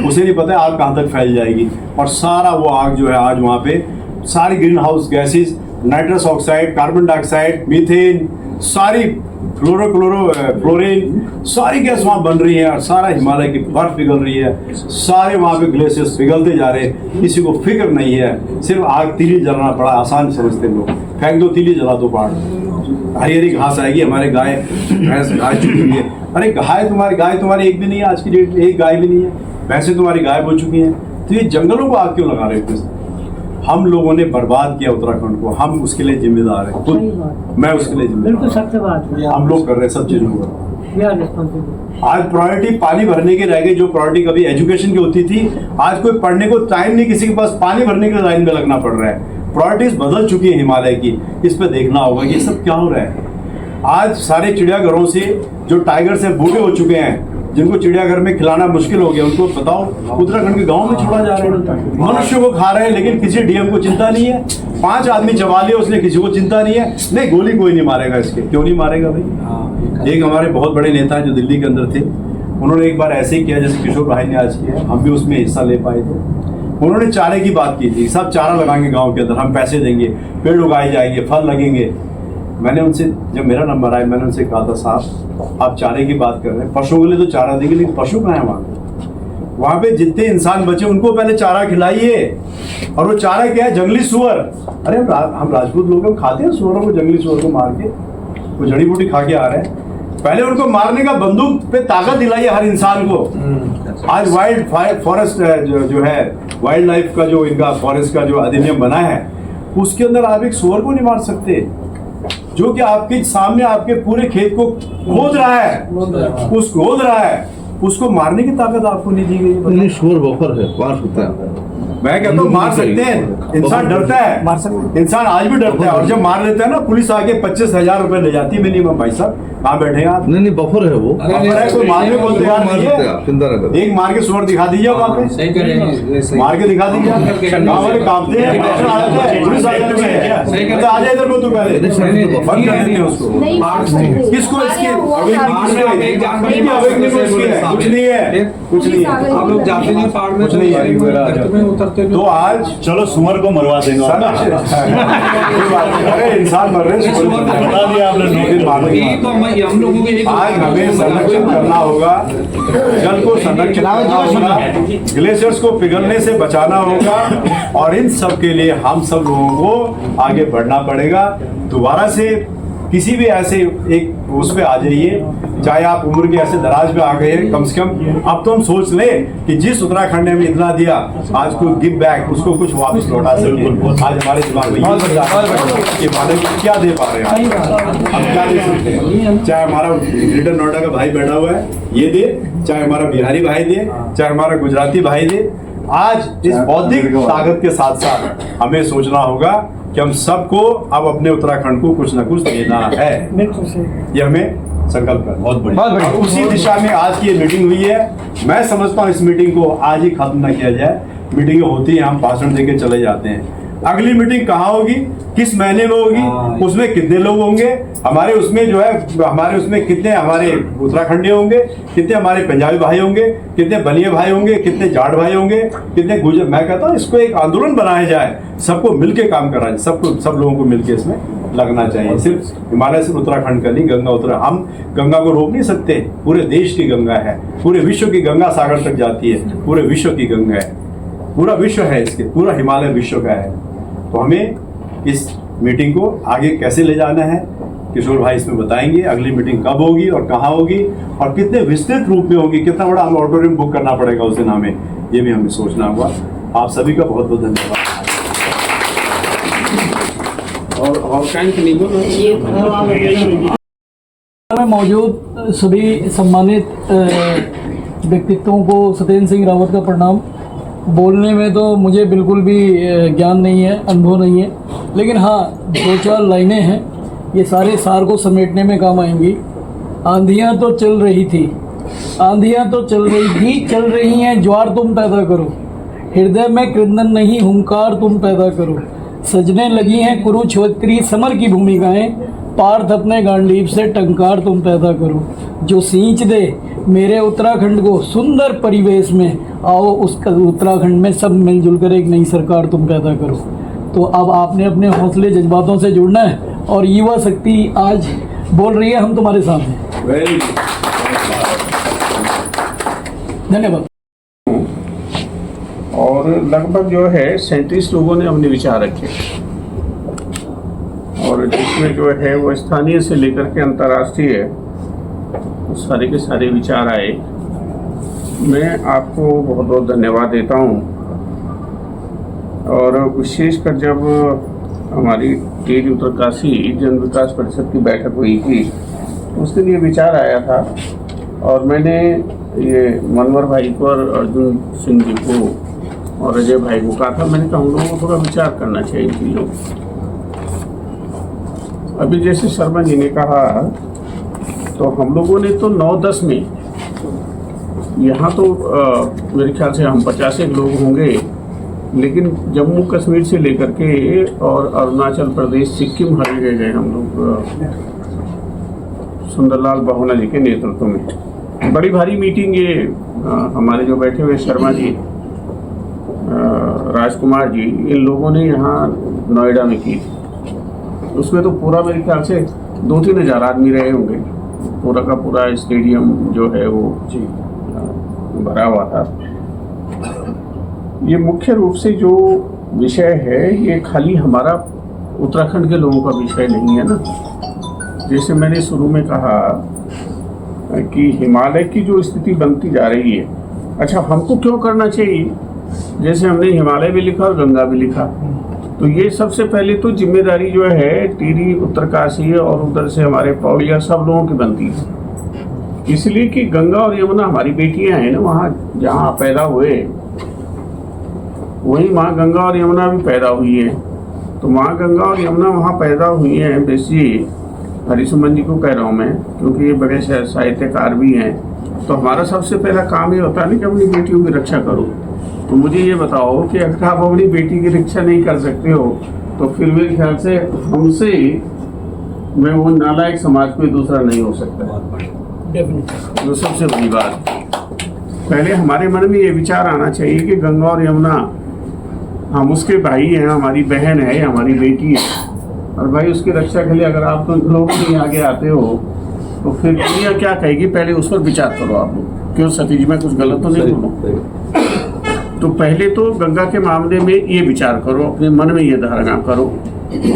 उसे नहीं पता आग कहाँ तक फैल जाएगी, और सारा वो आग जो है आज वहाँ पे सारी green house gases, nitrous oxide, carbon dioxide, methane, सारी फ्लोरीन, सारी गैस वहाँ बन रही है, और सारा हिमालय की बर्फ पिघल रही है, सारे वहाँ पे ग्लेशियर्स पिघलते जा रहे हैं। किसी को फिक्र नहीं है, सिर्फ आग तीली जलाना बड़ा आसान समझते लोग, फेंक दो तीली जला दो पहाड़, हरी हरी घास आएगी, हमारे गाय भैंस गाय चुकी हुई है। अरे गाय तुम्हारी एक भी नहीं है, आज की डेट में एक गाय भी नहीं है, भैंसें तुम्हारी गायब हो चुकी हैं। तो ये जंगलों को आग क्यों लगा रहे हो? हम लोगों ने बर्बाद किया उत्तराखंड को, हम उसके लिए जिम्मेदार हैं, खुद मैं उसके लिए जिम्मेदार, सत्य बात है। हम लोग कर रहे हैं सब चीजों को। आज प्रायोरिटी पानी भरने की रह गई, जो प्रायोरिटी कभी एजुकेशन की होती थी, आज कोई पढ़ने को टाइम नहीं, किसी के पास पानी भरने के लाइन में लगना पड़ रहा है। प्रायोरिटीज बदल चुकी है हिमालय की, इस पे देखना होगा कि ये सब क्या हो रहा है। आज सारे चिड़ियाघरों से जो टाइगर से बूढ़े हो चुके हैं, जिनको चिड़ियाघर में खिलाना मुश्किल हो गया, उनको बताओ उत्तराखंड के गांव में छोड़ा जा रहा है। मनुष्य को खा रहे हैं, लेकिन किसी डीएम को चिंता नहीं है। 5 आदमी चबा लिए उसने, किसी को चिंता नहीं है। नहीं, गोली कोई नहीं मारेगा इसके, क्यों नहीं मारेगा भाई? एक हमारे बहुत बड़े नेता हैं जो दिल्ली के अंदर थे, उन्होंने एक बार ऐसे ही किया जैसे किशोर भाई ने आज किया, हम भी उसमें हिस्सा ले पाए थे। उन्होंने चारे की बात की थी, सब चारा लगाएंगे गाँव के अंदर, हम पैसे देंगे, पेड़ उगाए जाएंगे, फल लगेंगे। मैंने उनसे, जब मेरा नंबर आया, मैंने उनसे कहा था, साहब आप चारे की बात कर रहे हैं, पशुओं के लिए तो चारा देंगे, लेकिन पशु कहाँ है वहाँ पे जितने इंसान बचे उनको पहले चारा खिलाइए। और वो चारा क्या है? जंगली सुअर। अरे हम राजपूत लोग हम खाते हैं सुअरों को, जंगली सुअर को मार के, वो जड़ी बूटी खा के आ रहे हैं। पहले उनको मारने का बंदूक पे ताकत दिलाइए हर इंसान को। आज वाइल्ड फॉरेस्ट जो है, वाइल्ड लाइफ का जो इनका फॉरेस्ट का जो अधिनियम बना है, उसके अंदर आप एक सुअर को नहीं मार सकते, जो कि आपके सामने आपके पूरे खेत को खोद रहा है, उसको मारने की ताकत आपको नहीं दी गई। सुअर बफर है, मार सकते हैं। मैं कहता हूँ मार सकते हैं, इंसान डरता है, इंसान आज भी डरता है, और जब मार लेता है ना पुलिस आके 25,000 रुपए ले जाती है मिनिमम। भाई साहब कहाँ बैठे हैं आप? नहीं बफर है वो, बफर है, कोई मारने को तैयार नहीं है। एक मार के सुअर दिखा दीजिए वहाँ पे, मार के दिखा दीजिए, हमारे कांपते हैं, पुलिस आ जाती है, आ जाए इधर को, तू पहले बंद कर देते हैं उसको। किसको इसकी कुछ नहीं है, कुछ नहीं है, आप लोग जाते नहीं पहाड़ में, कुछ नहीं है। तो आज चलो सुअर को मरवा देंगे। अरे इंसान मर रहे हैं, बता दिया आपने, 9 दिन मारेंगे। आज हमें संरक्षण करना होगा, जल को संरक्षित करना होगा, ग्लेशियर्स को पिघलने से बचाना होगा, और इन सब के लिए हम सब लोगों को आगे बढ़ना पड़ेगा। दोबारा से किसी भी ऐसे एक उस पे आ जाइए, चाहे आप उम्र के ऐसे दराज में आ गए हैं, कम से कम अब तो हम सोच लें कि जिस उत्तराखंड ने हमें इतना दिया, आज को गिव बैक, उसको कुछ वापस लौटा सके। आज हमारे दिमाग में ये माने क्या दे पा रहे हैं, हम क्या दे सकते हैं? चाहे हमारा ग्रेटर नोएडा का भाई बैठा हुआ है ये दे, चाहे हमारा बिहारी भाई दे, चाहे हमारा गुजराती भाई दे। आज इस बौद्धिक ताकत के साथ साथ हमें सोचना होगा कि हम सबको अब अपने उत्तराखंड को कुछ न कुछ देना है। ये हमें संकल्प है, बहुत बढ़िया। उसी दिशा में आज की ये मीटिंग हुई है। मैं समझता हूँ इस मीटिंग को आज ही खत्म न किया जाए। मीटिंगें होती हैं, हम भाषण देके चले जाते हैं। अगली मीटिंग कहाँ होगी, किस महीने में होगी, उसमें कितने लोग होंगे, हमारे उसमें जो है, हमारे उसमें कितने हमारे उत्तराखंडी होंगे, कितने हमारे पंजाबी भाई होंगे, कितने बनिए भाई होंगे, कितने जाट भाई होंगे, कितने गुजर। मैं कहता हूँ इसको एक आंदोलन बनाया जाए, सबको मिलके काम करना चाहिए, सब लोगों को मिलके इसमें लगना चाहिए। सिर्फ हिमालय, सिर्फ उत्तराखंड का नहीं, गंगा हम गंगा को रोक नहीं सकते, पूरे देश की गंगा है, पूरे विश्व की गंगा सागर तक जाती है, पूरे विश्व की गंगा है, पूरा विश्व है इसके, पूरा हिमालय विश्व का है। तो हमें इस मीटिंग को आगे कैसे ले जाना है, किशोर भाई इसमें बताएंगे। अगली मीटिंग कब होगी और कहाँ होगी और कितने विस्तृत रूप में होगी, कितना बड़ा हमें ऑडिटोरियम बुक करना पड़ेगा उस दिन हमें, ये भी हमें सोचना होगा। आप सभी का बहुत बहुत धन्यवाद। में मौजूद सभी सम्मानित व्यक्तित्वों को सत्येंद्र सिंह रावत का प्रणाम। बोलने में तो मुझे बिल्कुल भी ज्ञान नहीं है, अनुभव नहीं है, लेकिन हाँ 2-4 लाइनें हैं, ये सारे सार को समेटने में काम आएंगी। आंधियाँ तो चल रही थी, आंधियाँ तो चल रही हैं, ज्वार तुम पैदा करो, हृदय में क्रंदन नहीं, हुंकार तुम पैदा करो, सजने लगी हैं कुरुक्षेत्री समर की भूमिकाएं, पार्थ अपने गांडीव से टंकार तुम पैदा करो, जो सींच दे मेरे उत्तराखंड को सुंदर परिवेश में, आओ उस उत्तराखंड में सब मिलजुल कर एक नई सरकार तुम पैदा करो। तो अब आपने अपने हौसले जज्बातों से जुड़ना है और युवा शक्ति आज बोल रही है हम तुम्हारे साथ हैं। वेरी धन्यवाद। और लगभग जो है 37 लोगों ने अपने विचार रखे और जिसमें जो है वो स्थानीय से लेकर के अंतर्राष्ट्रीय सारे के सारे विचार आए। मैं आपको बहुत बहुत धन्यवाद देता हूँ। और विशेषकर जब हमारी टिहरी उत्तरकाशी जन विकास परिषद की बैठक हुई थी तो उस दिन ये विचार आया था और मैंने ये मनवर भाई को और अर्जुन सिंह जी को और अजय भाई को कहा था, मैंने कहा हम लोगों को थोड़ा विचार करना चाहिए इन चीज़ों। अभी जैसे शर्मा जी ने कहा तो हम लोगों ने तो 9-10 में यहाँ तो मेरे ख्याल से हम 50 लोग होंगे, लेकिन जम्मू कश्मीर से लेकर के और अरुणाचल प्रदेश सिक्किम हर जगह गए हम लोग सुंदरलाल बहुना जी के नेतृत्व में। बड़ी भारी मीटिंग ये हमारे जो बैठे हुए शर्मा जी, राजकुमार जी, इन लोगों ने यहाँ नोएडा में की। उसमें तो पूरा मेरे ख्याल से 2-3 हज़ार आदमी रहे होंगे। पूरा का पूरा स्टेडियम जो है वो भरा हुआ था। ये मुख्य रूप से जो विषय है ये खाली हमारा उत्तराखंड के लोगों का विषय नहीं है ना। जैसे मैंने शुरू में कहा कि हिमालय की जो स्थिति बनती जा रही है, अच्छा हमको क्यों करना चाहिए? जैसे हमने हिमालय भी लिखा और गंगा भी लिखा, तो ये सबसे पहले तो जिम्मेदारी जो है टिहरी उत्तरकाशी और उधर से हमारे पौड़िया सब लोगों की बनती है। इसलिए कि गंगा और यमुना हमारी बेटियां हैं ना, वहाँ जहाँ पैदा हुए वही माँ गंगा और यमुना भी पैदा हुई है। तो माँ गंगा और यमुना वहाँ पैदा हुई हैं। बेसी हरिसुमन जी को कह रहा हूँ मैं, क्योंकि ये बड़े साहित्यकार भी हैं। तो हमारा सबसे पहला काम ये होता है ना कि अपनी बेटियों की रक्षा करो। तो मुझे ये बताओ कि अगर आप अपनी बेटी की रक्षा नहीं कर सकते हो तो फिर मेरे ख्याल से हमसे मैं वो नालायक समाज कोई दूसरा नहीं हो सकता। तो सबसे बड़ी बात, पहले हमारे मन में ये विचार आना चाहिए कि गंगा और यमुना हम उसके भाई हैं, हमारी बहन है, हमारी बेटी है। और भाई उसकी रक्षा के लिए अगर आप तो लोग नहीं आगे आते हो तो फिर दुनिया क्या कहेगी? पहले उस पर विचार करो आप लोग। क्यों सतीश, मैं कुछ गलत तो नहीं बोलूँ? तो पहले तो गंगा के मामले में ये विचार करो, अपने मन में ये धारणा करो।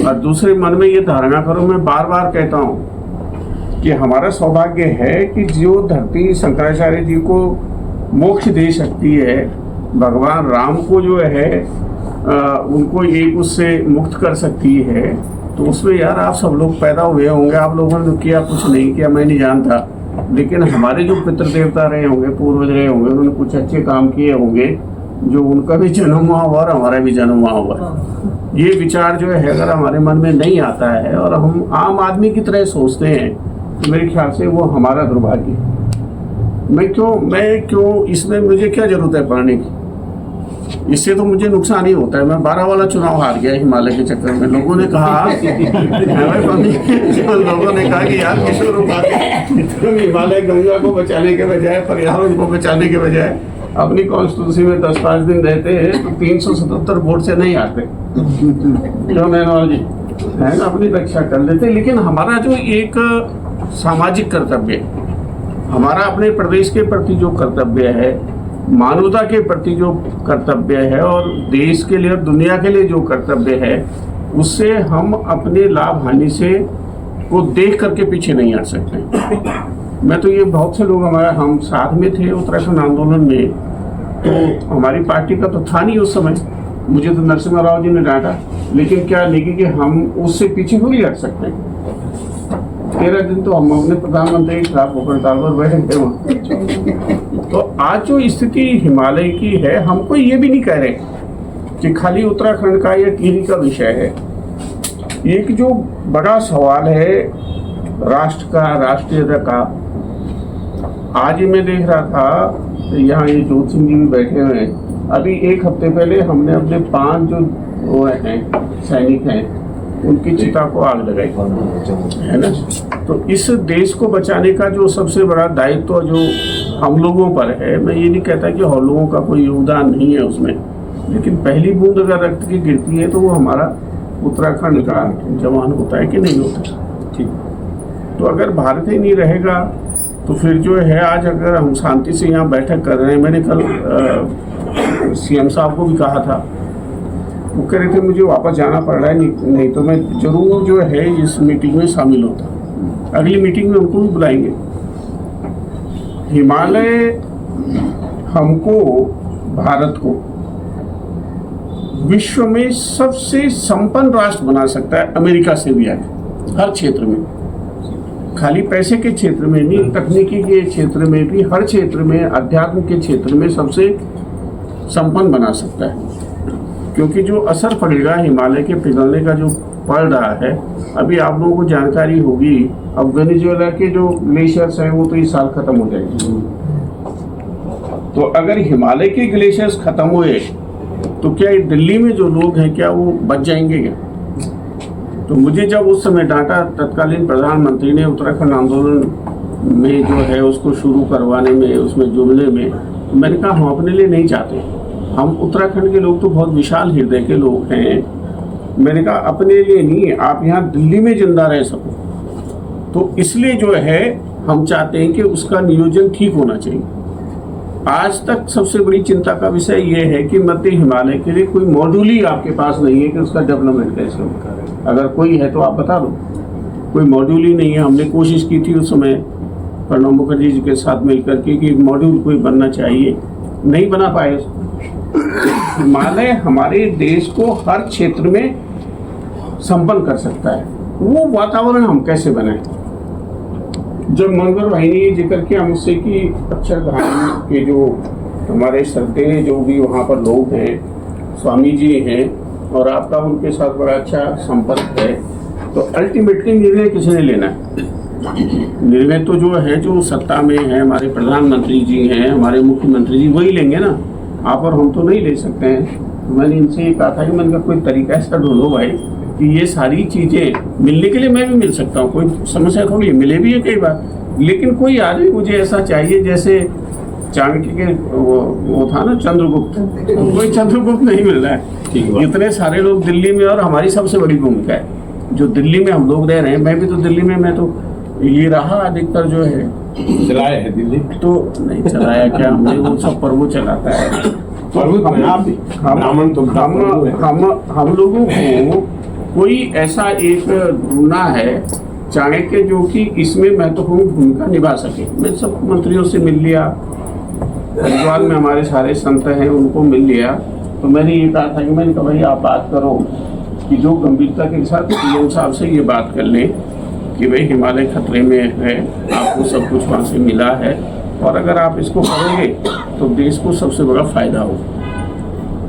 और दूसरे मन में ये धारणा करो, मैं बार बार कहता हूँ कि हमारा सौभाग्य है कि जो धरती शंकराचार्य जी को मोक्ष दे सकती है, भगवान राम को जो है उनको एक उससे मुक्त कर सकती है, तो उसमें यार आप सब लोग पैदा हुए होंगे। आप लोगों ने तो किया कुछ नहीं किया, मैं नहीं जानता, लेकिन हमारे जो पितृ देवता रहे होंगे, पूर्वज रहे होंगे, उन्होंने कुछ अच्छे काम किए होंगे जो उनका भी जन्म हुआ होगा और हमारा भी जन्म हुआ होगा। ये विचार जो है अगर हमारे मन में नहीं आता है और हम आम आदमी की तरह सोचते हैं तो मेरे ख्याल से वो हमारा दुर्भाग्य है। मैं क्यों इसमें मुझे क्या जरूरत है पढ़ने की? इससे तो मुझे नुकसान ही होता है। मैं 12 वाला चुनाव हार गया हिमालय के चक्कर में। लोगों ने कहा लोगों ने कहा कि यार किशोर उपाध्याय तुम हिमालय गंगा को बचाने के बजाय, पर्यावरण को बचाने के बजाय अपनी कॉन्स्टिट्यूंसी में 10-5 दिन रहते हैं तो 377 वोट से नहीं आते। क्यों नैनवाल जी है ना, अपनी रक्षा कर लेते। लेकिन हमारा जो एक सामाजिक कर्तव्य है, हमारा अपने प्रदेश के प्रति जो कर्तव्य है, मानवता के प्रति जो कर्तव्य है और देश के लिए और दुनिया के लिए जो कर्तव्य है, उससे हम अपने लाभ हानि से को देख करके पीछे नहीं हट सकते। मैं तो ये बहुत से लोग हम साथ में थे उत्तराखंड आंदोलन में, तो हमारी पार्टी का तो था नहीं उस समय। मुझे तो नरसिम्हा राव जी ने डांटा, लेकिन क्या लेकिन कि हम उससे पीछे थोड़ी हट सकते हैं। 13 दिन तो हम अपने प्रधानमंत्री के खिलाफ होकर ताल पर बैठे थे वहाँ। तो आज जो स्थिति हिमालय की है, हमको ये भी नहीं कह रहे कि खाली उत्तराखंड का या टिहरी का विषय है। एक जो बड़ा सवाल है राष्ट्र का, राष्ट्रीयता का, आज ही मैं देख रहा था यहाँ ये जोत सिंह जी भी बैठे हुए हैं। अभी 1 हफ्ते पहले हमने अपने 5 जो वो हैं सैनिक हैं उनकी चिता को आग लगाई, है ना। तो इस देश को बचाने का जो सबसे बड़ा दायित्व जो हम लोगों पर है, मैं ये नहीं कहता कि और लोगों का कोई योगदान नहीं है उसमें, लेकिन पहली बूंद अगर रक्त की गिरती है तो वो हमारा उत्तराखंड का जवान होता है कि नहीं होता। ठीक, तो अगर भारत ही नहीं रहेगा तो फिर जो है, आज अगर हम शांति से यहाँ बैठक कर रहे हैं, मैंने कल सीएम साहब को भी कहा था, वो कह रहे थे मुझे वापस जाना पड़ रहा है, नहीं तो मैं जरूर जो है इस मीटिंग में शामिल होता। अगली मीटिंग में उनको भी बुलाएंगे। हिमालय हमको, भारत को विश्व में सबसे संपन्न राष्ट्र बना सकता है, अमेरिका से भी आगे, हर क्षेत्र में, खाली पैसे के क्षेत्र में नहीं, तकनीकी के क्षेत्र में भी, हर क्षेत्र में, अध्यात्म के क्षेत्र में सबसे संपन्न बना सकता है। क्योंकि जो असर पड़ेगा हिमालय के पिघलने का जो पड़ रहा है, अभी आप लोगों को जानकारी होगी, अब वेनेजुएला के जो ग्लेशियर्स हैं वो तो इस साल खत्म हो जाएंगे। तो अगर हिमालय के ग्लेशियर्स खत्म हुए तो क्या दिल्ली में जो लोग हैं क्या वो बच जाएंगे क्या? तो मुझे जब उस समय डांटा तत्कालीन प्रधानमंत्री ने उत्तराखंड आंदोलन में जो है उसको शुरू करवाने में, उसमें जुड़ने में, तो मैंने कहा हम अपने लिए नहीं चाहते, हम उत्तराखंड के लोग तो बहुत विशाल हृदय के लोग हैं, मैंने कहा अपने लिए नहीं, आप यहाँ दिल्ली में जिंदा रह सको, तो इसलिए जो है हम चाहते हैं कि उसका नियोजन ठीक होना चाहिए। आज तक सबसे बड़ी चिंता का विषय ये है कि मध्य हिमालय के लिए कोई मॉड्यूल ही आपके पास नहीं है कि उसका डेवलपमेंट कैसे होगा। अगर कोई है तो आप बता दो, कोई मॉड्यूल ही नहीं है। हमने कोशिश की थी उस समय प्रणब मुखर्जी जी के साथ मिलकर के कि एक मॉड्यूल कोई बनना चाहिए, नहीं बना पाए। हिमालय हमारे देश को हर क्षेत्र में संपन्न कर सकता है, वो वातावरण हम कैसे बनाएं। जब मनोहर भाई ने ये जिक्र किया मुझसे कि अक्षरधाम के जो हमारे श्रद्धेय जो भी वहाँ पर लोग हैं, स्वामी जी हैं, और आपका उनके साथ बड़ा अच्छा संपर्क है, तो अल्टीमेटली निर्णय किसने लेना है? निर्णय तो जो है, जो सत्ता में है, हमारे प्रधानमंत्री जी हैं, हमारे मुख्यमंत्री जी, वही लेंगे ना, आप और हम तो नहीं ले सकते हैं। तो मैंने इनसे ये कहा था कि मैंने कोई तरीका ऐसा ढूंढो भाई कि ये सारी चीज़ें मिलने के लिए मैं भी मिल सकता हूँ, कोई समस्या थोड़ी है, मिले भी है कई बार, लेकिन कोई आदमी मुझे ऐसा चाहिए जैसे चाणक्य के वो था ना चंद्रगुप्त, कोई चंद्रगुप्त नहीं मिल रहा है। इतने सारे लोग दिल्ली में, और हमारी सबसे बड़ी भूमिका है जो दिल्ली में हम लोग रह रहे हैं, मैं भी तो दिल्ली में, मैं तो ये रहा अधिकतर जो है, चलाया है दिल्ली, तो नहीं चलाया क्या हमने, वो सब प्रभु चलाता है। तो हम लोगों को कोई ऐसा एक ढूंढना है चाणक्य जो कि इसमें महत्वपूर्ण भूमिका निभा सके। मैं सब मंत्रियों से मिल लिया, हरिद्वार में हमारे सारे संत हैं उनको मिल लिया, तो मैंने ये कहा था कि मैंने कहा भाई आप बात करो कि जो गंभीरता के साथ सीएम साहब से ये बात कर लें कि भाई हिमालय खतरे में है, आपको सब कुछ वहाँ से मिला है, और अगर आप इसको करोगे तो देश को सबसे बड़ा फायदा होगा।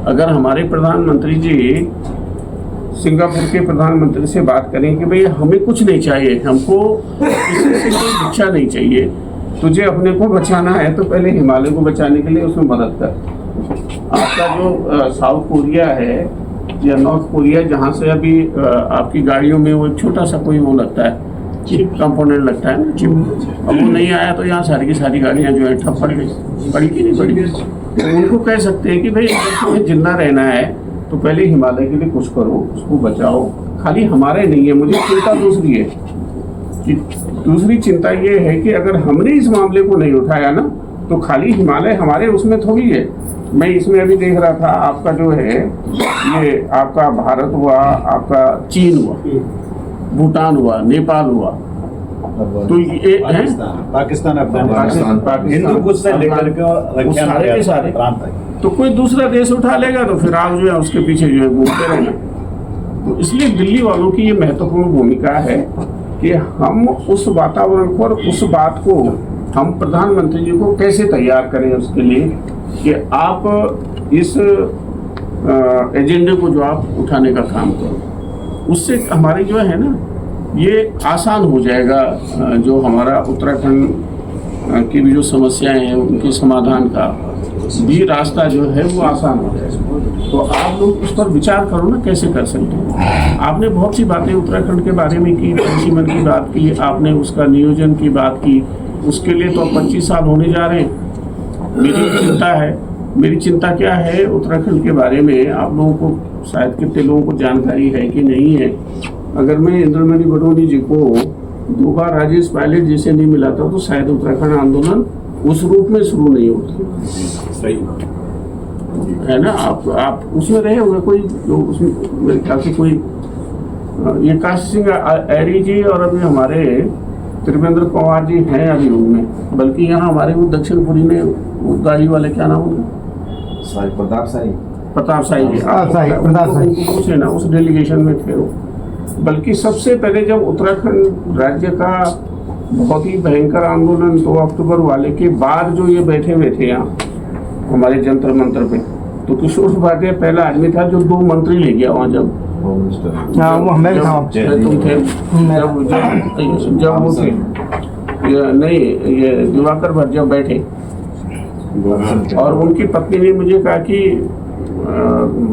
अगर हमारे प्रधानमंत्री जी सिंगापुर के प्रधानमंत्री से बात करें कि भाई हमें कुछ नहीं चाहिए, हमको किसी से कोई भिक्षा नहीं चाहिए, तुझे अपने को बचाना है तो पहले हिमालय को बचाने के लिए उसमें मदद कर। आपका जो साउथ कोरिया है या नॉर्थ कोरिया, जहाँ से अभी आपकी गाड़ियों में वो एक छोटा सा कोई वो लगता है, चिप कंपोनेंट लगता है ना, चिप, अब वो नहीं आया तो यहाँ सारी की सारी गाड़ियाँ जो है ठप पड़ गई, पड़ी कि नहीं पड़ी। तो उनको कह सकते हैं कि भाई अगर तुम्हें जिंदा रहना है तो पहले हिमालय के लिए कुछ करो, उसको बचाओ। खाली हमारे नहीं है, मुझे चिंता दूसरी है कि दूसरी चिंता ये है कि अगर हमने इस मामले को नहीं उठाया ना तो खाली हिमालय हमारे उसमें थोड़ी है। मैं इसमें अभी देख रहा था, आपका जो है ये आपका भारत हुआ, आपका चीन हुआ, भूटान हुआ, नेपाल हुआ, तो ये है पाकिस्तान, हिंदू कुछ से लेकर के सारे के सारे, तो कोई दूसरा देश उठा लेगा तो फिर आप जो है उसके पीछे जो है घूमते रहना। तो इसलिए दिल्ली वालों की ये महत्वपूर्ण भूमिका है कि हम उस वातावरण को और उस बात को हम प्रधानमंत्री जी को कैसे तैयार करें उसके लिए कि आप इस एजेंडे को जो आप उठाने का काम करो, उससे हमारी जो है ना ये आसान हो जाएगा, जो हमारा उत्तराखंड की भी जो समस्याएं हैं उनके समाधान का। भी रास्ता जो है वो आसान हो जाए। तो आप लोग उस पर विचार करो ना, कैसे कर सकते हैं। आपने बहुत सी बातें उत्तराखंड के बारे में की, परिसीमन की बात की, आपने उसका नियोजन की बात की, उसके लिए तो 25 साल होने जा रहे हैं। मेरी चिंता क्या है उत्तराखंड के बारे में, आप लोगों को शायद कितने लोगों को जानकारी है कि नहीं है। अगर मैं इंद्रमणि बडोनी जी को 2 बार राजेश पायलट जी से नहीं मिला था तो शायद उत्तराखंड आंदोलन उस रूप में शुरू नहीं होता। सही है ना। आप उसमें रहे होंगे, कोई जो उसमें मेरे ख्याल से कोई ये काशी सिंह ऐरी जी और अभी हमारे त्रिवेंद्र कुमार जी हैं अभी उनमें, बल्कि यहाँ हमारे वो दक्षिणपुरी में गाड़ी वाले क्या नाम होंगे, प्रताप साई जी, पूछे ना, उस डेलीगेशन में थे वो। बल्कि सबसे पहले जब उत्तराखंड राज्य का बहुत ही भयंकर आंदोलन 2 अक्टूबर वाले के बाद जो ये बैठे हुए थे यहाँ हमारे जंतर मंतर पे, तो किशोर उपाध्याय पहला आदमी था जो 2 मंत्री ले गया वहाँ। जब वो हमें तुम थे, जब वो थे नहीं, ये दिवाकर भट्ट जब बैठे और उनकी पत्नी ने मुझे कहा कि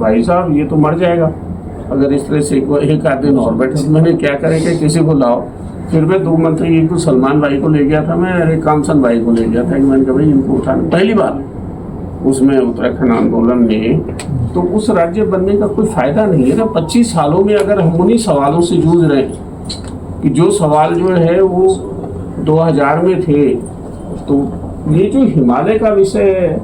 भाई साहब ये तो मर जाएगा अगर इस तरह से एक आध दिन और बैठे। मैंने क्या करेंगे, किसी को लाओ। फिर मैं 2 मंत्री, एक तो सलमान भाई को ले गया था मैं, एक कामसन भाई को ले गया था कि मैंने कहा भाई इनको उठाना। पहली बार उसमें उत्तराखंड आंदोलन में तो उस राज्य बनने का कोई फायदा नहीं है ना। 25 सालों में अगर हम उन्हीं सवालों से जूझ रहे हैं कि जो सवाल जो है वो 2000 में थे, तो ये जो हिमालय का विषय,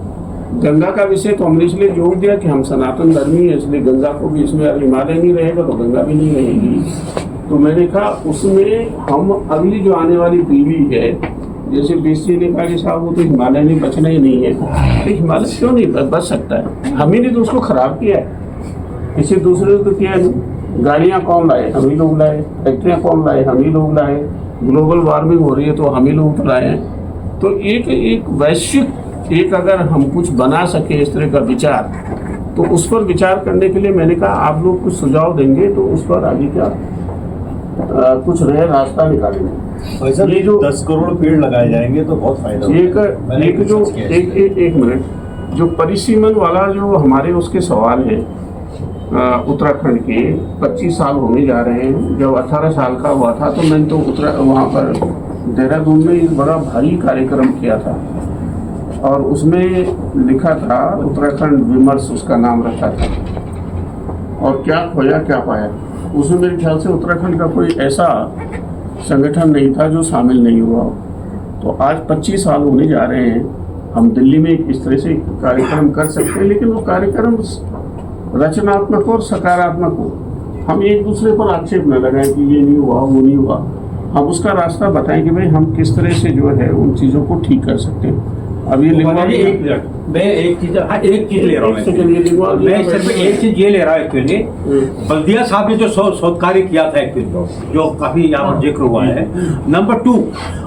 गंगा का विषय, तो हमने इसलिए जोड़ दिया कि हम सनातन धर्मी है, इसलिए गंगा को भी इसमें, अगर हिमालय नहीं रहेगा तो गंगा भी नहीं रहेगी। तो मैंने कहा उसमें हम अगली जो आने वाली पीढ़ी है, जैसे बीसी ने कहा कि साहब वो तो हिमालय नहीं बचना ही नहीं है, तो हिमालय क्यों नहीं बच सकता है? हम ही ने तो उसको खराब किया है, किसी दूसरे ने तो किया नहीं। गाड़ियाँ कौन लाए? हम ही लोग लाए। फैक्ट्रियाँ कौन लाए? हम ही लोग लाए। ग्लोबल वार्मिंग हो रही है तो हम ही लोग तो लाए हैं। तो एक वैश्विक एक अगर हम कुछ बना सके इस तरह का विचार, तो उस पर विचार करने के लिए मैंने कहा आप लोग कुछ सुझाव देंगे तो उस पर आगे क्या कुछ रहे रास्ता निकालेंगे। ये जो 10 करोड़ पेड़ लगाए जाएंगे तो बहुत फायदा एक मिनट, जो परिसीमन वाला जो हमारे उसके सवाल है उत्तराखंड के 25 साल होने जा रहे हैं। जब 18 साल का हुआ था तो मैंने तो वहाँ पर देहरादून में एक बड़ा भारी कार्यक्रम किया था और उसमें लिखा था उत्तराखंड विमर्श, उसका नाम रखा था। और क्या खोया क्या पाया, उसमें मेरे ख्याल से उत्तराखंड का कोई ऐसा संगठन नहीं था जो शामिल नहीं हुआ। तो आज 25 साल होने जा रहे हैं, हम दिल्ली में इस तरह से कार्यक्रम कर सकते हैं, लेकिन वो कार्यक्रम रचनात्मक और सकारात्मक हो। हम एक दूसरे पर आक्षेप न लगाएं कि ये नहीं हुआ वो नहीं हुआ, हम उसका रास्ता बताएं कि भाई हम किस तरह से जो है उन चीज़ों को ठीक कर सकते हैं। अब ये मैं एक चीज ले रहा हूँ, मैं सिर्फ एक चीज ये ले रहा हूँ एक्चुअली, बल्दिया साहब ने जो शोध कार्य किया था एक्चुअली, जो काफी यहाँ पर जिक्र हुआ है। नंबर 2,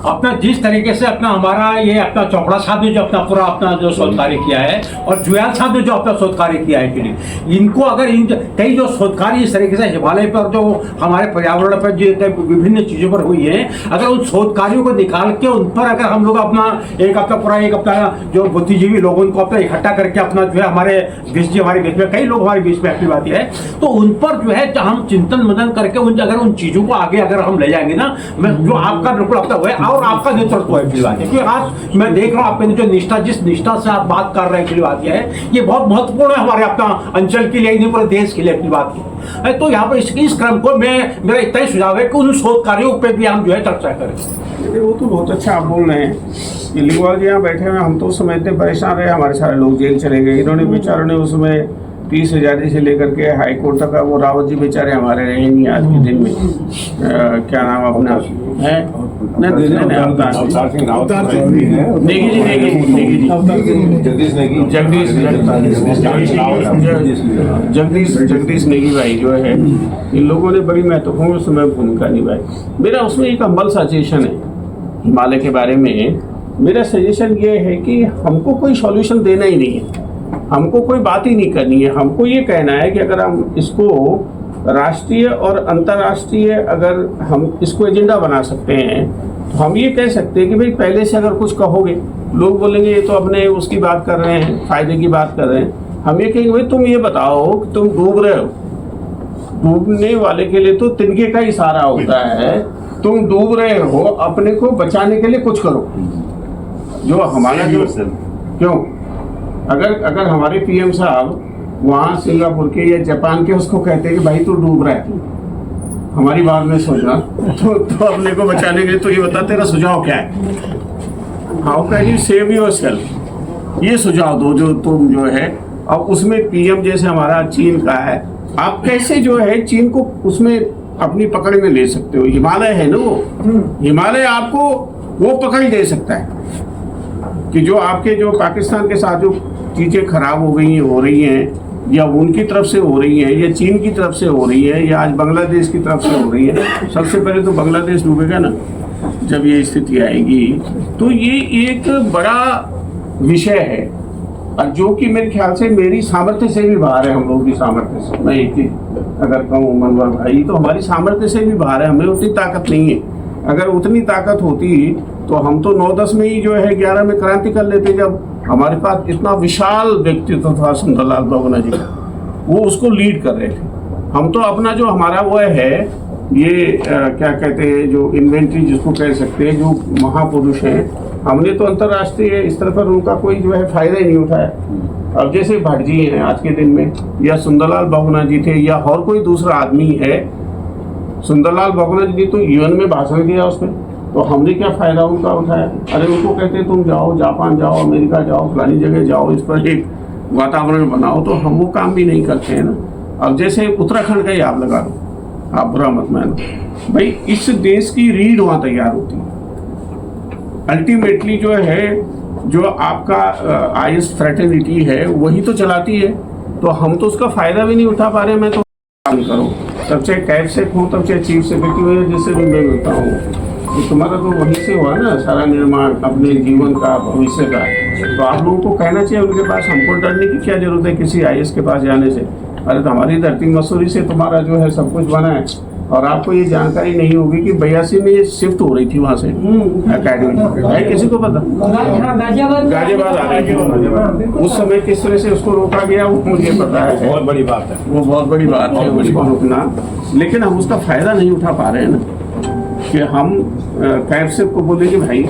अपना जिस तरीके से अपना हमारा ये अपना चोपड़ा साहब ने जो अपना पूरा अपना जो शोध कार्य किया है और जुयाल साहब ने जो अपना शोध कार्य किया है एक्चुअली, इनको अगर इन कई जो शोध कार्य इस तरीके से हिमालय पर जो हमारे पर्यावरण पर जो विभिन्न चीजों पर हुई है, अगर उन शोध कार्यों को निकाल के उन पर अगर हम लोग अपना एक अपना पूरा एक अपना जो बुद्धिजीवी लोगों को अपना इकट्ठा करके अपना जो है हमारे बीच में कई लोग हमारे बीच में एक्टिव आती है, तो उन पर जो है हम चिंतन मनन करके अगर उन चीजों को आगे अगर हम ले जाएंगे ना, जो आपका बिल्कुल अपना हुआ है और आपका नेतृत्व है क्योंकि आज मैं देख रहा हूँ आपने जो निष्ठा, जिस निष्ठा से आप बात कर रहे हैं बात यह है, ये बहुत महत्वपूर्ण है हमारे अपना अंचल के लिए, नहीं पूरे देश के लिए अपनी बात की। तो यहाँ पर इस क्रम को मेरा इतना ही सुझाव है कि उन शोध कार्यों पर भी हम जो है चर्चा करें। वो तो बहुत अच्छा आप बोल रहे हैं। लिंगवाल जी यहाँ बैठे हैं, हम तो उस समय इतने परेशान रहे, हमारे सारे लोग जेल चले गए। इन्होंने बेचारों ने उसमें 30 हज़ारी से लेकर के हाई कोर्ट तक, वो रावत जी बेचारे हमारे रहे नहीं आज के दिन में। क्या नाम अपना है, जगदीश नेगी भाई जो है, इन लोगों ने बड़ी महत्वपूर्ण समय भूमिका निभाई। मेरा उसमें एक हम्बल सजेशन है हिमालय के बारे में। मेरा सजेशन ये है कि हमको कोई सॉल्यूशन देना ही नहीं है, हमको कोई बात ही नहीं करनी है। हमको ये कहना है कि अगर हम इसको राष्ट्रीय और अंतर्राष्ट्रीय अगर हम इसको एजेंडा बना सकते हैं तो हम ये कह सकते हैं कि भाई पहले से अगर कुछ कहोगे, लोग बोलेंगे ये तो अपने उसकी बात कर रहे हैं, फायदे की बात कर रहे हैं। हम ये कहेंगे भाई तुम ये बताओ कि तुम डूब रहे हो, डूबने वाले के लिए तो तिनके का इशारा होता है। तुम डूब रहे हो, अपने को बचाने के लिए कुछ करो। जो हमारा जो क्यों अगर हमारे पीएम साहब वहाँ सिंगापुर के या जापान के उसको कहते हैं कि भाई तू डूब रहा है, हमारी बात में सोचना, तो अपने को बचाने के लिए तो ये बता तेरा सुझाव क्या है, how can you save yourself, ये सुझाव दो जो तुम जो है। अब उसमें पीएम जैसे हमारा चीन का है, आप कैसे जो है चीन को उसमें अपनी पकड़ में ले सकते हो? हिमालय है ना, वो हिमालय आपको वो पकड़ दे सकता है कि जो आपके जो पाकिस्तान के साथ जो चीजें खराब हो गई हैं, हो रही हैं, या उनकी तरफ से हो रही है, या चीन की तरफ से हो रही है, या आज बांग्लादेश की तरफ से हो रही है। सबसे पहले तो बांग्लादेश डूबेगा ना जब ये स्थिति आएगी। तो ये एक बड़ा विषय है, और जो कि मेरे ख्याल से मेरी सामर्थ्य से भी बाहर है, हम लोगों की सामर्थ्य से। मैं एक चीज अगर कहूँ मनोहर भाई, तो हमारी सामर्थ्य से भी बाहर है, हमें उतनी ताकत नहीं है। अगर उतनी ताकत होती तो हम तो 9-10 में ही जो है 11 में क्रांति कर लेते, जब हमारे पास इतना विशाल व्यक्तित्व था सुंदरलाल बहुगुणा जी का, वो उसको लीड कर रहे थे। हम तो अपना जो हमारा वो है ये क्या कहते हैं, जो इन्वेंट्री जिसको कह सकते हैं, जो महापुरुष हैं, हमने तो अंतर्राष्ट्रीय स्तर पर उनका कोई जो है फायदा ही नहीं उठाया। अब जैसे भट्ट जी हैं आज के दिन में, या सुंदरलाल बहुगुणा जी थे, या और कोई दूसरा आदमी है। सुंदरलाल बहुगुणा जी तो यूएन में भाषण दिया उसमें, तो हमने क्या फायदा उनका उठाया? अरे उनको कहते तुम जाओ जापान जाओ, अमेरिका जाओ, फलानी जगह जाओ, इस पर एक वातावरण बनाओ, तो हम वो काम भी नहीं करते हैं ना। अब जैसे उत्तराखंड का ही आप लगा लो, आप बुरा मत मानो भाई, इस देश की रीढ़ वहाँ तैयार होती है। अल्टीमेटली जो है, जो आपका आईएस फ्रेटर्निटी है वही तो चलाती है, तो हम तो उसका फायदा भी नहीं उठा पा रहे। मैं तो काम करो, तब चाहे कैब से हूँ, तब चाहे चीफ सेक्रेटरी हो, जिससे भी मैं मिलता हूँ, तो तुम्हारा तो वहीं से हुआ ना सारा निर्माण अपने जीवन का, भविष्य का। तो आप लोगों को कहना चाहिए उनके पास, हमको डरने की क्या जरूरत है किसी आईएएस के पास जाने से? अरे तो हमारी धरती मसूरी से तुम्हारा जो है सब कुछ बना है, और आपको ये जानकारी नहीं होगी कि 82 में ये शिफ्ट हो रही थी वहाँ से अकेडमी, है किसी को पता? गाजियाबाद आ रही थी, उस समय किस तरह से उसको रोका गया वो मुझे पता है। बहुत बड़ी बात है वो, बहुत बड़ी बात है उसको रोकना, लेकिन हम उसका फायदा नहीं उठा पा रहे हैं ना, कि हम कैब से को बोले कि भाई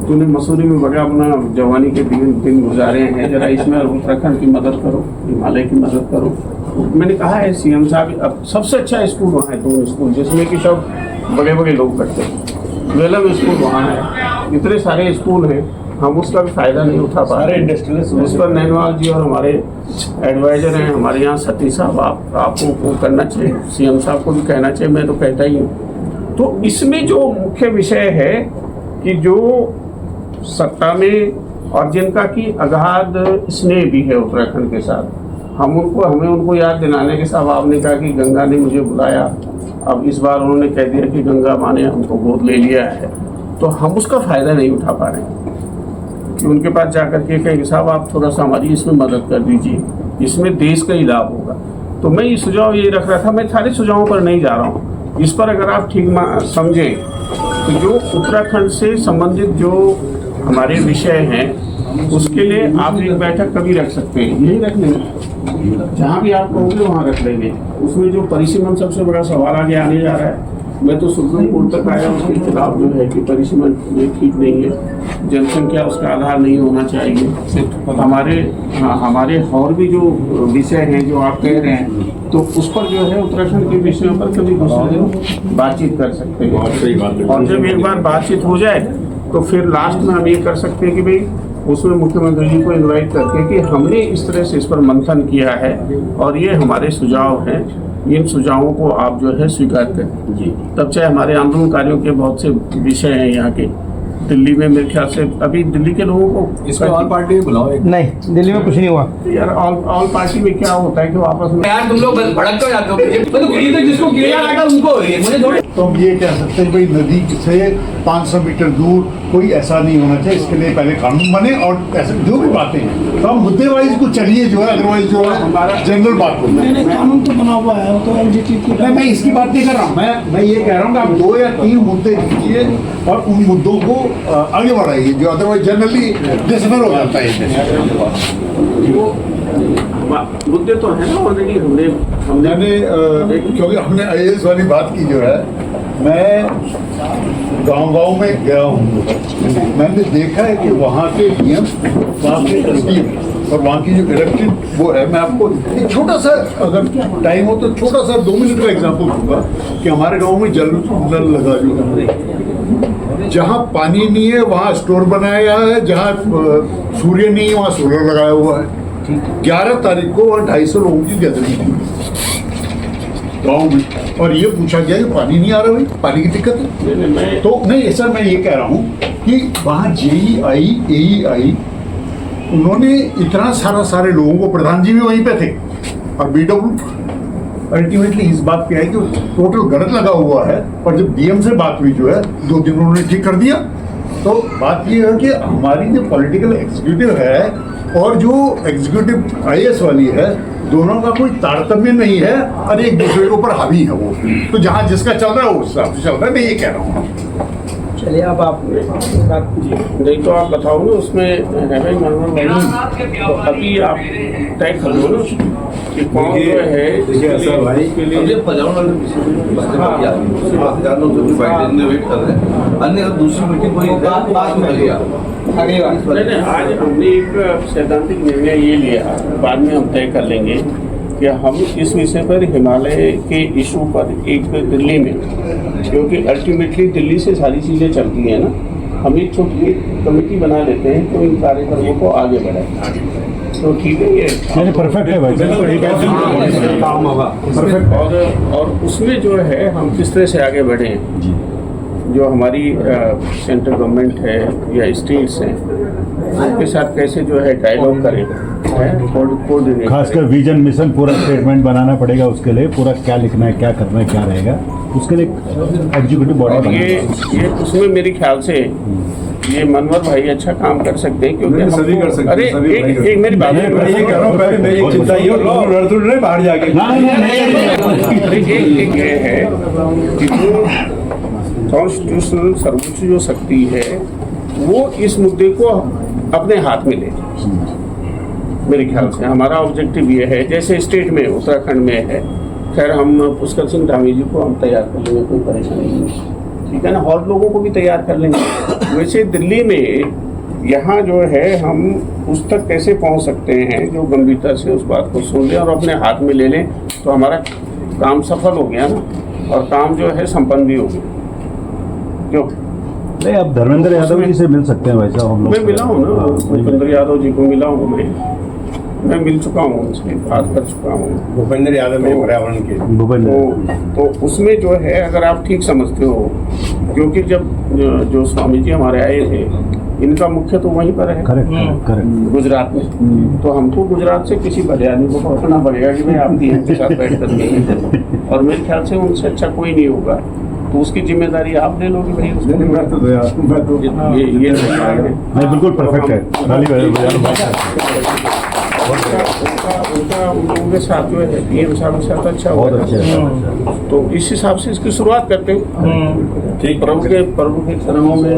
तूने मसूरी में बड़ा अपना जवानी के दिन गुजारे हैं, जरा इसमें उत्तराखंड की मदद करो, हिमालय की मदद करो। मैंने कहा है सीएम साहब, अब सबसे अच्छा स्कूल वहाँ है, 2 स्कूल जिसमें कि सब बड़े बड़े लोग पढ़ते हैं, वेलम स्कूल वहाँ है, इतने सारे स्कूल हैं, हम उसका भी फायदा नहीं उठा पा रहे इंडस्ट्रियल। उस पर नैनवाल जी और हमारे एडवाइजर हैं हमारे यहाँ सतीश साहब, आपको वो करना चाहिए, सीएम साहब को भी कहना चाहिए, मैं तो कहता ही हूँ। तो इसमें जो मुख्य विषय है कि जो सत्ता में और जिनका की अगाध स्नेह भी है उत्तराखंड के साथ, हमें उनको याद दिलाने के साथ आपने कहा कि गंगा ने मुझे बुलाया, अब इस बार उन्होंने कह दिया कि गंगा माँ ने हमको गोद ले लिया है, तो हम उसका फायदा नहीं उठा पा रहे हैं कि उनके पास जाकर के कहेंगे साहब आप थोड़ा सा हमारी इसमें मदद कर दीजिए, इसमें देश का ही लाभ होगा। तो मैं ये सुझाव ये रख रहा था, मैं सारे सुझावों पर नहीं जा रहा हूँ, इस पर अगर आप ठीक समझें तो जो उत्तराखंड से संबंधित जो हमारे विषय हैं उसके लिए आप एक बैठक कभी रख सकते हैं, यही रख लेंगे, जहाँ भी आप कहोगे वहाँ रख लेंगे। उसमें जो परिसीमन सबसे बड़ा सवाल आगे आने जा रहा है, मैं तो सुप्रीम कोर्ट तक आया उसके खिलाफ जो है कि परिसीमन ये ठीक नहीं है, जनसंख्या उसका आधार नहीं होना चाहिए। हमारे और भी जो विषय हैं जो आप कह रहे हैं, तो उस पर जो है उत्तराखंड के विषयों पर कभी दूसरे दिन बातचीत कर सकते हैं, और जब एक बार बातचीत हो जाए तो फिर लास्ट में हम ये कर सकते हैं कि भाई उसमें मुख्यमंत्री जी को इनवाइट करके कि हमने इस तरह से इस पर मंथन किया है और ये हमारे सुझाव हैं, इन सुझावों को आप जो है स्वीकार करें जी। तब चाहे हमारे आंदोलनकारियों के बहुत से विषय हैं यहाँ के, दिल्ली में मेरे ख्याल से अभी दिल्ली के लोगों को इसको ऑल पार्टी में बुलाओ। नहीं, दिल्ली में कुछ नहीं हुआ यार। ऑल पार्टी में क्या होता है कि आपस में यार तुम लोग भड़क तो जाते हो, तो जिसको गिरा जाएगा उनको हो रही है, मुझे थोड़ी। तो हम ये कह सकते हैं भाई नदी से 500 मीटर दूर कोई ऐसा नहीं होना चाहिए, इसके लिए पहले कानून बने और ऐसे जो भी बातें हैं तो हम मुद्दे वाइज को चलिए, जो है अदरवाइज जो है हमारा जनरल बात को कानून तो बना हुआ है, वो तो एलजीटी की। मैं इसकी बात नहीं कर रहा हूँ, मैं ये कह रहा हूँ कि आप 2 या 3 मुद्दे लीजिए और उन मुद्दों को आगे बढ़ाइए, जो अदरवाइज जनरली डिसफर हो जाता है। मुद्दे तो है ना ऑलरेडी, हमने क्योंकि हमने IAS वाली बात की जो है, मैं गांव में गया हूँ, मैंने देखा है कि वहाँ के नियम, वहाँ के तस्वीर और वहाँ की जो इलेक्टेड वो है। मैं आपको एक छोटा सा, अगर टाइम हो तो छोटा सा 2 मिनट का एग्जांपल दूंगा कि हमारे गांव में जल नल लगा जो है, जहाँ पानी नहीं है वहाँ स्टोर बनाया गया है, जहाँ सूर्य नहीं है वहाँ सोलर लगाया हुआ है। 11 तारीख को वहाँ 250 लोगों की गैदरिंग हुई गाँव में, और ये पूछा गया कि पानी नहीं आ रहा भाई, पानी की दिक्कत है। तो नहीं सर, मैं ये कह रहा हूँ कि वहाँ JEI AEI उन्होंने इतना सारे लोगों को, प्रधान जी भी वहीं पे थे, और BW अल्टीमेटली इस बात पे है कि टोटल गलत लगा हुआ है, और जब DM से बात हुई जो है 2 दिन उन्होंने ठीक कर दिया। तो बात ये है कि हमारी जो पॉलिटिकल एग्जीक्यूटिव है और जो एग्जीक्यूटिव IAS वाली है, दोनों का कोई तारतम्य नहीं है और एक दूसरे के ऊपर हावी है वो। तो जहाँ जिसका चल रहा है उस हिसाब से चल रहा है, मैं ये कह रहा हूँ। चलिए अब आप नहीं तो आप बताओ ना, उसमें है भाई मनोहर, तो अभी आप तय कर लो ना कि कौन जो है के लिए पर्यावरण वेट कर रहे हैं, अन्य दूसरी मीटिंग कोई बात में लिया। नहीं, आज हमने एक सैद्धांतिक निर्णय ये लिया, बाद में हम तय कर लेंगे कि हम इस विषय पर हिमालय के इशू पर एक दिल्ली में, क्योंकि अल्टीमेटली दिल्ली से सारी चीज़ें चलती हैं ना, हम एक छोटी कमेटी बना लेते हैं तो इन कार्यक्रमों को आगे बढ़ाएं। तो ठीक है, ये परफेक्ट है भाई, काम होगा परफेक्ट। और उसमें जो है हम किस तरह से आगे बढ़ें, जो हमारी सेंट्रल गवर्नमेंट है या स्टेट्स हैं, उनके साथ कैसे जो है डायलॉग करें, खासकर विजन मिशन पूरा स्टेटमेंट बनाना पड़ेगा, उसके लिए पूरा क्या लिखना है, क्या करना है, क्या रहेगा, उसके लिए एग्जीक्यूटिव बॉडी। ये उसमें मेरे ख्याल से ये मनोहर भाई अच्छा काम कर सकते हैं, क्योंकि सभी कर सकते हैं। अरे एक मेरी बात है, मैं ये कह रहा हूं, पहले मैं ये चिंता ये नहीं बाहर जाके एक ये है कि जो कॉन्स्टिट्यूशनल सर्वोच्च जो शक्ति है वो इस मुद्दे को अपने हाथ में ले। मेरे ख्याल से हमारा ऑब्जेक्टिव ये है, जैसे स्टेट में उत्तराखंड में है, खैर हम पुष्कर सिंह धामी जी को हम तैयार कर लेंगे, कोई परेशानी नहीं, ठीक है ना, और लोगों को भी तैयार कर लेंगे। वैसे दिल्ली में यहाँ जो है हम उस तक कैसे पहुँच सकते हैं, जो गंभीरता से उस बात को सुन लें और अपने हाथ में ले लें, तो हमारा काम सफल हो गया ना, और काम जो है संपन्न भी हो गया। क्यों नहीं, आप धर्मेंद्र यादव जी से मिल सकते हैं वैसा हम लोग। मैं मिला हूँ ना, भूपेंद्र यादव जी को मिला हूँ, मैं मिल चुका हूँ, उनसे बात कर चुका हूँ। भूपेंद्र यादव में पर्यावरण के तो उसमें जो है अगर आप ठीक समझते हो, क्योंकि जब जो स्वामी जी हमारे आए थे, इनका मुख्य तो वहीं पर है, गुजरात में। तो हमको गुजरात से किसी बड़े आदमी को पकड़ना पड़ेगा कि भाई आप DM के साथ बैठ कर, और मेरे ख्याल से उनसे अच्छा कोई नहीं होगा, तो उसकी जिम्मेदारी आप ले लोगे भाई। उसको ये नहीं, बिल्कुल परफेक्ट है। उनका उन लोगों के साथ जो है PM साहब के साथ अच्छा होगा, तो इस हिसाब से इसकी शुरुआत करते हैं। ठीक, प्रभु के चरणों में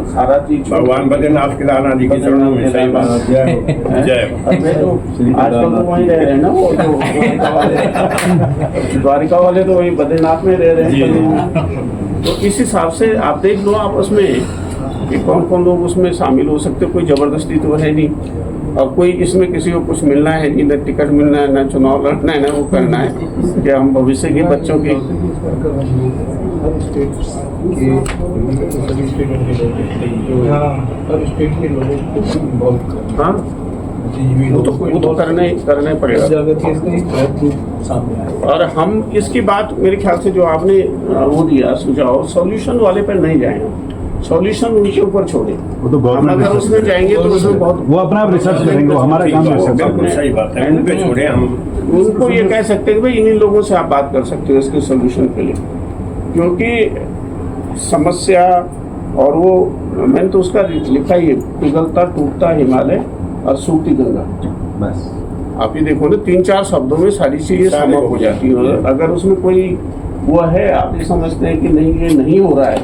सारा चीज, भगवान बद्रीनाथ केदारनाथ जी के चरणों में, सही बात। जय। आजकल तो वहीं रह रहे हैं ना, वो द्वारिका वाले तो वहीं बद्रीनाथ में रह रहे हैं। तो इस हिसाब से आप देख लो आपस में कि कौन कौन लोग उसमें शामिल हो सकते, कोई जबरदस्ती तो है नहीं, और कोई इसमें किसी को कुछ मिलना है नहीं, न टिकट मिलना है, न चुनाव लड़ना है, न वो करना है कि हम भविष्य के बच्चों के हाँ, वो तो करने पड़ेगा। और हम इसकी बात, मेरे ख्याल से जो आपने वो दिया सुझाव, सॉल्यूशन वाले पर नहीं जाएंगे, सॉल्यूशन उनके ऊपर छोड़े, वो तो हम अगर उसमें जाएंगे तो उसमें बहुत, वो अपना रिसर्च करेंगे, हमारा काम सही बात है, उन पे छोड़े हम। उनको ये कह सकते हैं कि भाई इन्हीं लोगों से आप बात कर सकते हो इसके सोल्यूशन के लिए, क्योंकि समस्या और वो मैंने तो उसका लिखा ही है, पिघलता टूटता हिमालय और सूखती गंगा। बस आप ये देखो ना, 3-4 शब्दों में सारी चीजें समाप्त हो जाती है। अगर उसमें कोई वो है, आप ये समझते हैं कि नहीं ये नहीं हो रहा है,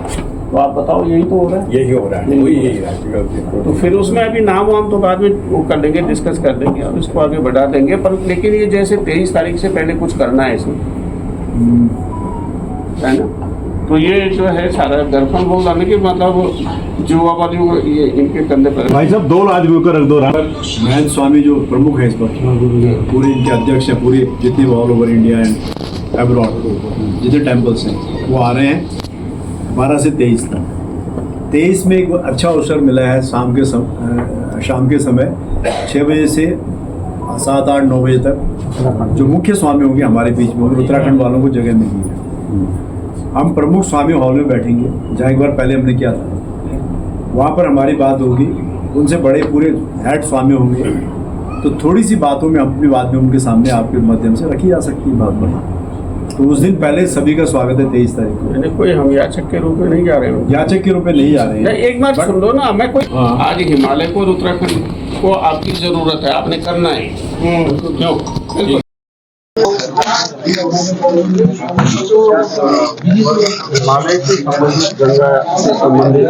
तो आप बताओ यही तो हो रहा है, यही हो रहा है, वही यही है। तो फिर उसमें अभी नाम वाम तो बाद में वो कर लेंगे, डिस्कस कर लेंगे और इसको आगे बढ़ा देंगे। पर लेकिन ये जैसे 23 तारीख से पहले कुछ करना है इसमें, है ना। तो ये जो है सारा दर्पण बोल रहा कि मतलब जो अब ये इनके कंधे पर। भाई साहब 2 आदमियों को रख दो। महंत स्वामी जो प्रमुख है इस पर, पूरे इनके अध्यक्ष है, पूरे जितने all over India and abroad जितने टेम्पल्स हैं वो आ रहे हैं 12 से 23 तक। 23 में एक अच्छा अवसर मिला है, शाम के समय 6 बजे से 7, 8, 9 बजे तक जो मुख्य स्वामी होंगे हमारे बीच में, उत्तराखंड वालों को जगह मिली है। हम प्रमुख स्वामी हॉल में बैठेंगे, जहाँ एक बार पहले हमने किया था। वहाँ पर हमारी बात होगी, उनसे बड़े पूरे हेड स्वामी होंगे, तो थोड़ी सी बातों में अपनी बात में उनके सामने आपके माध्यम से रखी जा सकती है बात बड़ी। तो उस दिन पहले सभी का स्वागत है 23 तारीख को। कोई हम याचक के रूप में नहीं जा रहे हैं, याचक के रूप में नहीं जा रहे हैं। एक बात सुन लो ना, मैं कोई आज हिमालय को और उत्तराखंड को आपकी जरूरत है, आपने करना है, क्यों? हिमालय से संबंधित, गंगा से संबंधित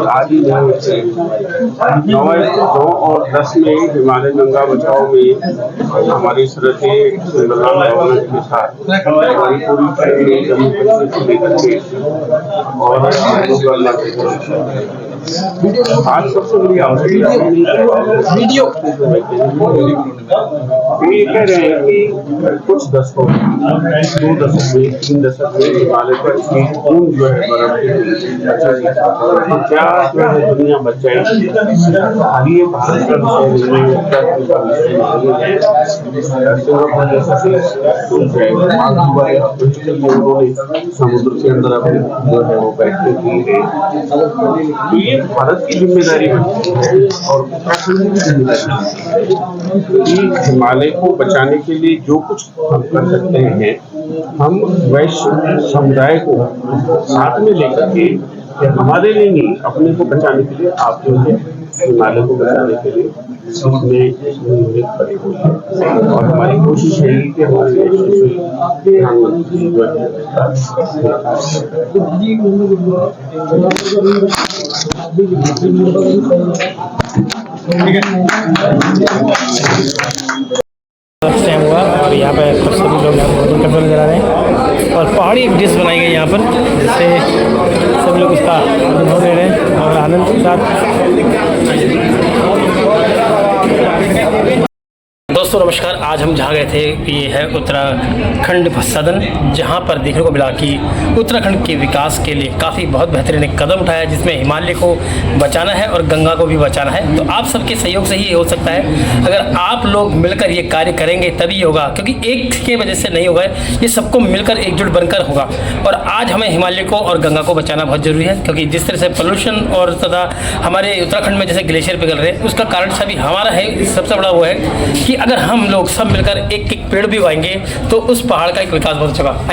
आदि 9 और 10 में हिमालय गंगा बचाओ में हमारी श्रद्धेय के साथ हमारी पूरी फैमिली जम्मू कश्मीर से लेकर के और आज सबसे बड़ी आवश्यकता वीडियो ये कह रहे हैं कि कुछ दशकों 2 दशक में 3 दशक में हिमालय पर खून जो है तो क्या जो है दुनिया बच जाएगी। खाली ये भारत का विषय नहीं है, सिंगापुर जैसा उन्होंने समुद्र के अंदर अपने जो है वो बैठने की है, तो ये भारत की जिम्मेदारी बनती है और उत्तराखंड की जिम्मेदारी है। हिमालय को बचाने के लिए जो कुछ हम कर सकते हैं, हम वैश्विक समुदाय को साथ में लेकर के हमारे लिए नहीं, अपने को बचाने के लिए आप जो है हिमालय को बचाने के लिए में खड़े हुए हैं। और हमारी कोशिश है कि हमारे प्रधानमंत्री जो टाइम हुआ और यहाँ पे सभी लोग नजर आ रहे हैं और पहाड़ी एक डिश बनाई गई यहाँ पर, जिससे सभी लोग इसका अनुभव ले रहे हैं और आनंद के साथ। दोस्तों नमस्कार, आज हम जहाँ गए थे ये है उत्तराखंड सदन, जहाँ पर देखने को मिला कि उत्तराखंड के विकास के लिए काफ़ी बहुत बेहतरीन एक कदम उठाया है, जिसमें हिमालय को बचाना है और गंगा को भी बचाना है। तो आप सबके सहयोग से ही ये हो सकता है, अगर आप लोग मिलकर ये कार्य करेंगे तभी होगा, क्योंकि एक के वजह से नहीं होगा, ये सबको मिलकर एकजुट बनकर होगा। और आज हमें हिमालय को और गंगा को बचाना बहुत ज़रूरी है, क्योंकि जिस तरह से पोल्यूशन और तथा हमारे उत्तराखंड में जैसे ग्लेशियर पिघल रहे हैं, उसका कारण सभी हमारा है। सबसे बड़ा वो है कि अगर हम लोग सब मिलकर एक पेड़ भी उगाएंगे तो उस पहाड़ का एक विकास बहुत अच्छा होगा।